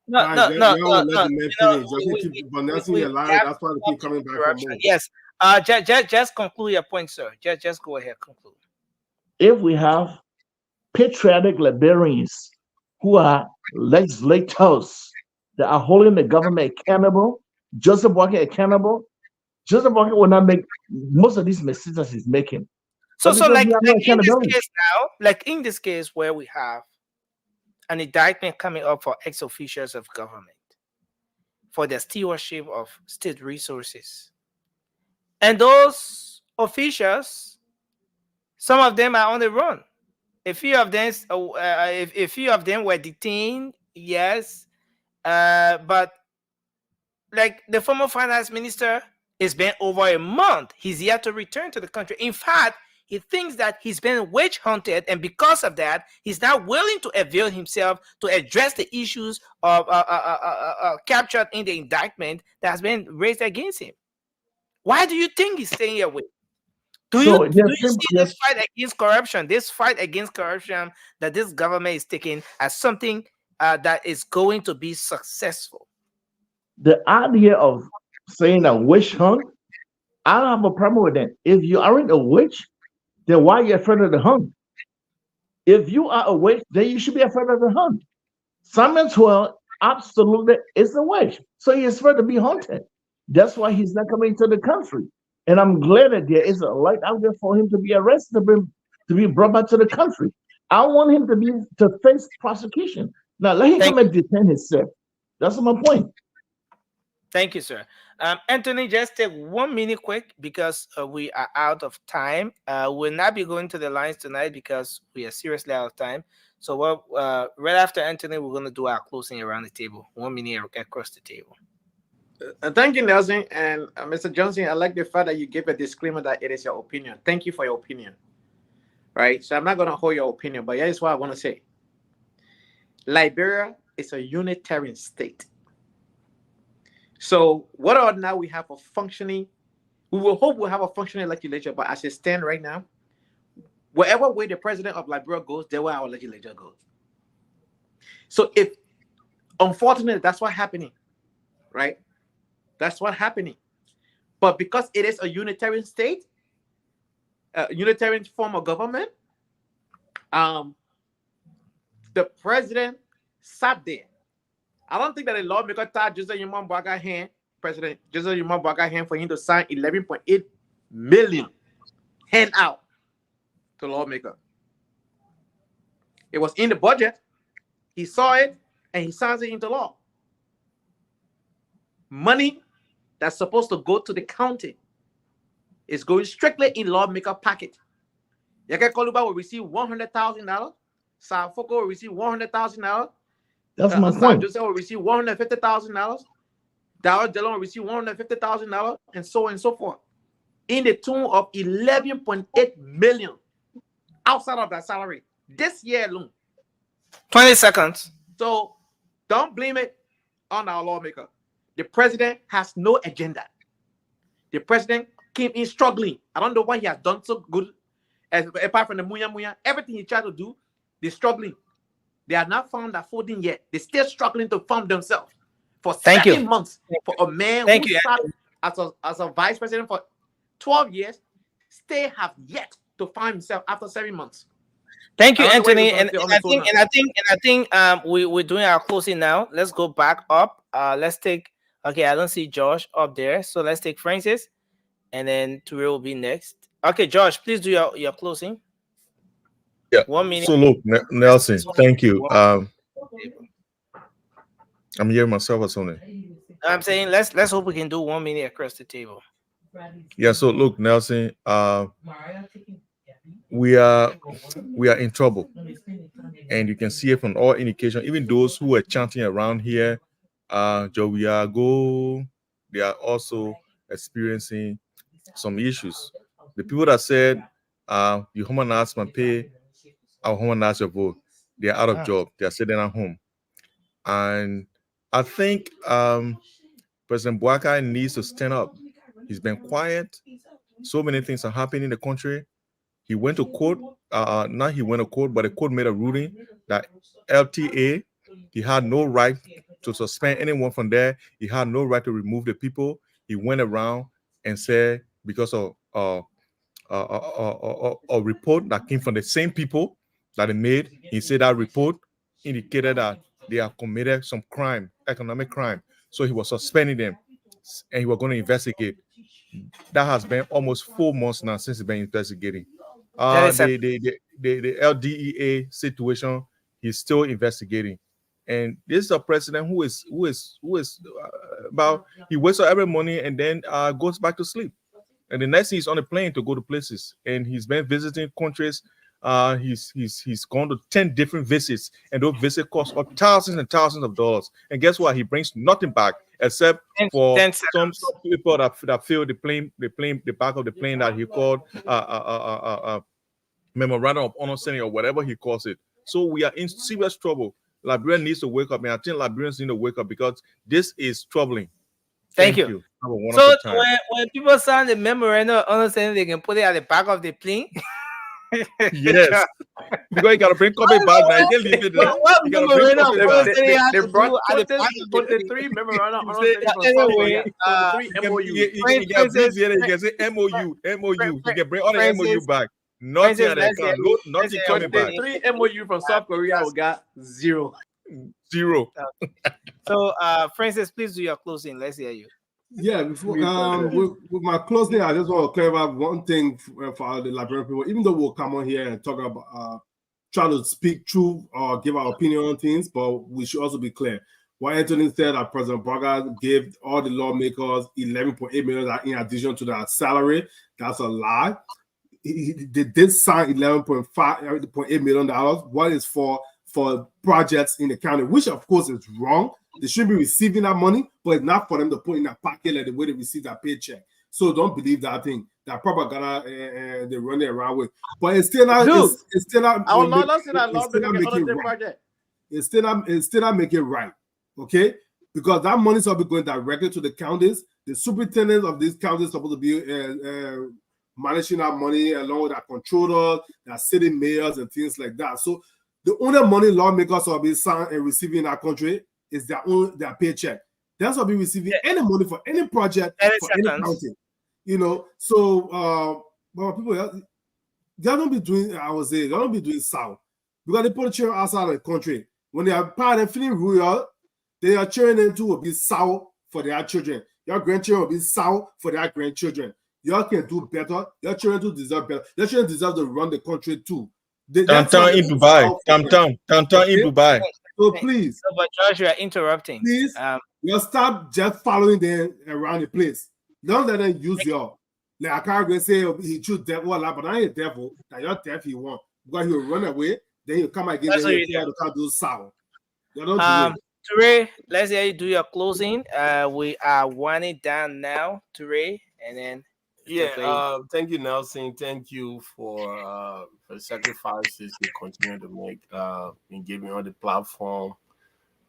Speaker 17: Y'all will let the man finish. Just keep, but Nelson, you're lying. That's why they keep coming back for more.
Speaker 13: Yes. Just conclude your point, sir. Just go ahead, conclude.
Speaker 2: if we have patriotic Liberians who are legislators that are holding the government accountable, Joseph Walker accountable, Joseph Walker will not make most of these mistakes he's making.
Speaker 13: So
Speaker 2: But because
Speaker 13: like
Speaker 2: we have no
Speaker 13: in this
Speaker 2: accountability.
Speaker 13: case now, like in this case where we have an indictment coming up for ex-officials of government for the stewardship of state resources. And those officials, some of them are on the run. A few of them, a few of them were detained, yes, but like the former finance minister, it's been over a month. He's yet to return to the country. In fact, he thinks that he's been witch hunted, and because of that, he's not willing to avail himself to address the issues of captured in the indictment that has been raised against him. Why do you think he's staying away? Do you see this fight against corruption? This fight against corruption that this government is taking as something that is going to be successful?
Speaker 2: The idea of saying a witch hunt, I don't have a problem with that. If you aren't a witch, then why are you afraid of the hunt? If you are a witch, then you should be afraid of the hunt. Simon 12 absolutely is a witch. So he is afraid to be hunted. That's why he's not coming to the country. And I'm glad that there is a light out there for him to be arrested, to be brought back to the country. I want him to face prosecution. Now let him come and defend himself. That's my point.
Speaker 13: Thank you, sir. Anthony, just take 1 minute quick because we are out of time. We'll not be going to the lines tonight because we are seriously out of time. So right after Anthony, we're going to do our closing around the table. 1 minute across the table.
Speaker 14: Thank you, Nelson. And Mr. Johnson, I like the fact that you gave a disclaimer that it is your opinion. Thank you for your opinion. Right? So I'm not going to hold your opinion, but here's what I want to say. Liberia is a unitarian state. So whether or not we have a functioning, we will hope we'll have a functioning legislature, but as it stands right now, wherever way the president of Liberia goes, there where our legislature goes. So if, unfortunately, that's what's happening, right? That's what's happening. But because it is a unitarian state, a unitarian form of government, the president sat there. I don't think that a lawmaker tied Joseph Yumambwaga hand, President Joseph Yumambwaga hand, for him to sign 11.8 million hand out to lawmaker. It was in the budget. He saw it and he signs it into law. Money that's supposed to go to the county is going strictly in lawmaker pocket. Yaka Koluba will receive $100,000. Safoko will receive $100,000.
Speaker 2: That's my point.
Speaker 14: Joseph will receive $150,000. Dawah Delon will receive $150,000, and so on and so forth. In the tune of 11.8 million outside of that salary this year alone.
Speaker 13: 20 seconds.
Speaker 14: So don't blame it on our lawmaker. The president has no agenda. The president came in struggling. I don't know why he has done so good. Apart from the muya, everything he tried to do, they're struggling. They are not found that footing yet. They're still struggling to fund themselves for 7 months. For a man who sat as a vice president for 12 years, still have yet to find himself after 7 months.
Speaker 13: Thank you, Anthony. And I think we're doing our closing now. Let's go back up. Let's take. Okay, I don't see Josh up there, so let's take Francis, and then Ture will be next. Okay, Josh, please do your closing.
Speaker 21: Yeah.
Speaker 13: 1 minute.
Speaker 21: So look, Nelson, thank you. I'm hearing myself or something.
Speaker 13: I'm saying let's hope we can do 1 minute across the table.
Speaker 21: Yeah. So look, Nelson, we are in trouble, and you can see it from all indications. Even those who are chanting around here, Joviago, they are also experiencing some issues. The people that said, "You humanize my pay, I humanize your vote," they are out of job. They are sitting at home, and I think President Bouakai needs to stand up. He's been quiet. So many things are happening in the country. He went to court. Not he went to court, but the court made a ruling that LTA, he had no right to suspend anyone from there. He had no right to remove the people. He went around and said because of a report that came from the same people that he made. He said that report indicated that they have committed some crime, economic crime. So he was suspending them, and he was going to investigate. That has been almost 4 months now since he's been investigating. The LDEA situation, he's still investigating, and this is a president who is about he wakes up every morning and then goes back to sleep. And the next thing he's on a plane to go to places, and he's been visiting countries. He's gone to 10 different visits, and those visits cost thousands and thousands of dollars. And guess what? He brings nothing back except for some people that fill the back of the plane that he called memorandum of understanding or whatever he calls it. So we are in serious trouble. Liberia needs to wake up, and I think Liberians need to wake up because this is troubling.
Speaker 13: Thank you. So when people sign the memorandum of understanding, they can put it at the back of the plane.
Speaker 21: Yes, because you gotta bring copy back now. You can't leave it there.
Speaker 14: What memorandum of understanding they brought 23 memorandum of understanding.
Speaker 21: You can say MOU. You can bring all the MOU back. Nothing at the account. Nothing coming back.
Speaker 14: 3 MOU from South Korea, we got zero.
Speaker 13: So, Francis, please do your closing. Let's hear you.
Speaker 17: Yeah, before with my closing, I just want to clarify one thing for the Liberian people. Even though we'll come on here and talk about, try to speak truth or give our opinion on things, but we should also be clear. What Anthony said that President Braga gave all the lawmakers $11.8 million in addition to their salary, that's a lie. They did sign $11.8 million. What is for projects in the county, which of course is wrong. They shouldn't be receiving that money, but it's not for them to put in a pocket like the way they receive that paycheck. So don't believe that thing. That propaganda they run it around with. But it's still not. It's still not. It's still not making it right. Okay, because that money is supposed to be going directly to the counties. The superintendents of these counties are supposed to be managing that money along with our controllers, their city mayors, and things like that. So the only money lawmakers will be signed and receiving in our country is their paycheck. That's what be receiving any money for any project for any county. You know, so well, people they don't be doing. I would say they don't be doing south because they put children outside of the country. When they are part and feeling rural, they are children into will be south for their children. Your grandchildren will be south for their grandchildren. Y'all can do better. Your children do deserve better. Your children deserve to run the country too.
Speaker 21: Downtown in Dubai. Downtown in Dubai.
Speaker 17: So please.
Speaker 13: So, but Josh, you are interrupting.
Speaker 17: Please, you stop just following them around the place. Don't let them use your. Like I can't go say he choose devil, but I ain't devil. Now you're deaf. He won't because he'll run away. Then he'll come again. Then he'll come do sound. You don't do it.
Speaker 13: Ture, let's hear you do your closing. We are winding down now, Ture, and then.
Speaker 18: Thank you, Nelson. Thank you for the sacrifices you continue to make in giving us the platform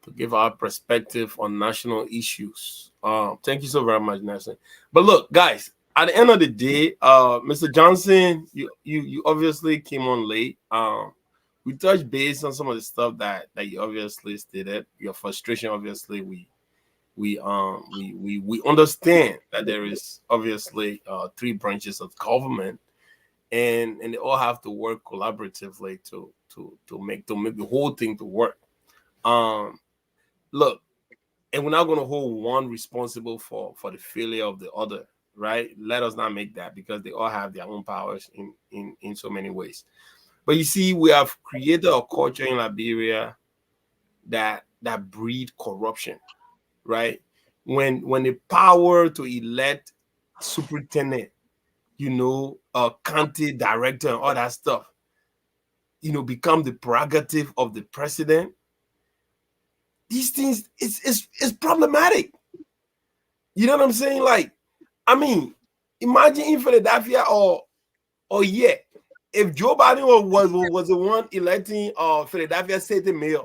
Speaker 18: to give our perspective on national issues. Thank you so very much, Nelson. But look, guys, at the end of the day, Mr. Johnson, you obviously came on late. We touched base on some of the stuff that you obviously stated. Your frustration, obviously, we understand that there is obviously 3 branches of government, and they all have to work collaboratively to make the whole thing to work. Look, and we're not going to hold one responsible for the failure of the other, right? Let us not make that, because they all have their own powers in so many ways. But you see, we have created a culture in Liberia that breed corruption. Right, when the power to elect superintendent, county director, and all that stuff, become the prerogative of the president. These things, it's problematic. You know what I'm saying? Like, I mean, imagine in Philadelphia or if Joe Biden was the one electing Philadelphia state mayor.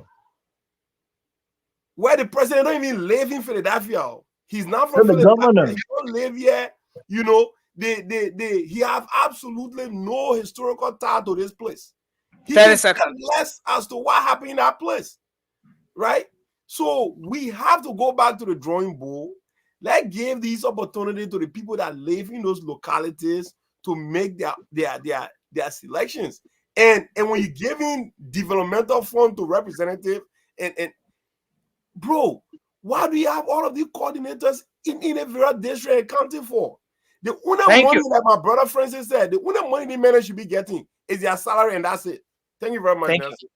Speaker 18: Where the president don't even live in Philadelphia. He's not from Philadelphia. He don't live here. he have absolutely no historical tie to this place. He
Speaker 13: 30
Speaker 18: can
Speaker 13: seconds.
Speaker 18: less as to what happened in that place, right? So we have to go back to the drawing board. Let's give these opportunity to the people that live in those localities to make their selections. And when you're giving developmental fund to representative, and bro, why do you have all of these coordinators in a very district accounting for? The only money that my brother Francis said, the only money the men should be getting is their salary, and that's it. Thank you very much,
Speaker 13: Thank
Speaker 18: Nelson.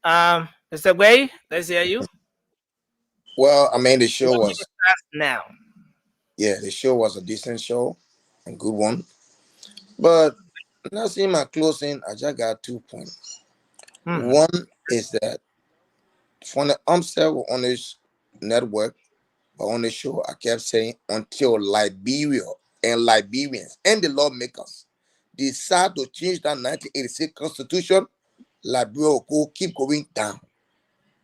Speaker 13: you. Mr. Way, let's hear you.
Speaker 15: Well, I mean, the show was
Speaker 13: now.
Speaker 15: Yeah, the show was a decent show, a good one. But now seeing my closing, I just got 2 points. One is that from the onset on this network or on the show, I kept saying until Liberia and Liberians and the lawmakers decide to change that 1986 constitution, Liberia will keep going down.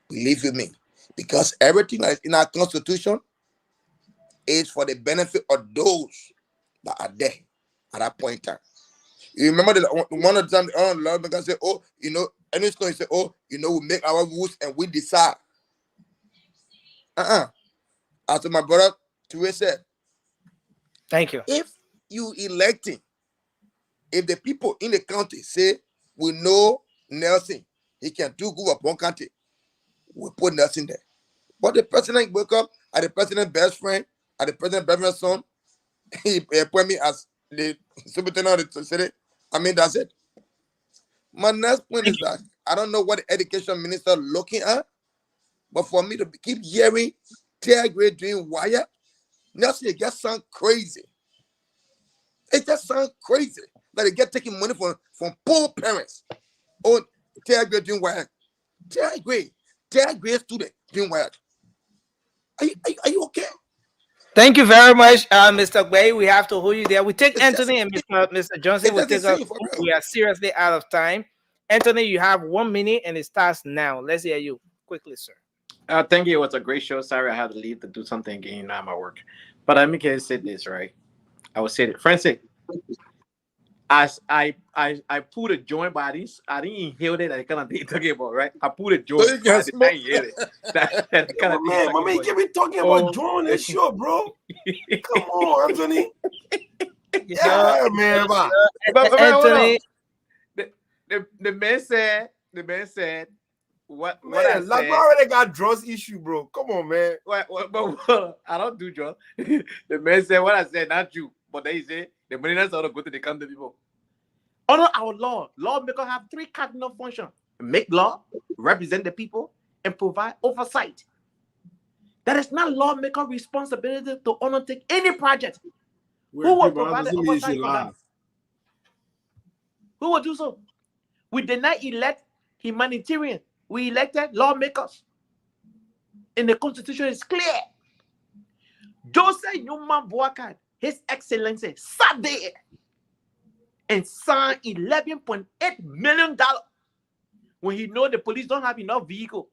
Speaker 15: Believe you me, because everything that is in our constitution is for the benefit of those that are there at that point in time. You remember one of the time the lawmakers say, "Oh, any school say, oh, we make our rules and we decide." As my brother Ture said,
Speaker 13: thank you.
Speaker 15: If you electing, if the people in the county say we know Nelson, he can do good upon county, we put Nelson there. But the president wake up at the president's best friend, at the president's best friend's son, he appoint me as the superintendent of the city. I mean, that's it. My next point is that I don't know what the education minister looking at, but for me to keep hearing tear grade doing wire, Nelson, it just sound crazy. It just sounds crazy that they get taking money from poor parents. Oh, tear grade doing wire. Tear grade student doing wire. Are you okay?
Speaker 13: Thank you very much, Mr. Gray. We have to hold you there. We take Anthony and Mr. Johnson. We take we are seriously out of time. Anthony, you have 1 minute and it starts now. Let's hear you quickly, sir.
Speaker 14: Thank you. It was a great show. Sorry, I had to leave to do something again. Now my work. But let me say this, right? I will say it. Francis, as I pulled a joint, but I didn't inhale it. That kind of thing talking about, right? I pulled a joint. So I didn't inhale it. That kind of thing.
Speaker 18: Man, you can't be talking about joint this show, bro. Come on, Anthony. Yeah, man.
Speaker 14: But Anthony, the man said. What
Speaker 18: man,
Speaker 14: I said,
Speaker 18: already got drugs issue, bro. Come on, man.
Speaker 14: But I don't do drugs. The man said what I said, not you. But they say the millionaires ought to go to the country people. Honor our law. Lawmakers have 3 cardinal functions: make law, represent the people, and provide oversight. That is not lawmaker responsibility to undertake any project. Who will provide the oversight for that? Who will do so? We did not elect humanitarian. We elected lawmakers. And the constitution is clear. Joseph Newman Boakad, His Excellency, sat there and signed $11.8 million when he know the police don't have enough vehicle.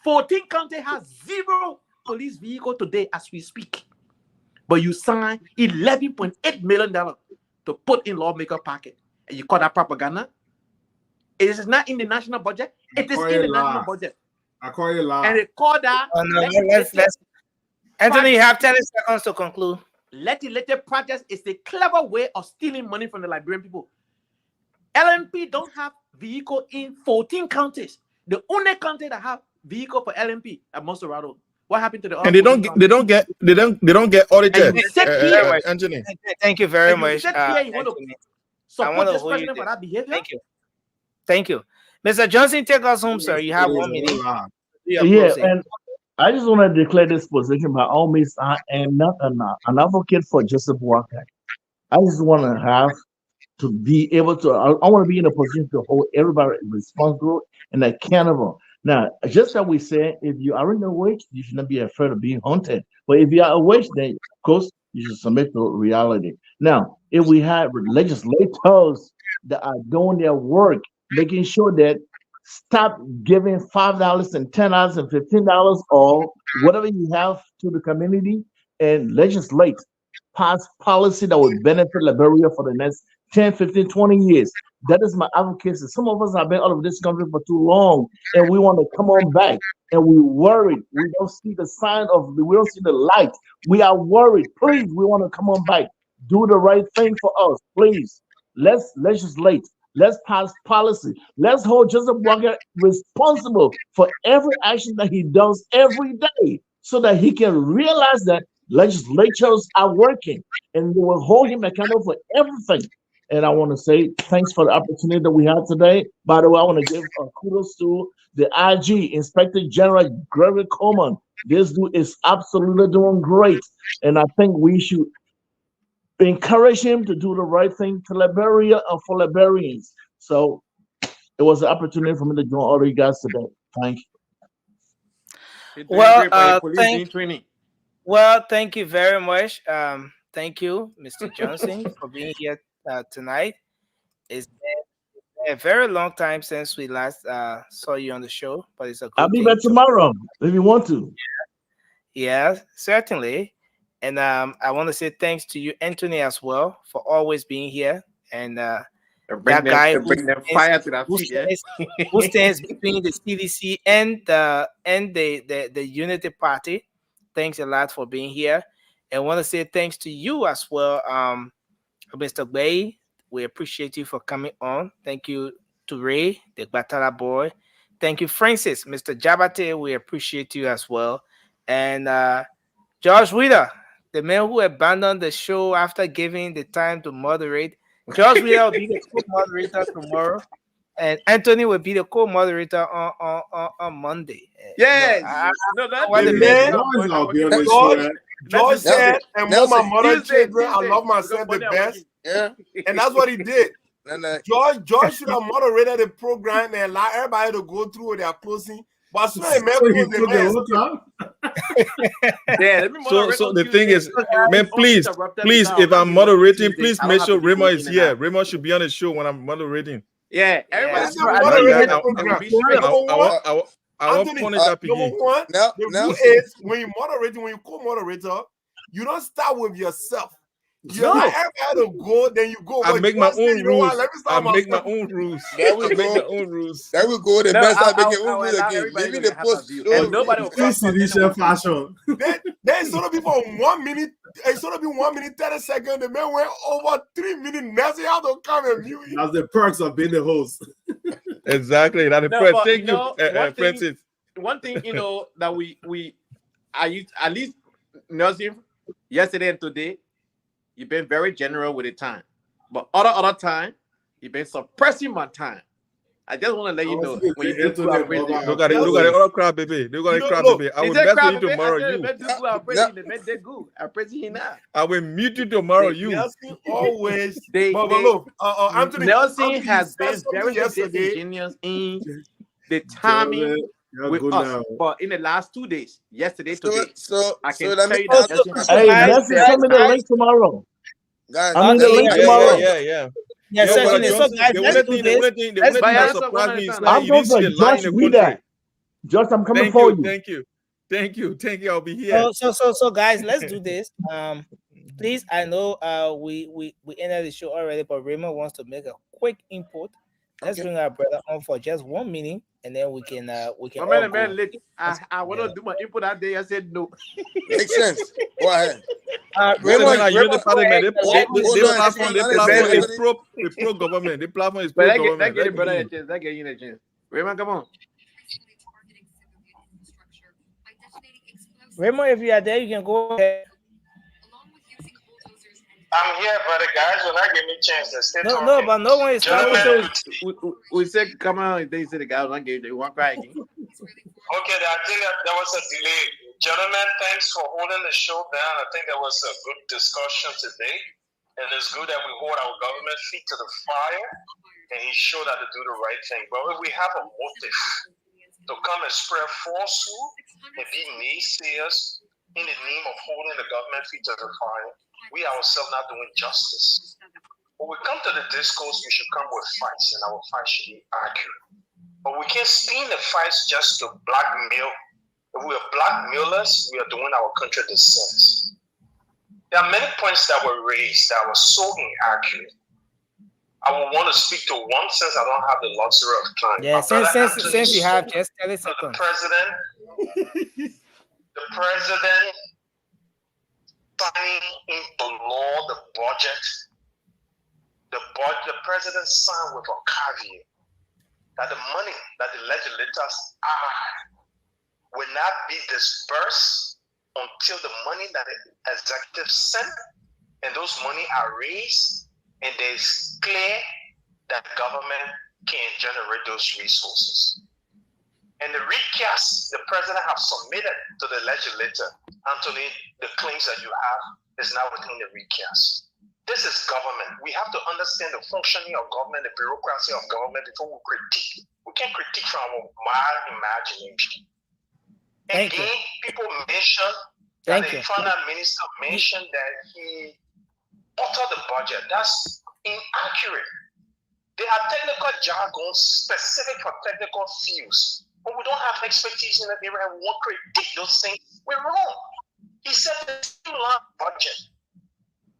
Speaker 14: 14 counties has 0 police vehicle today as we speak. But you signed $11.8 million to put in lawmaker pocket. And you call that propaganda? It is not in the national budget. It is in the national budget.
Speaker 17: I call you lie.
Speaker 14: And they call that.
Speaker 13: Let's Anthony, you have 10 seconds to conclude.
Speaker 14: Legislative projects is a clever way of stealing money from the Liberian people. LMP don't have vehicle in 14 counties. The only county that have vehicle for LMP at Monserrado. What happened to the other?
Speaker 21: And they don't get audited.
Speaker 13: Anthony. Thank you very much.
Speaker 14: I want to hold you for that behavior.
Speaker 13: Thank you. Mr. Johnson, take us home, sir. You have 1 minute.
Speaker 2: Yeah, and I just want to declare this position by all means. I am not an advocate for Joseph Walker. I just want to have to be able to, I want to be in a position to hold everybody responsible and accountable. Now, just as we said, if you are in a wage, you should not be afraid of being haunted. But if you are a wage, then of course you should submit to reality. Now, if we have legislators that are doing their work, making sure that stop giving $5 and $10 and $15 or whatever you have to the community and legislate. pass policy that will benefit Liberia for the next 10, 15, 20 years. That is my advocacy. Some of us have been out of this country for too long, and we want to come on back. And we're worried. We don't see the sign of we don't see the light. We are worried. Please, we want to come on back. Do the right thing for us. Please. Let's legislate. Let's pass policy. Let's hold Joseph Walker responsible for every action that he does every day so that he can realize that legislatures are working and they will hold him accountable for everything. And I want to say thanks for the opportunity that we had today. By the way, I want to give kudos to the IG, Inspector General Gregory Coleman. This dude is absolutely doing great. And I think we should encourage him to do the right thing to Liberia and for Liberians. So it was an opportunity for me to join all of you guys today. Thank you.
Speaker 13: Thank you very much. Thank you, Mr. Johnson, for being here tonight. It's been a very long time since we last saw you on the show, but it's a good
Speaker 2: I'll be back tomorrow if you want to.
Speaker 13: Yeah, certainly. And I want to say thanks to you, Anthony, as well, for always being here. And that guy who stands between the CDC and the Unity Party. Thanks a lot for being here. And I want to say thanks to you as well, Mr. Bay. We appreciate you for coming on. Thank you to Ray, the Batala boy. Thank you, Francis, Mr. Jabate. We appreciate you as well. And George Wheeler, the man who abandoned the show after giving the time to moderate. George Wheeler will be the co-moderator tomorrow, and Anthony will be the co-moderator on Monday.
Speaker 14: Yes.
Speaker 18: George said, and my mother children, I love myself the best.
Speaker 15: Yeah.
Speaker 18: And that's what he did. George should have moderated the program and allow everybody to go through their closing. But so
Speaker 21: the thing is, man, please, if I'm moderating, please make sure Raymond is here. Raymond should be on the show when I'm moderating.
Speaker 14: Yeah, everybody's
Speaker 18: I want to point it up again. Number one, the rule is when you moderate, when you co-moderator, you don't start with yourself. You allow everybody to go, then you go.
Speaker 21: I make my own rules. I make my own rules.
Speaker 15: There we go. The best I make your own rules again. Give me the post.
Speaker 14: And nobody will
Speaker 17: fashion.
Speaker 18: Then it's gonna be for 1 minute. It's gonna be 1 minute 30 seconds. The man went over 3 minutes. Now you have to come and mute.
Speaker 17: That's the perks of being the host.
Speaker 21: Exactly. That's the perks. Thank you, Francis.
Speaker 14: One thing that I used at least Nelson yesterday and today. You've been very generous with the time, but other time you've been suppressing my time. I just want to let you know when you do
Speaker 21: look at it, all crap, baby. Look at it, crap, baby. I will message you tomorrow. I will mute you tomorrow. You
Speaker 18: always.
Speaker 14: Anthony Nelson has been very disingenuous in the timing. With us, but in the last 2 days, yesterday, today, I can tell you that.
Speaker 2: Hey, let's send me the link tomorrow.
Speaker 15: Guys,
Speaker 2: I mean the link tomorrow.
Speaker 13: Yeah, certainly. So, guys, let's do this.
Speaker 2: I'm going to Josh Wheeler. Josh, I'm coming for you.
Speaker 21: Thank you. I'll be here.
Speaker 13: So, guys, let's do this. Please, I know we ended the show already, but Raymond wants to make a quick input. Let's bring our brother on for just 1 minute, and then we can.
Speaker 14: I want to do my input that day. I said no.
Speaker 15: Makes sense. Go ahead.
Speaker 21: The platform is pro government. The platform is pro government.
Speaker 14: That get brother a chance. That get you a chance. Raymond, come on.
Speaker 13: Raymond, if you are there, you can go ahead.
Speaker 5: I'm here, brother, guys. Will not give me a chance to stay talking.
Speaker 13: No, but no one is talking.
Speaker 14: We said, come on. They said the guys don't give you one cry again.
Speaker 5: Okay, I think that there was a delay. Gentlemen, thanks for holding the show down. I think there was a good discussion today. And it's good that we hold our government feet to the fire and ensure that they do the right thing. But if we have a motive to come and spread falsehood and be naysayers in the name of holding the government feet to the fire, we ourselves not doing justice. When we come to the discourse, we should come with facts, and our facts should be accurate. But we can't spin the facts just to blackmail. If we are blackmailers, we are doing our country disservice. There are many points that were raised that were so inaccurate. I will want to speak to one since I don't have the luxury of time.
Speaker 13: Yeah, since you have just 30 seconds.
Speaker 5: The president signing into law the budget. The president signed with a caveat that the money that the legislators add will not be dispersed until the money that the executive sent and those money are raised and it's clear that government can generate those resources. And the recast the president has submitted to the legislature, Anthony, the claims that you have is now within the recast. This is government. We have to understand the functioning of government, the bureaucracy of government before we critique. We can't critique from our mild imagination. Again, people mention that the finance minister mentioned that he altered the budget. That's inaccurate. There are technical jargons specific for technical fields, but we don't have expertise in that area and we won't critique those things. We're wrong. He said the streamlined budget,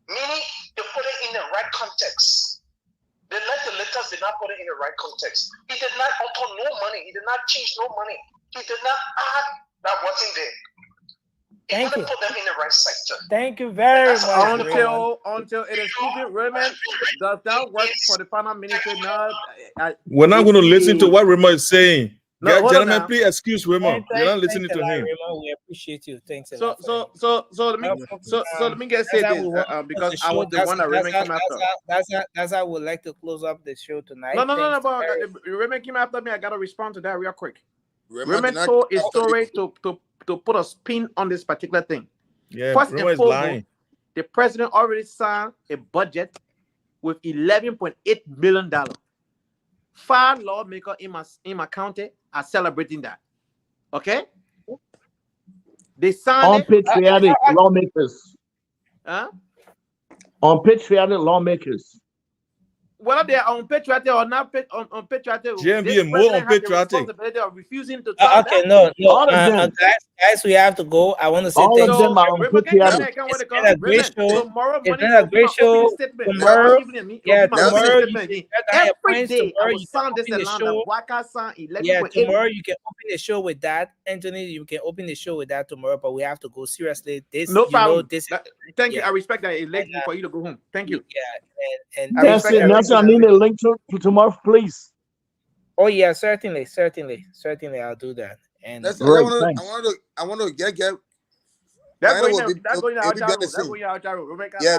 Speaker 5: meaning they put it in the right context. The legislators did not put it in the right context. He did not alter no money. He did not change no money. He did not add that wasn't there. He put them in the right sector.
Speaker 13: Thank you very much.
Speaker 14: Until it is proven, Raymond, does that work for the final minister now?
Speaker 21: We're not going to listen to what Raymond is saying.
Speaker 14: No,
Speaker 21: gentlemen, please excuse Raymond. You're not listening to him.
Speaker 13: Raymond, we appreciate you. Thanks a lot.
Speaker 14: So let me get say this because I was the one that Raymond came after.
Speaker 13: That's how we like to close up the show tonight.
Speaker 14: No. But Raymond came after me. I gotta respond to that real quick. Raymond told a story to put a spin on this particular thing.
Speaker 21: Yeah,
Speaker 14: first and foremost, the president already signed a budget with $11.8 billion. 5 lawmakers in my county are celebrating that. Okay? They signed
Speaker 2: unpatriotic lawmakers.
Speaker 14: Huh?
Speaker 2: Unpatriotic lawmakers.
Speaker 14: Whether they are unpatriotic or not unpatriotic,
Speaker 21: GMB and more unpatriotic.
Speaker 14: Of refusing to
Speaker 13: okay, no. Guys, we have to go. I want to say
Speaker 2: all
Speaker 13: thank
Speaker 2: of them are unpatriotic.
Speaker 13: It's been a great show. It's been a great show. Tomorrow,
Speaker 14: every day I will sound this alarm.
Speaker 13: Yeah, tomorrow you can open the show with that, Anthony. You can open the show with that tomorrow, but we have to go seriously. This,
Speaker 14: no problem.
Speaker 13: Thank
Speaker 14: you. I respect that. It's late for you to go home. Thank you.
Speaker 13: Yeah, and
Speaker 2: Nelson, I need a link to tomorrow, please.
Speaker 13: Oh yeah, certainly, I'll do that. And
Speaker 15: I want to get.
Speaker 14: That's going out.
Speaker 15: Yeah,